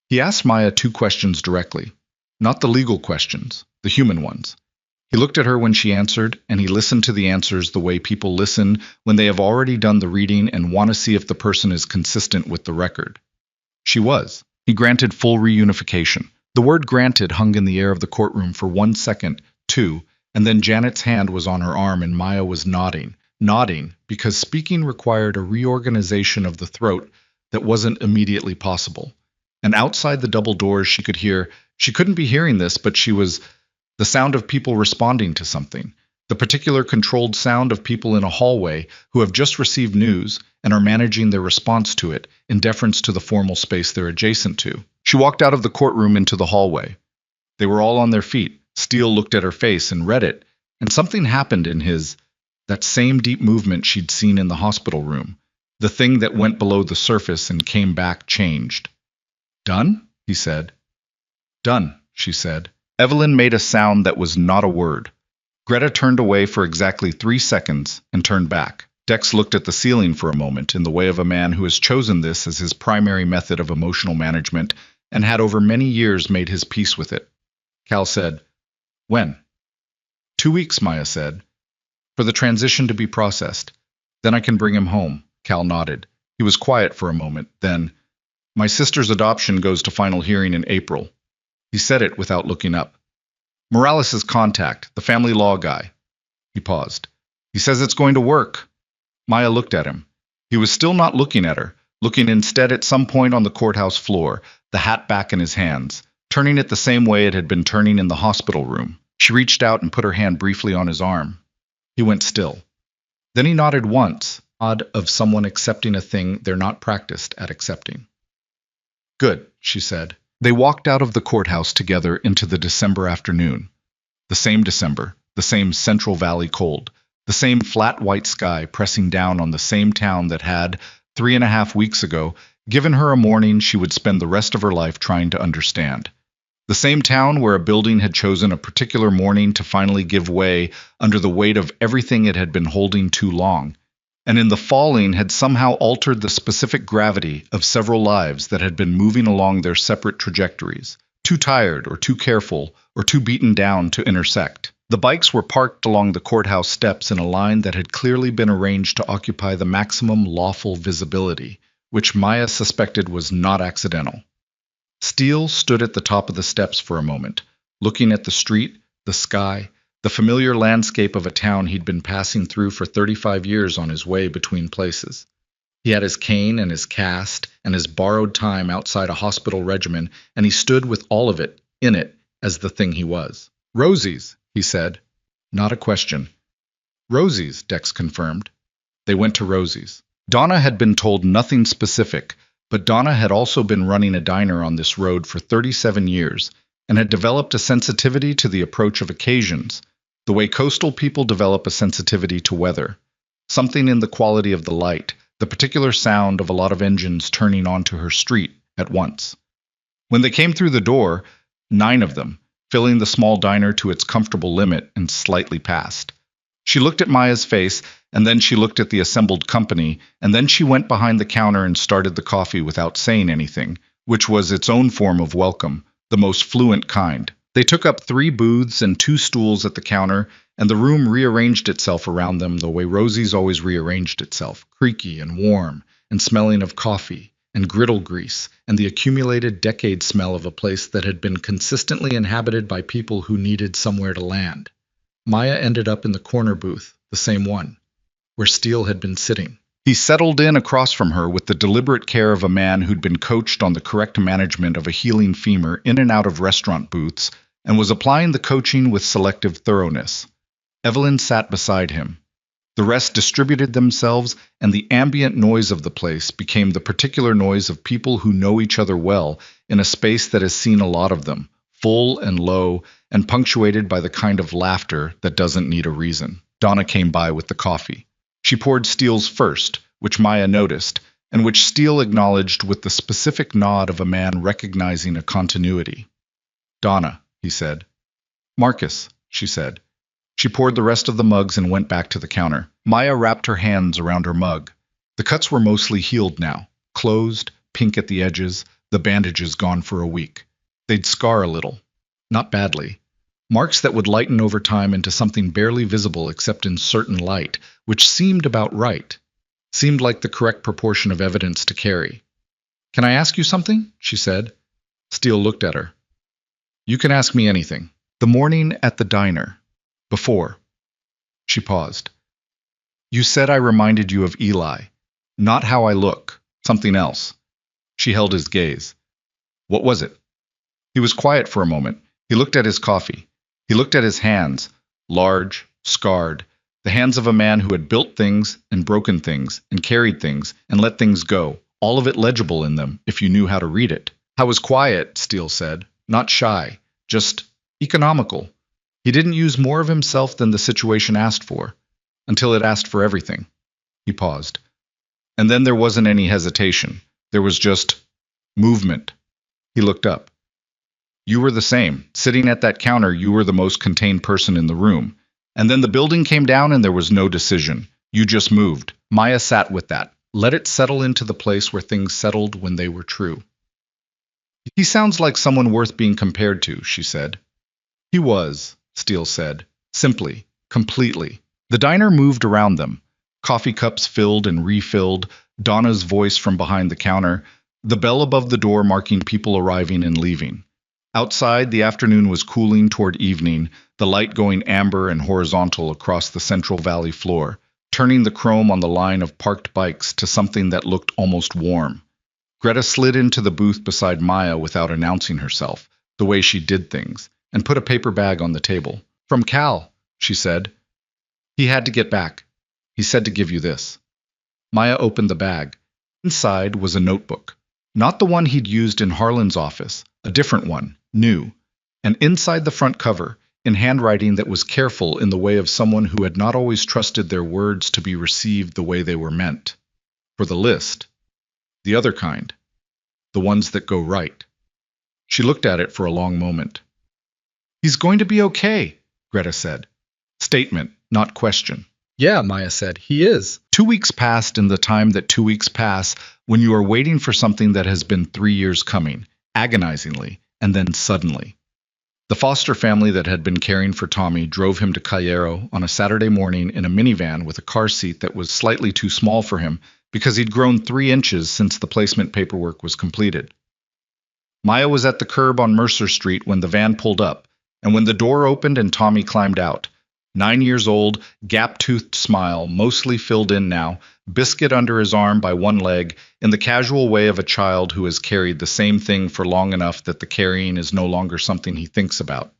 He asked Maya 2 questions directly. Not the legal questions, the human ones. He looked at her when she answered, and he listened to the answers the way people listen when they have already done the reading and want to see if the person is consistent with the record. She was. He granted full reunification. The word granted hung in the air of the courtroom for 1 second, 2, and then Janet's hand was on her arm and Maya was nodding because speaking required a reorganization of the throat that wasn't immediately possible. And outside the double doors she couldn't be hearing this, but the sound of people responding to something, the particular controlled sound of people in a hallway who have just received news and are managing their response to it in deference to the formal space they're adjacent to. She walked out of the courtroom into the hallway. They were all on their feet. Steele looked at her face and read it, and something happened in that same deep movement she'd seen in the hospital room. The thing that went below the surface and came back changed. "Done?" he said. "Done," she said. Evelyn made a sound that was not a word. Greta turned away for exactly 3 seconds and turned back. Dex looked at the ceiling for a moment in the way of a man who has chosen this as his primary method of emotional management and had over many years made his peace with it. Cal said, "When?" 2 weeks, Maya said, "for the transition to be processed. Then I can bring him home." Cal nodded. He was quiet for a moment, then, "My sister's adoption goes to final hearing in April." He said it without looking up. "Morales' contact, the family law guy." He paused. "He says it's going to work." Maya looked at him. He was still not looking at her, looking instead at some point on the courthouse floor, the hat back in his hands, turning it the same way it had been turning in the hospital room. She reached out and put her hand briefly on his arm. He went still. Then he nodded once, odd of someone accepting a thing they're not practiced at accepting. "Good," she said. They walked out of the courthouse together into the December afternoon. The same December, the same Central Valley cold, the same flat white sky pressing down on the same town that had, 3.5 weeks ago, given her a morning she would spend the rest of her life trying to understand. The same town where a building had chosen a particular morning to finally give way under the weight of everything it had been holding too long, and in the falling had somehow altered the specific gravity of several lives that had been moving along their separate trajectories, too tired or too careful or too beaten down to intersect. The bikes were parked along the courthouse steps in a line that had clearly been arranged to occupy the maximum lawful visibility, which Maya suspected was not accidental. Steele stood at the top of the steps for a moment, looking at the street, the sky, the familiar landscape of a town he'd been passing through for 35 years on his way between places. He had his cane and his cast and his borrowed time outside a hospital regimen, and he stood with all of it, in it, as the thing he was. "Rosie's," he said. Not a question. "Rosie's," Dex confirmed. They went to Rosie's. Donna had been told nothing specific, but Donna had also been running a diner on this road for 37 years and had developed a sensitivity to the approach of occasions, the way coastal people develop a sensitivity to weather. Something in the quality of the light, the particular sound of a lot of engines turning onto her street at once. When they came through the door, 9 of them, filling the small diner to its comfortable limit and slightly past. She looked at Maya's face, and then she looked at the assembled company, and then she went behind the counter and started the coffee without saying anything, which was its own form of welcome, the most fluent kind. They took up 3 booths and 2 stools at the counter, and the room rearranged itself around them the way Rosie's always rearranged itself, creaky and warm, and smelling of coffee and griddle grease and the accumulated decade smell of a place that had been consistently inhabited by people who needed somewhere to land. Maya ended up in the corner booth, the same one, where Steele had been sitting. He settled in across from her with the deliberate care of a man who'd been coached on the correct management of a healing femur in and out of restaurant booths and was applying the coaching with selective thoroughness. Evelyn sat beside him. The rest distributed themselves, and the ambient noise of the place became the particular noise of people who know each other well in a space that has seen a lot of them, full and low, and punctuated by the kind of laughter that doesn't need a reason. Donna came by with the coffee. She poured Steele's first, which Maya noticed, and which Steele acknowledged with the specific nod of a man recognizing a continuity. "Donna," he said. "Marcus," she said. She poured the rest of the mugs and went back to the counter. Maya wrapped her hands around her mug. The cuts were mostly healed now, closed, pink at the edges, the bandages gone for a week. They'd scar a little. Not badly. Marks that would lighten over time into something barely visible except in certain light, which seemed about right. Seemed like the correct proportion of evidence to carry. "Can I ask you something?" she said. Steele looked at her. "You can ask me anything." "The morning at the diner. Before." She paused. "You said I reminded you of Eli. Not how I look. Something else." She held his gaze. "What was it?" He was quiet for a moment. He looked at his coffee. He looked at his hands, large, scarred, the hands of a man who had built things and broken things and carried things and let things go, all of it legible in them if you knew how to read it. "I was quiet," Steele said, "not shy, just economical." He didn't use more of himself than the situation asked for, until it asked for everything. He paused. And then there wasn't any hesitation. There was just movement. He looked up. "You were the same. Sitting at that counter, you were the most contained person in the room. And then the building came down and there was no decision. You just moved." Maya sat with that. Let it settle into the place where things settled when they were true. "He sounds like someone worth being compared to," she said. "He was," Steele said, simply, completely. The diner moved around them. Coffee cups filled and refilled, Donna's voice from behind the counter, the bell above the door marking people arriving and leaving. Outside, the afternoon was cooling toward evening, the light going amber and horizontal across the Central Valley floor, turning the chrome on the line of parked bikes to something that looked almost warm. Greta slid into the booth beside Maya without announcing herself, the way she did things, and put a paper bag on the table. "From Cal," she said. "He had to get back. He said to give you this." Maya opened the bag. Inside was a notebook. Not the one he'd used in Harlan's office, a different one, new. And inside the front cover, in handwriting that was careful in the way of someone who had not always trusted their words to be received the way they were meant. For the list. The other kind. The ones that go right. She looked at it for a long moment. "He's going to be okay," Greta said. Statement, not question. "Yeah," Maya said, "he is." 2 weeks passed in the time that 2 weeks pass when you are waiting for something that has been 3 years coming, agonizingly, and then suddenly. The foster family that had been caring for Tommy drove him to Cairo on a Saturday morning in a minivan with a car seat that was slightly too small for him because he'd grown 3 inches since the placement paperwork was completed. Maya was at the curb on Mercer Street when the van pulled up, and when the door opened and Tommy climbed out. 9 years old, gap-toothed smile, mostly filled in now, biscuit under his arm by one leg, in the casual way of a child who has carried the same thing for long enough that the carrying is no longer something he thinks about.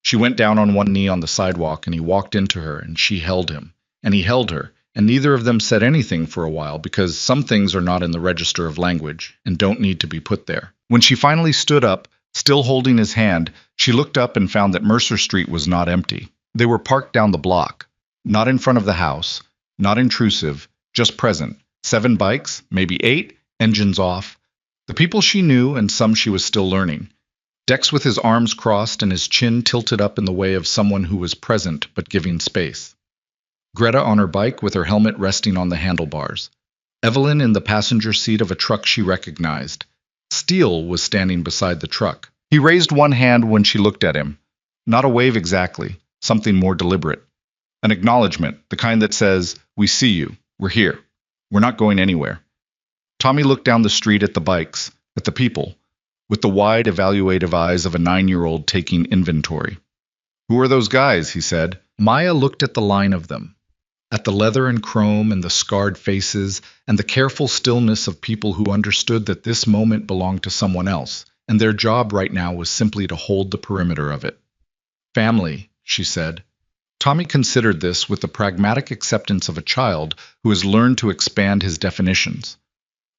She went down on one knee on the sidewalk, and he walked into her, and she held him, and he held her, and neither of them said anything for a while because some things are not in the register of language and don't need to be put there. When she finally stood up, still holding his hand, she looked up and found that Mercer Street was not empty. They were parked down the block, not in front of the house, not intrusive, just present. 7 bikes, maybe 8, engines off. The people she knew and some she was still learning. Dex with his arms crossed and his chin tilted up in the way of someone who was present but giving space. Greta on her bike with her helmet resting on the handlebars. Evelyn in the passenger seat of a truck she recognized. Steele was standing beside the truck. He raised one hand when she looked at him. Not a wave exactly, something more deliberate. An acknowledgement, the kind that says, "We see you, we're here, we're not going anywhere." Tommy looked down the street at the bikes, at the people, with the wide, evaluative eyes of a 9-year-old taking inventory. "Who are those guys?" he said. Maya looked at the line of them, at the leather and chrome and the scarred faces and the careful stillness of people who understood that this moment belonged to someone else, and their job right now was simply to hold the perimeter of it. "Family," she said. Tommy considered this with the pragmatic acceptance of a child who has learned to expand his definitions.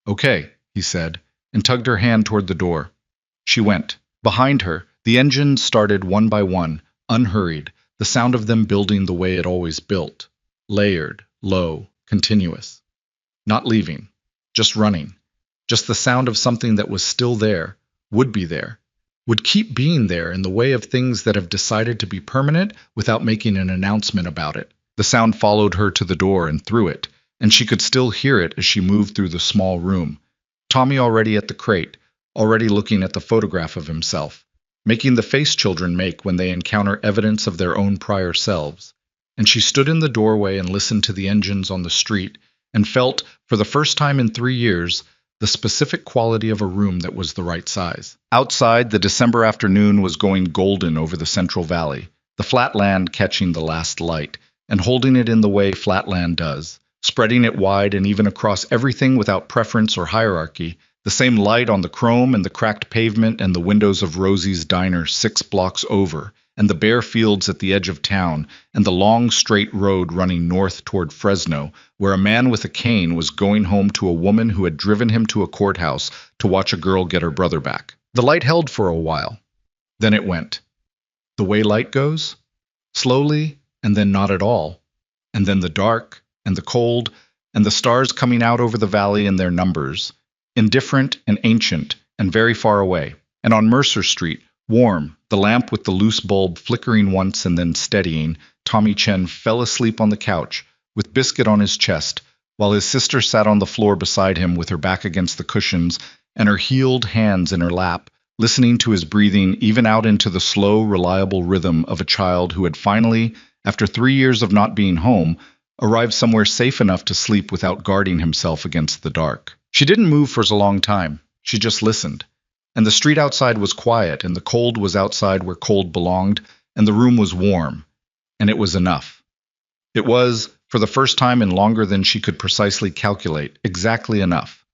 "Okay," he said, and tugged her hand toward the door. She went. Behind her, the engines started one by one, unhurried, the sound of them building the way it always built. Layered, low, continuous. Not leaving, just running. Just the sound of something that was still there, would be there, would keep being there in the way of things that have decided to be permanent without making an announcement about it. The sound followed her to the door and through it, and she could still hear it as she moved through the small room. Tommy already at the crate, already looking at the photograph of himself, making the face children make when they encounter evidence of their own prior selves. And she stood in the doorway and listened to the engines on the street and felt, for the first time in 3 years, the specific quality of a room that was the right size. Outside, the December afternoon was going golden over the Central Valley, the flat land catching the last light and holding it in the way flat land does, spreading it wide and even across everything without preference or hierarchy, the same light on the chrome and the cracked pavement and the windows of Rosie's diner 6 blocks over, and the bare fields at the edge of town, and the long straight road running north toward Fresno, where a man with a cane was going home to a woman who had driven him to a courthouse to watch a girl get her brother back. The light held for a while. Then it went. The way light goes? Slowly, and then not at all. And then the dark, and the cold, and the stars coming out over the valley in their numbers, indifferent and ancient, and very far away. And on Mercer Street, warm, the lamp with the loose bulb flickering once and then steadying, Tommy Chen fell asleep on the couch, with Biscuit on his chest, while his sister sat on the floor beside him with her back against the cushions and her healed hands in her lap, listening to his breathing even out into the slow, reliable rhythm of a child who had finally, after 3 years of not being home, arrived somewhere safe enough to sleep without guarding himself against the dark. She didn't move for a long time. She just listened. And the street outside was quiet, and the cold was outside where cold belonged, and the room was warm. And it was enough. It was, for the first time in longer than she could precisely calculate, exactly enough.